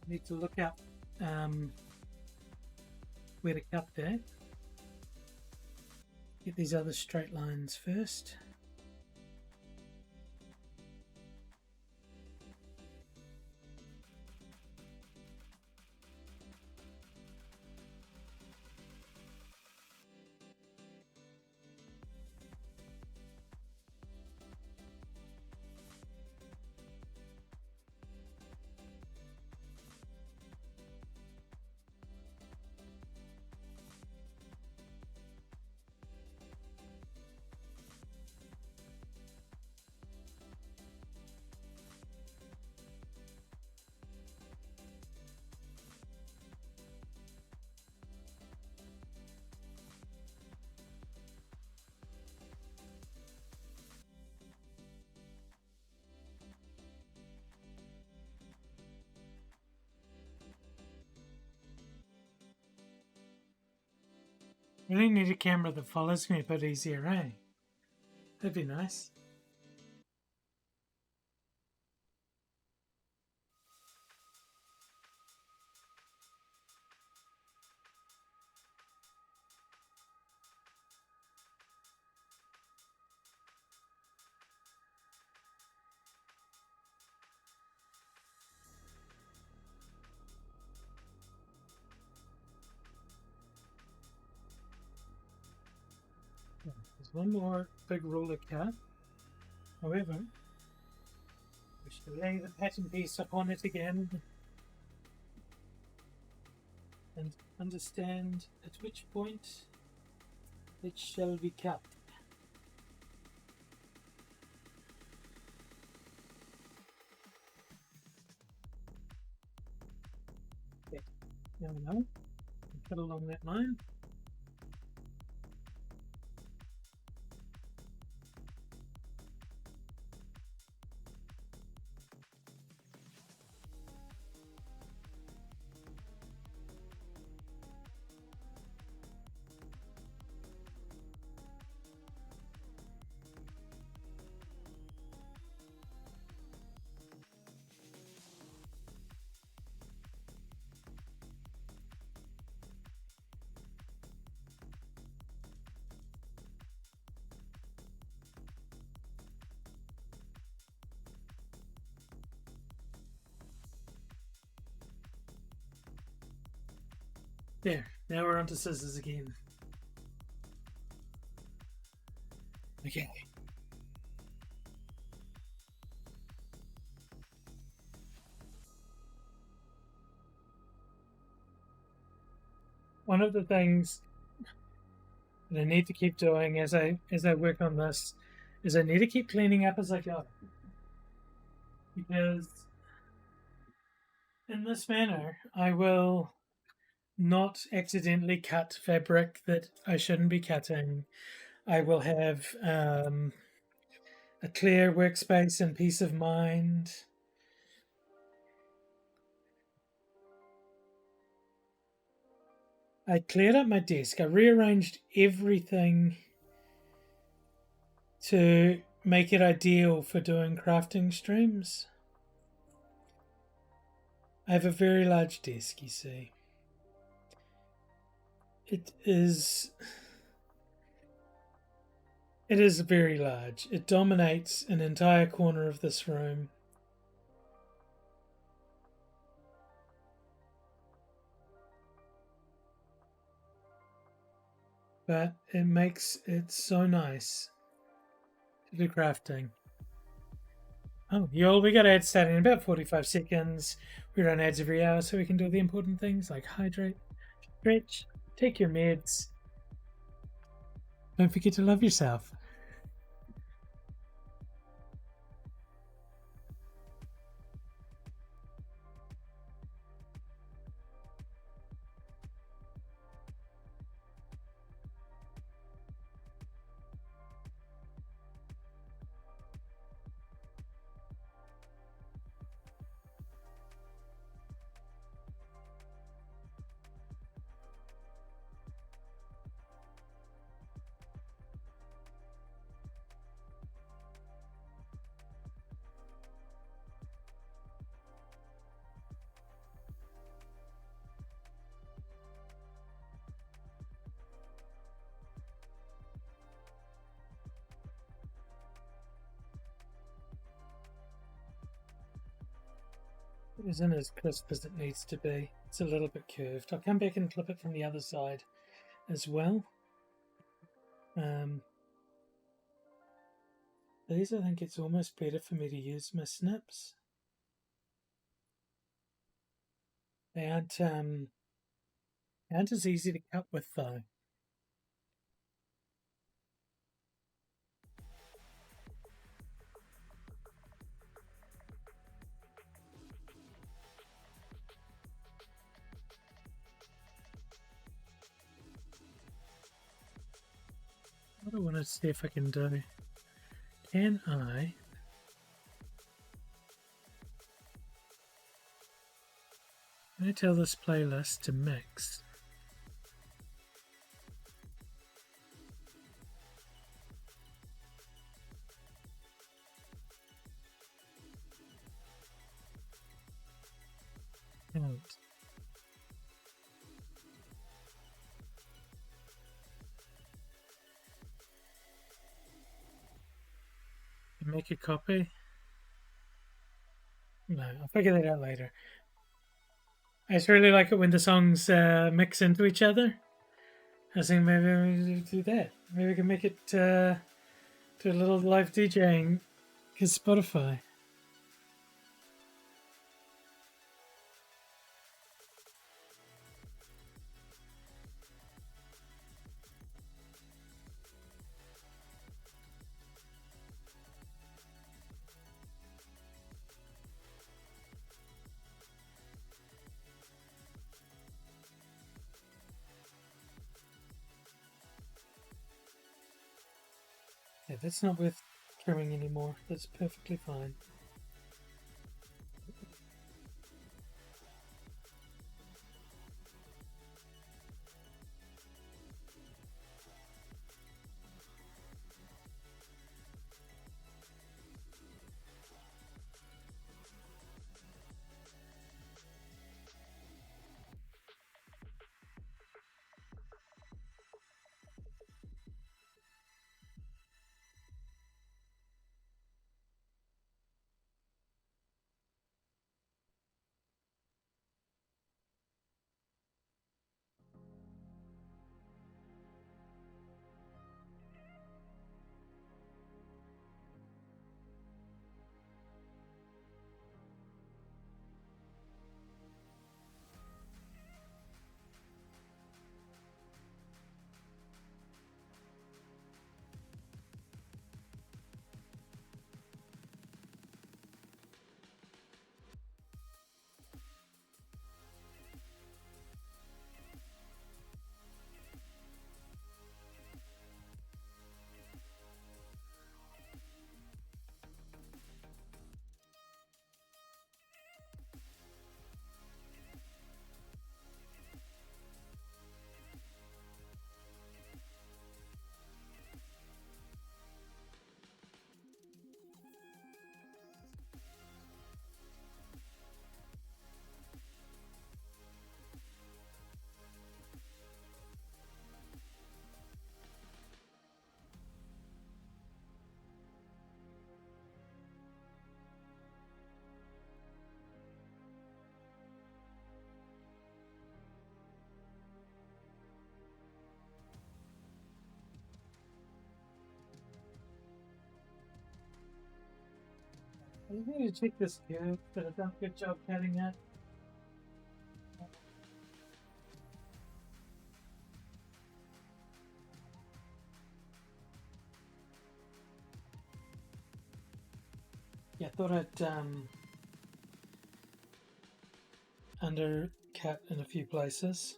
Need to look up where to cut that. Get these other straight lines first. Really need a camera that follows me a bit easier, eh? That'd be nice. one more big roller cut. However, we should lay the pattern piece upon it again and understand at which point it shall be cut. Okay, there we go. Cut along that line. There, now we're onto scissors again. Okay. One of the things that I need to keep doing as I work on this is I need to keep cleaning up as I go. Because in this manner I will not accidentally cut fabric that I shouldn't be cutting. I will have a clear workspace and peace of mind. I cleared up my desk. I rearranged everything to make it ideal for doing crafting streams. I have a very large desk, you see. It is very large. It dominates an entire corner of this room. But it makes it so nice to do crafting. Oh, y'all, we got ads starting in about 45 seconds. We run ads every hour so we can do the important things like hydrate, stretch, take your meds. Don't forget to love yourself. It isn't as crisp as it needs to be. It's a little bit curved. I'll come back and clip it from the other side as well. These, I think it's almost better for me to use my snips. They aren't as easy to cut with though. What I want to see if I can do. Can I tell this playlist to mix? Out. Make a copy? No, I'll figure that out later. I just really like it when the songs mix into each other. I was thinking maybe we do that. Maybe we can make it do a little live DJing because Spotify. Yeah, that's not worth trimming anymore. That's perfectly fine. I need to check this here, but I've done a good job cutting that. Yeah, I thought I'd undercut in a few places.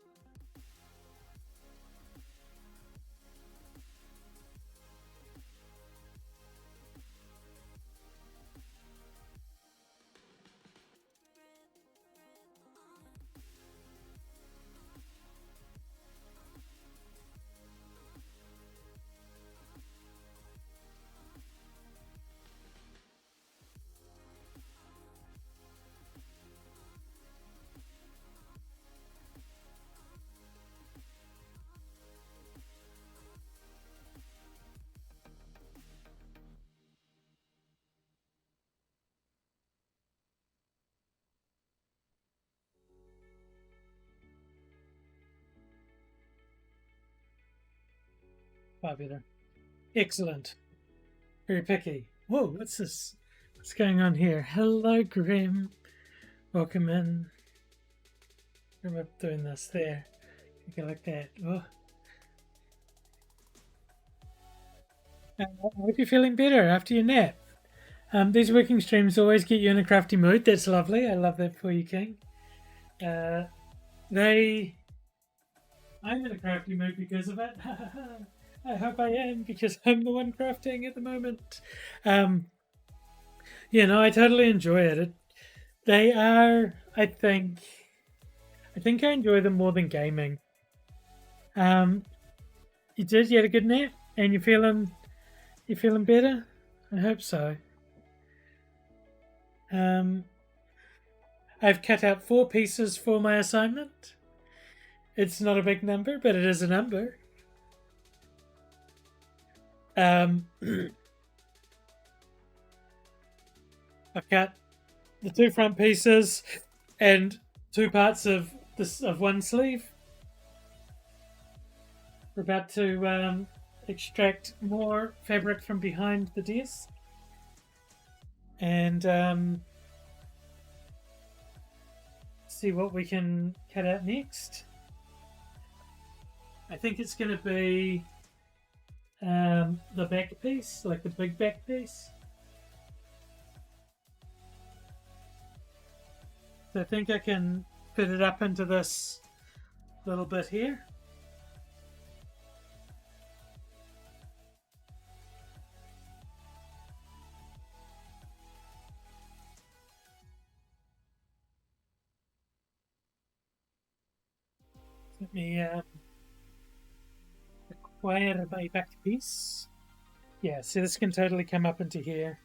Popular. Excellent. Very picky. Whoa, what's this? What's going on here? Hello, Grim. Welcome in. I'm doing this there. You go like that. Oh. I hope you're feeling better after your nap. These working streams always get you in a crafty mood. That's lovely. I love that for you, King. I'm in a crafty mood because of it. I hope I am because I'm the one crafting at the moment. I totally enjoy it. They are, I think I enjoy them more than gaming. You did. You had a good nap, and you feeling better. I hope so. I've cut out 4 pieces for my assignment. It's not a big number, but it is a number. I've cut the 2 front pieces and 2 parts of one sleeve. We're about to extract more fabric from behind the desk and see what we can cut out next. I think it's going to be the back piece, like the big back piece. So I think I can fit it up into this little bit here. Let me acquire my back piece. Yeah, so this can totally come up into here.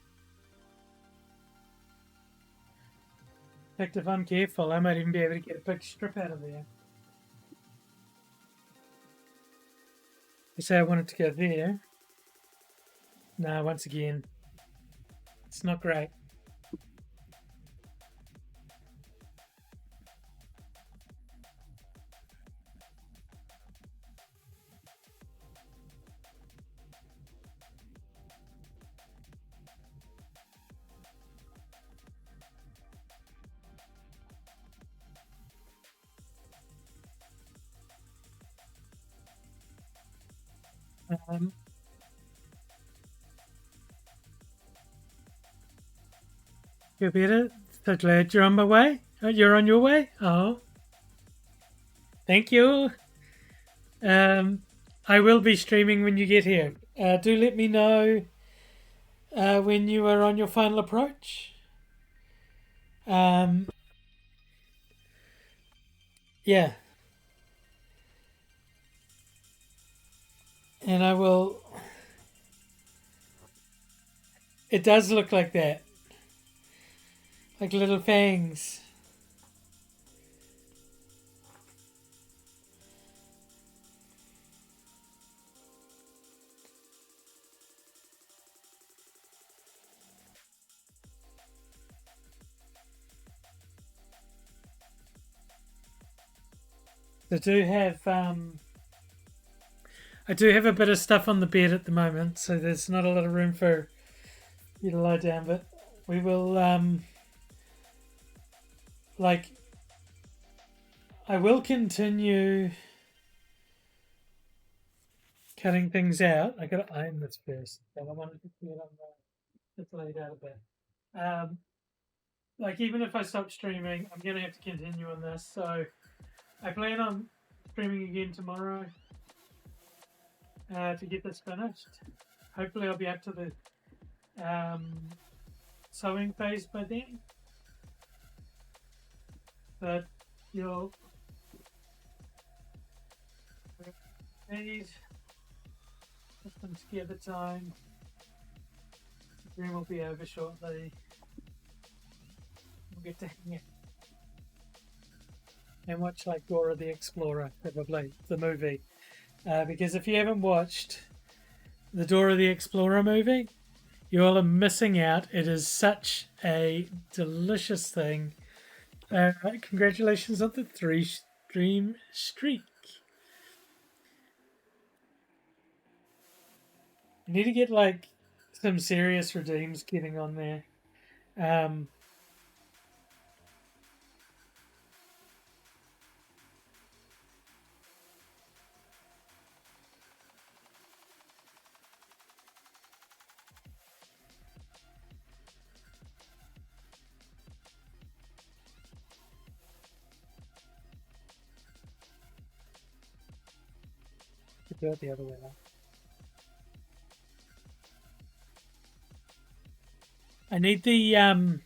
In fact, if I'm careful, I might even be able to get a big strip out of there. I say I want it to go there. No, once again, it's not great. You better. So glad you're on my way. You're on your way. Oh, thank you. I will be streaming when you get here. Do let me know when you are on your final approach. Yeah, and I will. It does look like that, like little fangs. I do have I do have a bit of stuff on the bed at the moment, so there's not a lot of room for you to lie down. But we will like I will continue cutting things out. I got to iron this first. So I wanted to get on it's laid out a bit. Like even if I stop streaming, I'm gonna have to continue on this. So I plan on streaming again tomorrow to get this finished. Hopefully, I'll be up to the sewing phase by then. But you'll need some together time. The room will be over shortly. We'll get to hang it. And watch like Dora the Explorer, probably, the movie. Because if you haven't watched the Dora the Explorer movie, you all are missing out. It is such a delicious thing. Congratulations on the 3-stream streak. You need to get like some serious redeems getting on there. Do it the other way now. I need the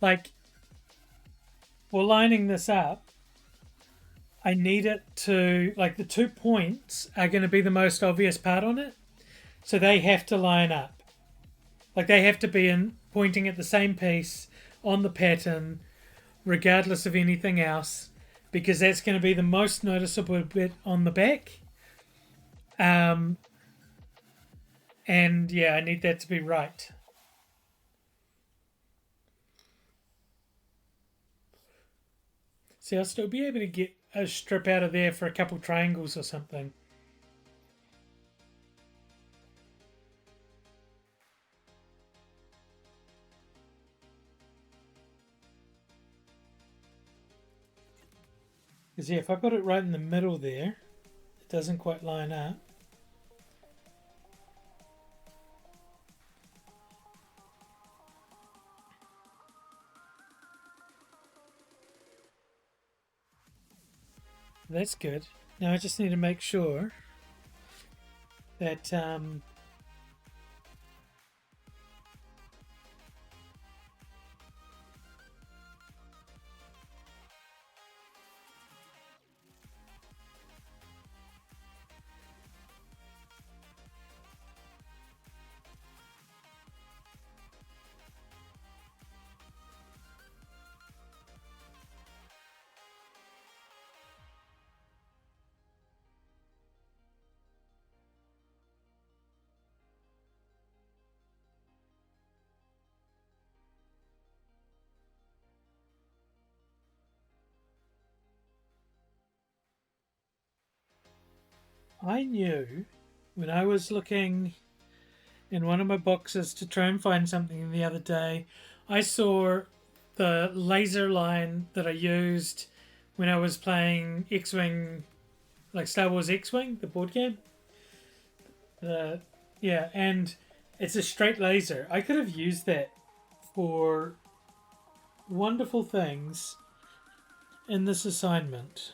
like for lining this up. I need it to like the 2 points are going to be the most obvious part on it, so they have to line up. Like they have to be in pointing at the same piece on the pattern, regardless of anything else, because that's going to be the most noticeable bit on the back. And yeah, I need that to be right. See, I'll still be able to get a strip out of there for a couple triangles or something. Because yeah, if I put it right in the middle there, it doesn't quite line up. That's good. Now I just need to make sure that I knew when I was looking in one of my boxes to try and find something the other day, I saw the laser line that I used when I was playing X-Wing, like Star Wars X-Wing, the board game. The Yeah, and it's a straight laser. I could have used that for wonderful things in this assignment.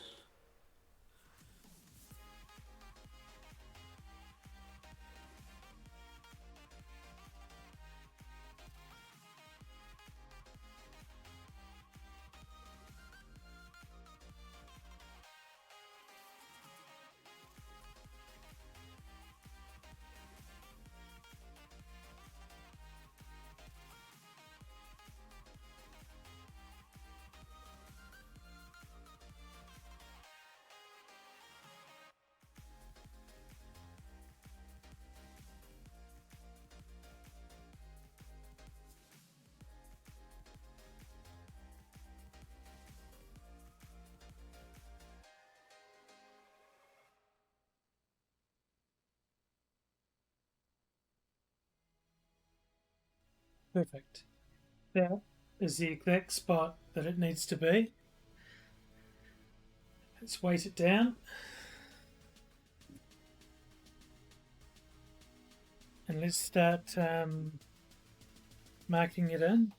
Perfect. That is the exact spot that it needs to be. Let's weight it down and let's start marking it in.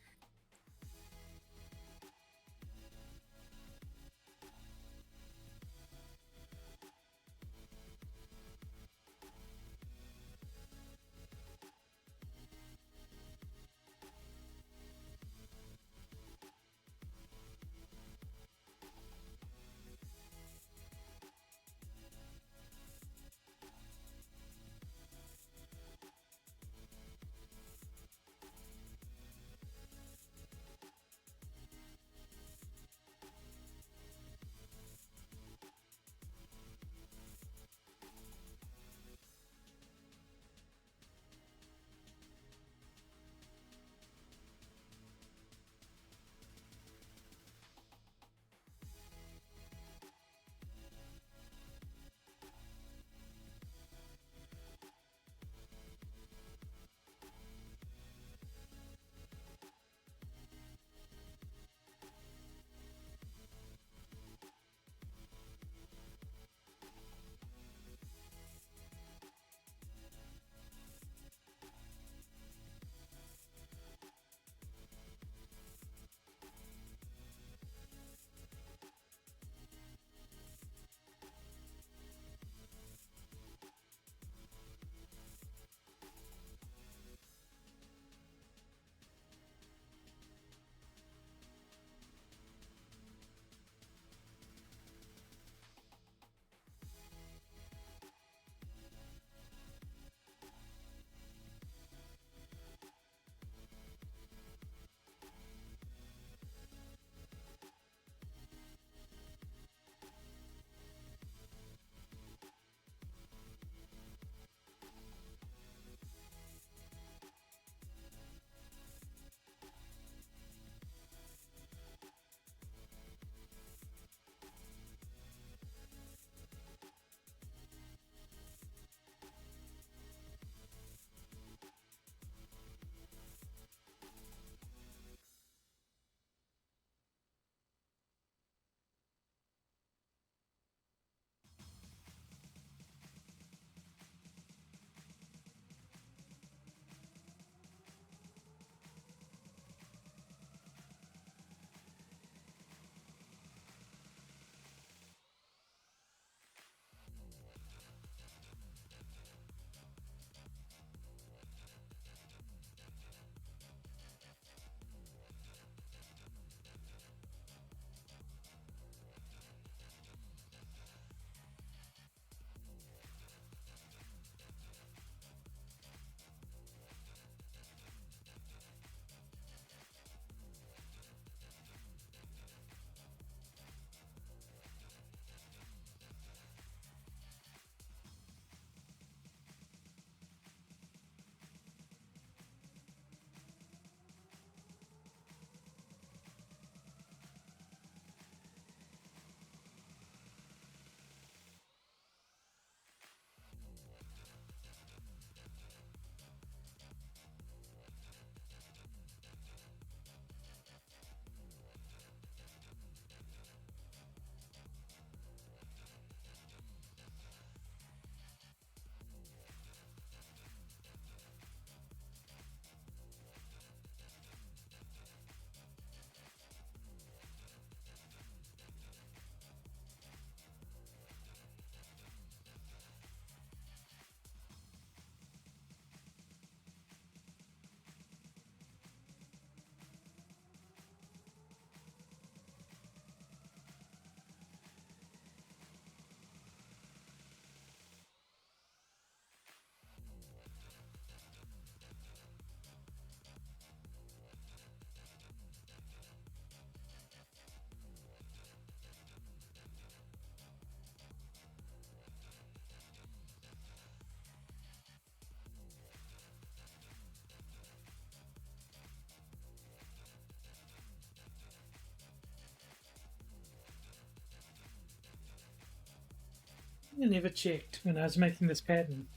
I never checked when I was making this pattern.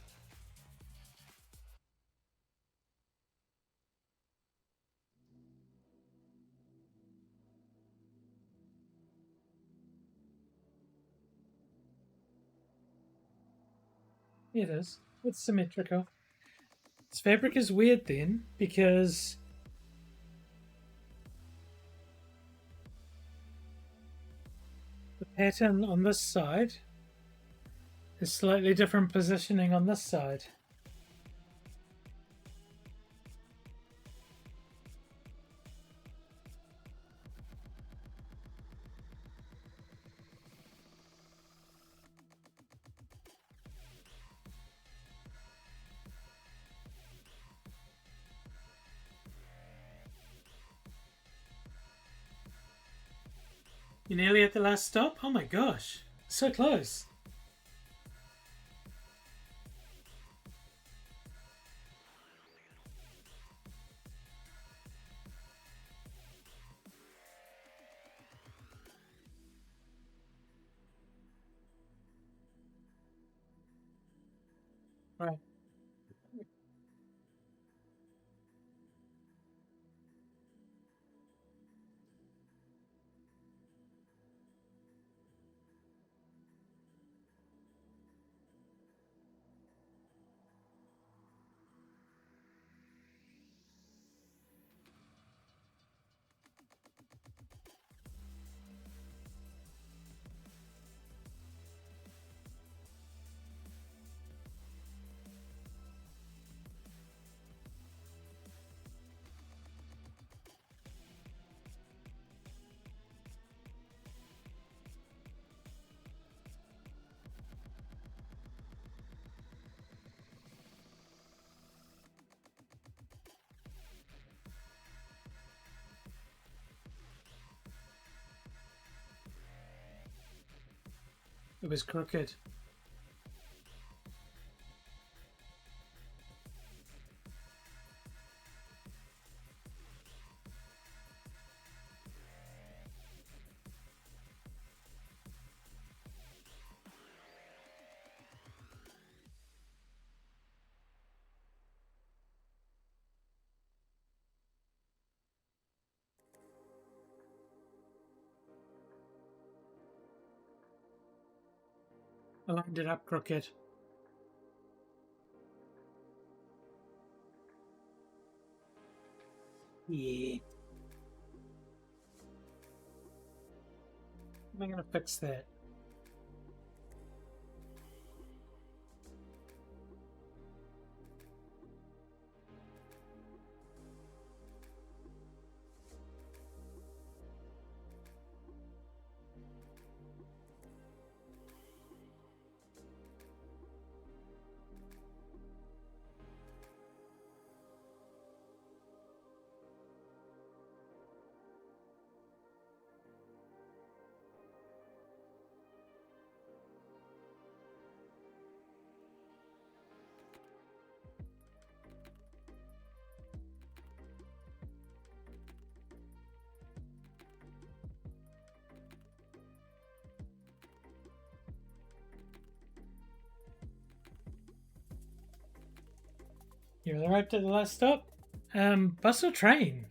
It is. It's symmetrical. This fabric is weird then, because the pattern on this side is slightly different positioning on this side. You're nearly at the last stop? Oh my gosh, so close. Right. It was crooked. I lined it up crooked. Yeah. I'm gonna fix that. You arrived at the last stop? Bus or train?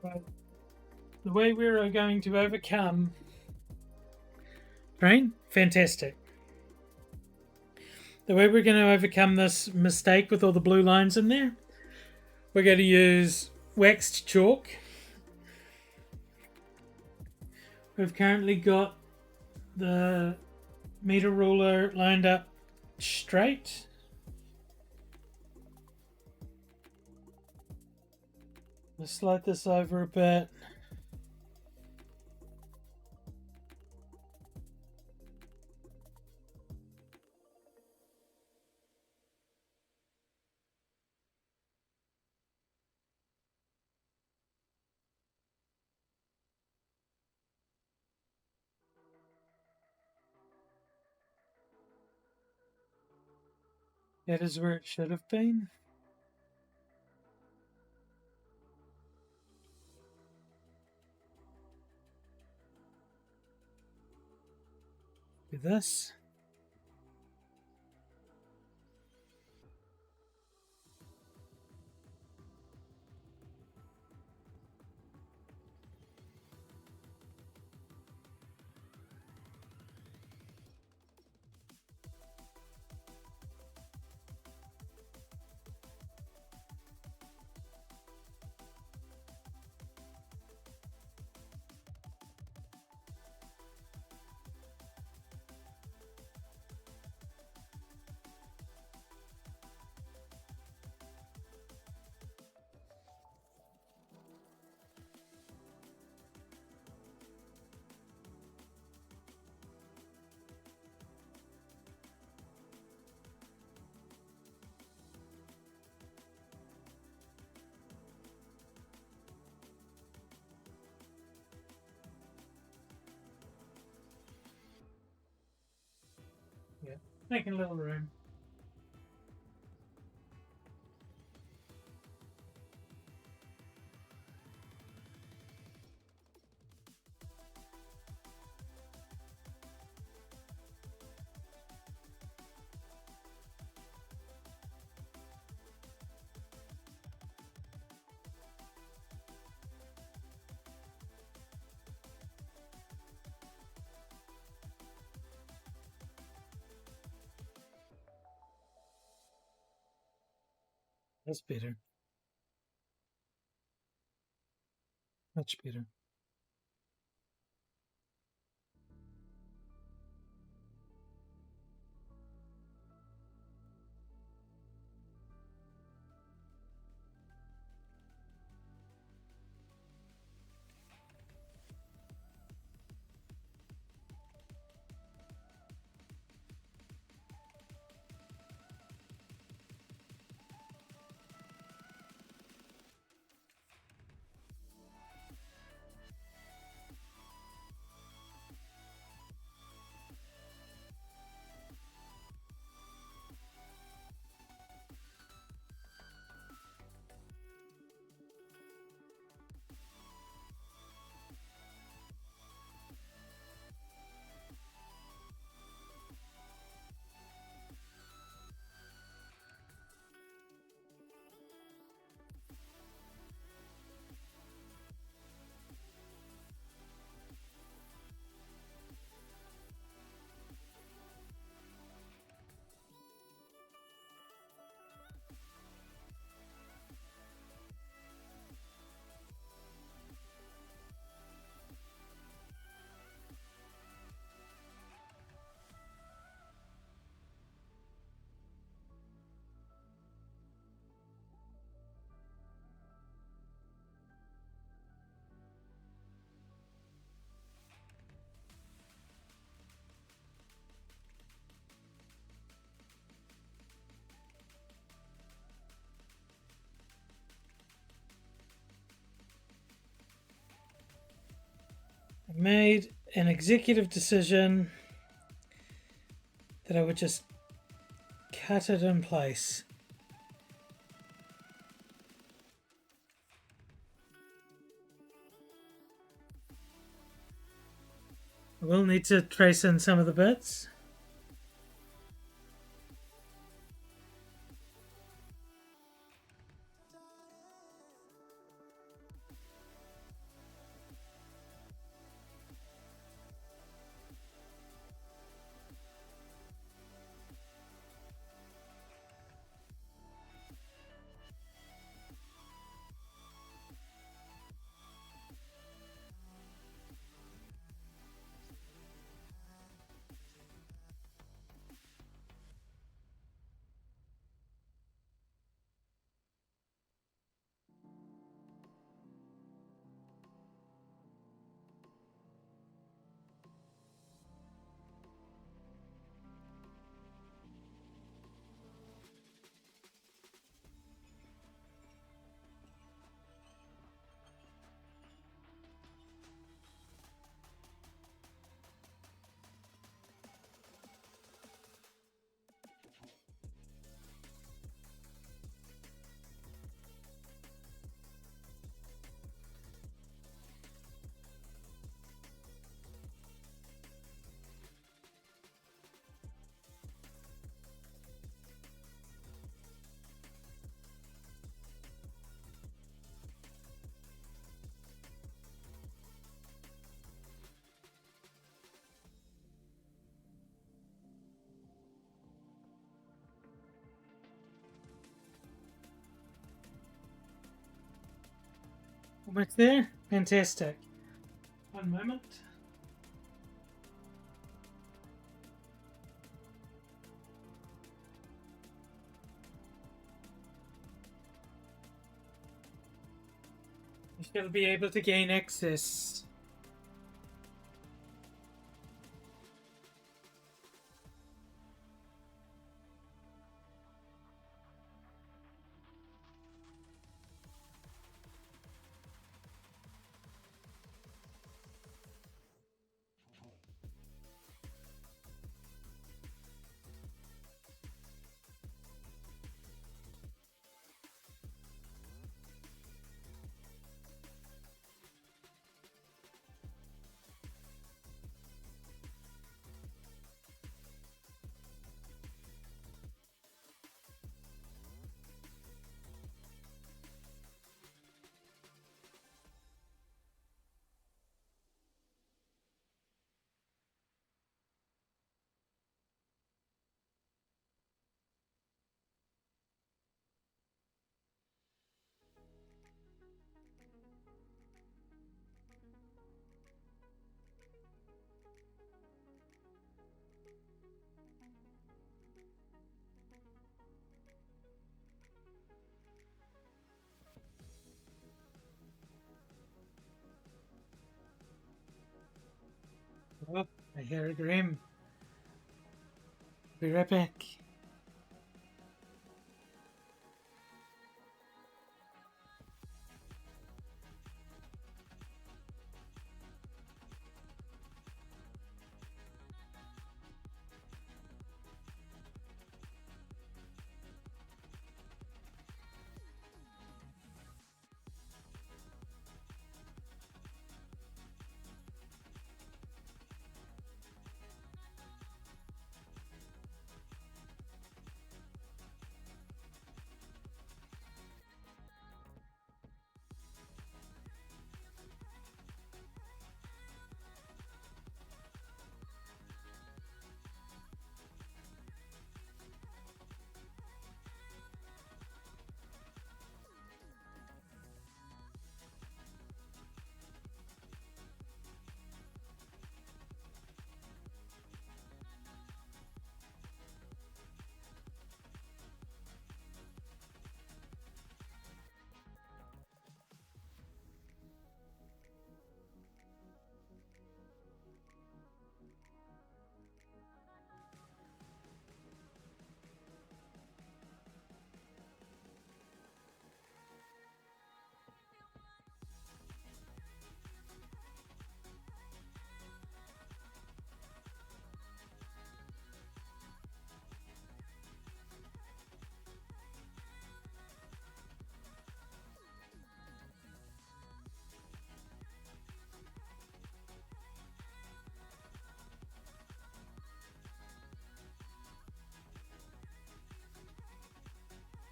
Right. The way we are going to overcome train? Fantastic. The way we're going to overcome this mistake with all the blue lines in there, we're going to use waxed chalk. We've currently got the meter ruler lined up straight. Let's slide this over a bit. That is where it should have been. Do this. Yeah, making a little room. That's better. Much better. I made an executive decision that I would just cut it in place. I will need to trace in some of the bits. Almost there? Fantastic. One moment. You shall be able to gain access. Oh, I hear a Grim. Be right back.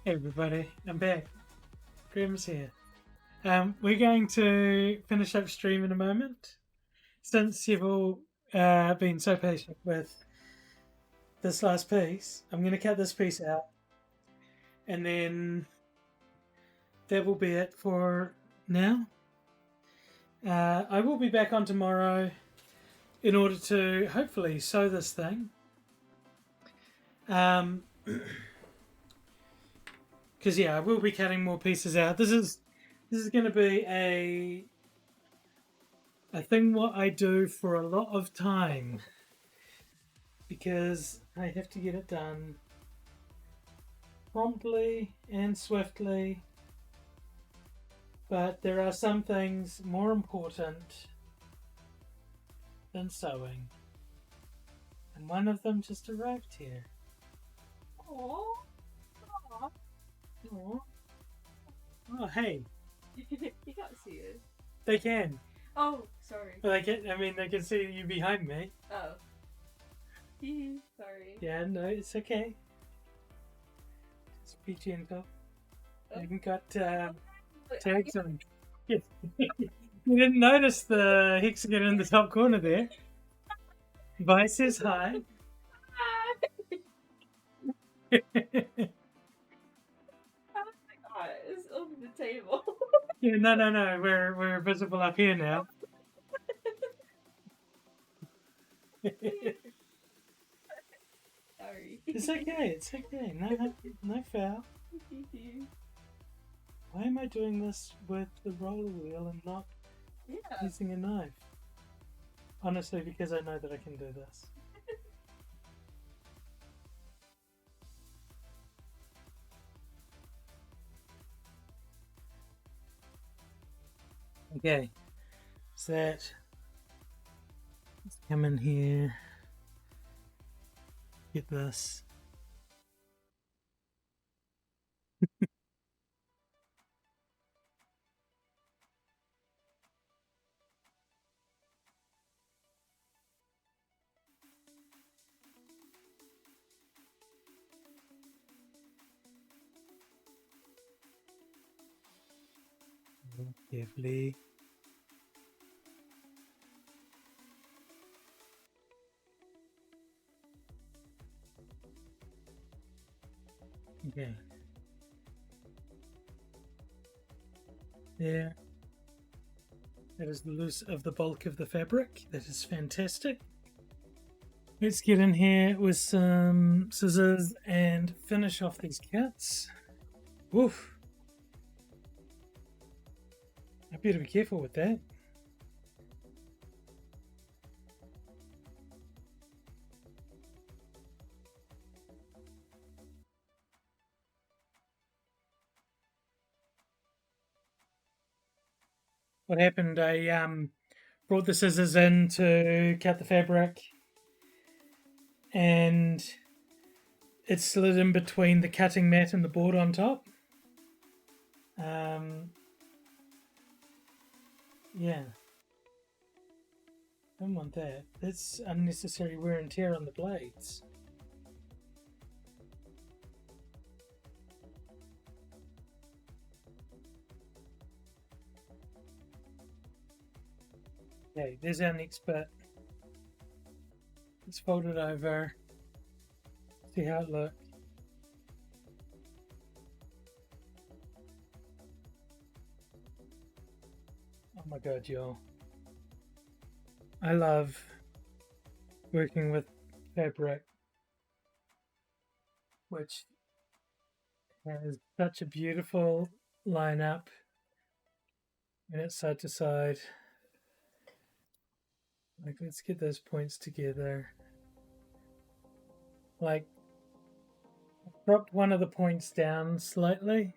Hey everybody, I'm back. Grim's here. We're going to finish up stream in a moment. Since you've all been so patient with this last piece, I'm going to cut this piece out. And then that will be it for now. I will be back on tomorrow in order to hopefully sew this thing. Because yeah, I will be cutting more pieces out. This is going to be a thing what I do for a lot of time, because I have to get it done promptly and swiftly. But there are some things more important than sewing, and one of them just arrived here. Aww. Aww. Aww. Oh, hey. You can't see it. They can. Oh, sorry. But they can. I mean, they can see you behind me. Oh. Sorry. Yeah, no, it's okay. Just be gentle. I haven't got tags on. Yes. You didn't notice the hexagon in the top corner there. Vi says hi. Oh my god, it's over the table. Yeah, no. We're visible up here now. Sorry. It's okay. It's okay. No foul. Why am I doing this with the roller wheel and not Yeah. using a knife? Honestly, because I know that I can do this. Okay, so let's come in here, get this. Carefully. Okay. There. That is the loose of the bulk of the fabric. That is fantastic. Let's get in here with some scissors and finish off these cuts. Woof. I better be careful with that. What happened? I brought the scissors in to cut the fabric, and it slid in between the cutting mat and the board on top. Yeah. Don't want that. That's unnecessary wear and tear on the blades. Okay, there's our next bit. Let's fold it over. See how it looks. Oh my god, y'all. I love working with fabric, which has such a beautiful lineup and it's side to side. Like, let's get those points together. Like, dropped one of the points down slightly,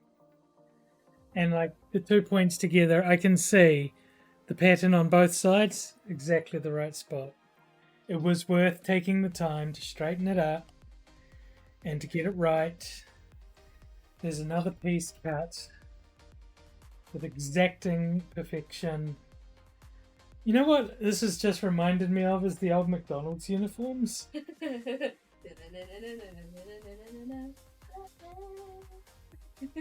and like the 2 points together, I can see the pattern on both sides, exactly the right spot. It was worth taking the time to straighten it up and to get it right. There's another piece cut with exacting perfection. You know what this has just reminded me of is the old McDonald's uniforms.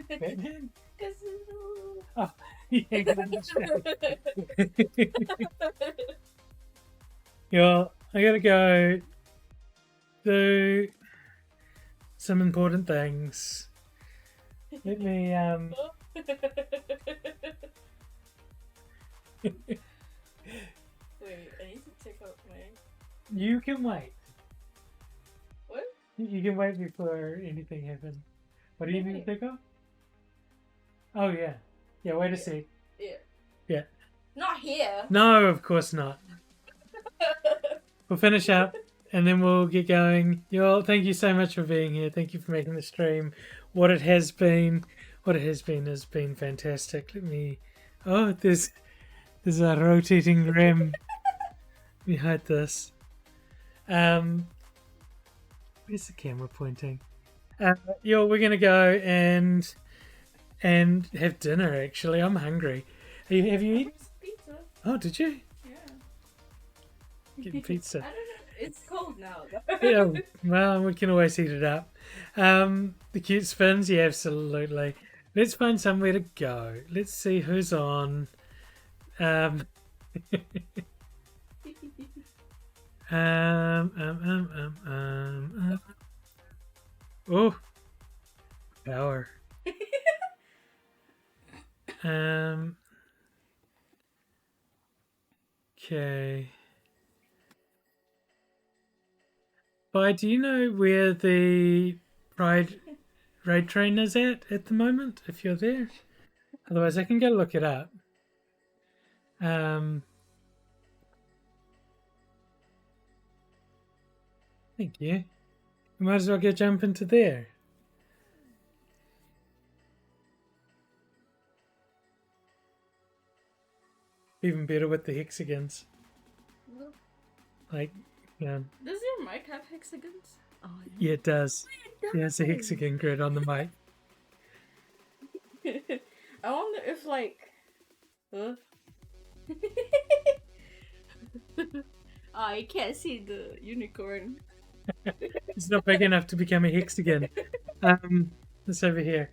Batman? Oh, yeah, that's right. Yeah, I gotta go do some important things. Let me Wait, I need to check out my. You can wait. What? You can wait before anything happens. What do you need to pick up? Oh yeah. Yeah, wait a sec. Yeah. Yeah. Not here. No, of course not. We'll finish up and then we'll get going. Y'all, thank you so much for being here. Thank you for making the stream. What it has been has been fantastic. Let me there's a rotating rim behind this. Where's the camera pointing? We're gonna go and have dinner. Actually, I'm hungry. Have you eaten? Pizza. Oh, did you? Yeah. Getting pizza. I don't know. It's cold now. Yeah, well, we can always heat it up. The cute spins, yeah, absolutely. Let's find somewhere to go. Let's see who's on. Oh, power. Okay. But do you know where the Pride raid train is at the moment? If you're there, otherwise I can go look it up. Thank you. We might as well go jump into there. Even better with the hexagons. Like, yeah. Does your mic have hexagons? Oh, Yeah, it does. Yeah, it's a hexagon grid on the mic. I wonder if like, huh? Oh, you can't see the unicorn. It's not big enough to become a hexagon. It's over here.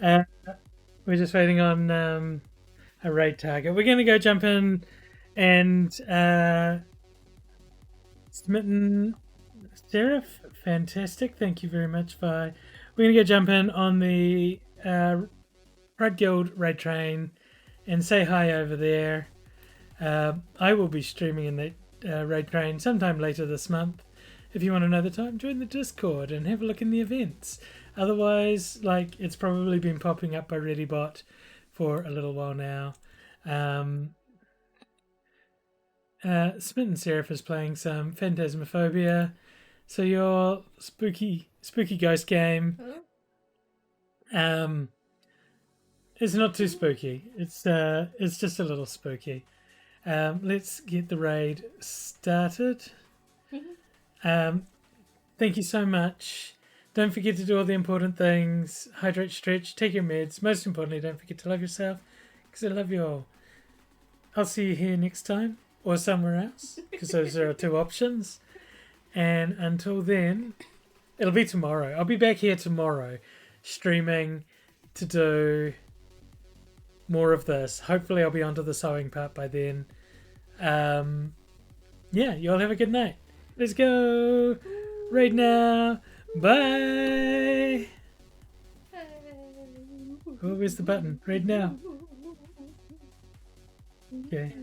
We're just waiting on a raid target. We're going to go jump in and Smitten Seraph. Fantastic. Thank you very much, Vi. We're going to go jump in on the Pride Guild raid train and say hi over there. I will be streaming in the raid train sometime later this month. If you want to know the time, join the Discord and have a look in the events. Otherwise, like, it's probably been popping up by ReadyBot for a little while now. Smitten Seraph is playing some Phantasmaphobia. So your spooky ghost game. It's not too spooky. It's just a little spooky. Let's get the raid started. Thank you so much. Don't forget to do all the important things. Hydrate, stretch, take your meds. Most importantly, don't forget to love yourself, because I love you all. I'll see you here next time, or somewhere else, because those are our two options. And until then, it'll be tomorrow. I'll be back here tomorrow, streaming to do more of this. Hopefully I'll be onto the sewing part by then. Yeah, you all have a good night. Let's go. Right now. Bye. Oh, where's the button? Right now. Okay.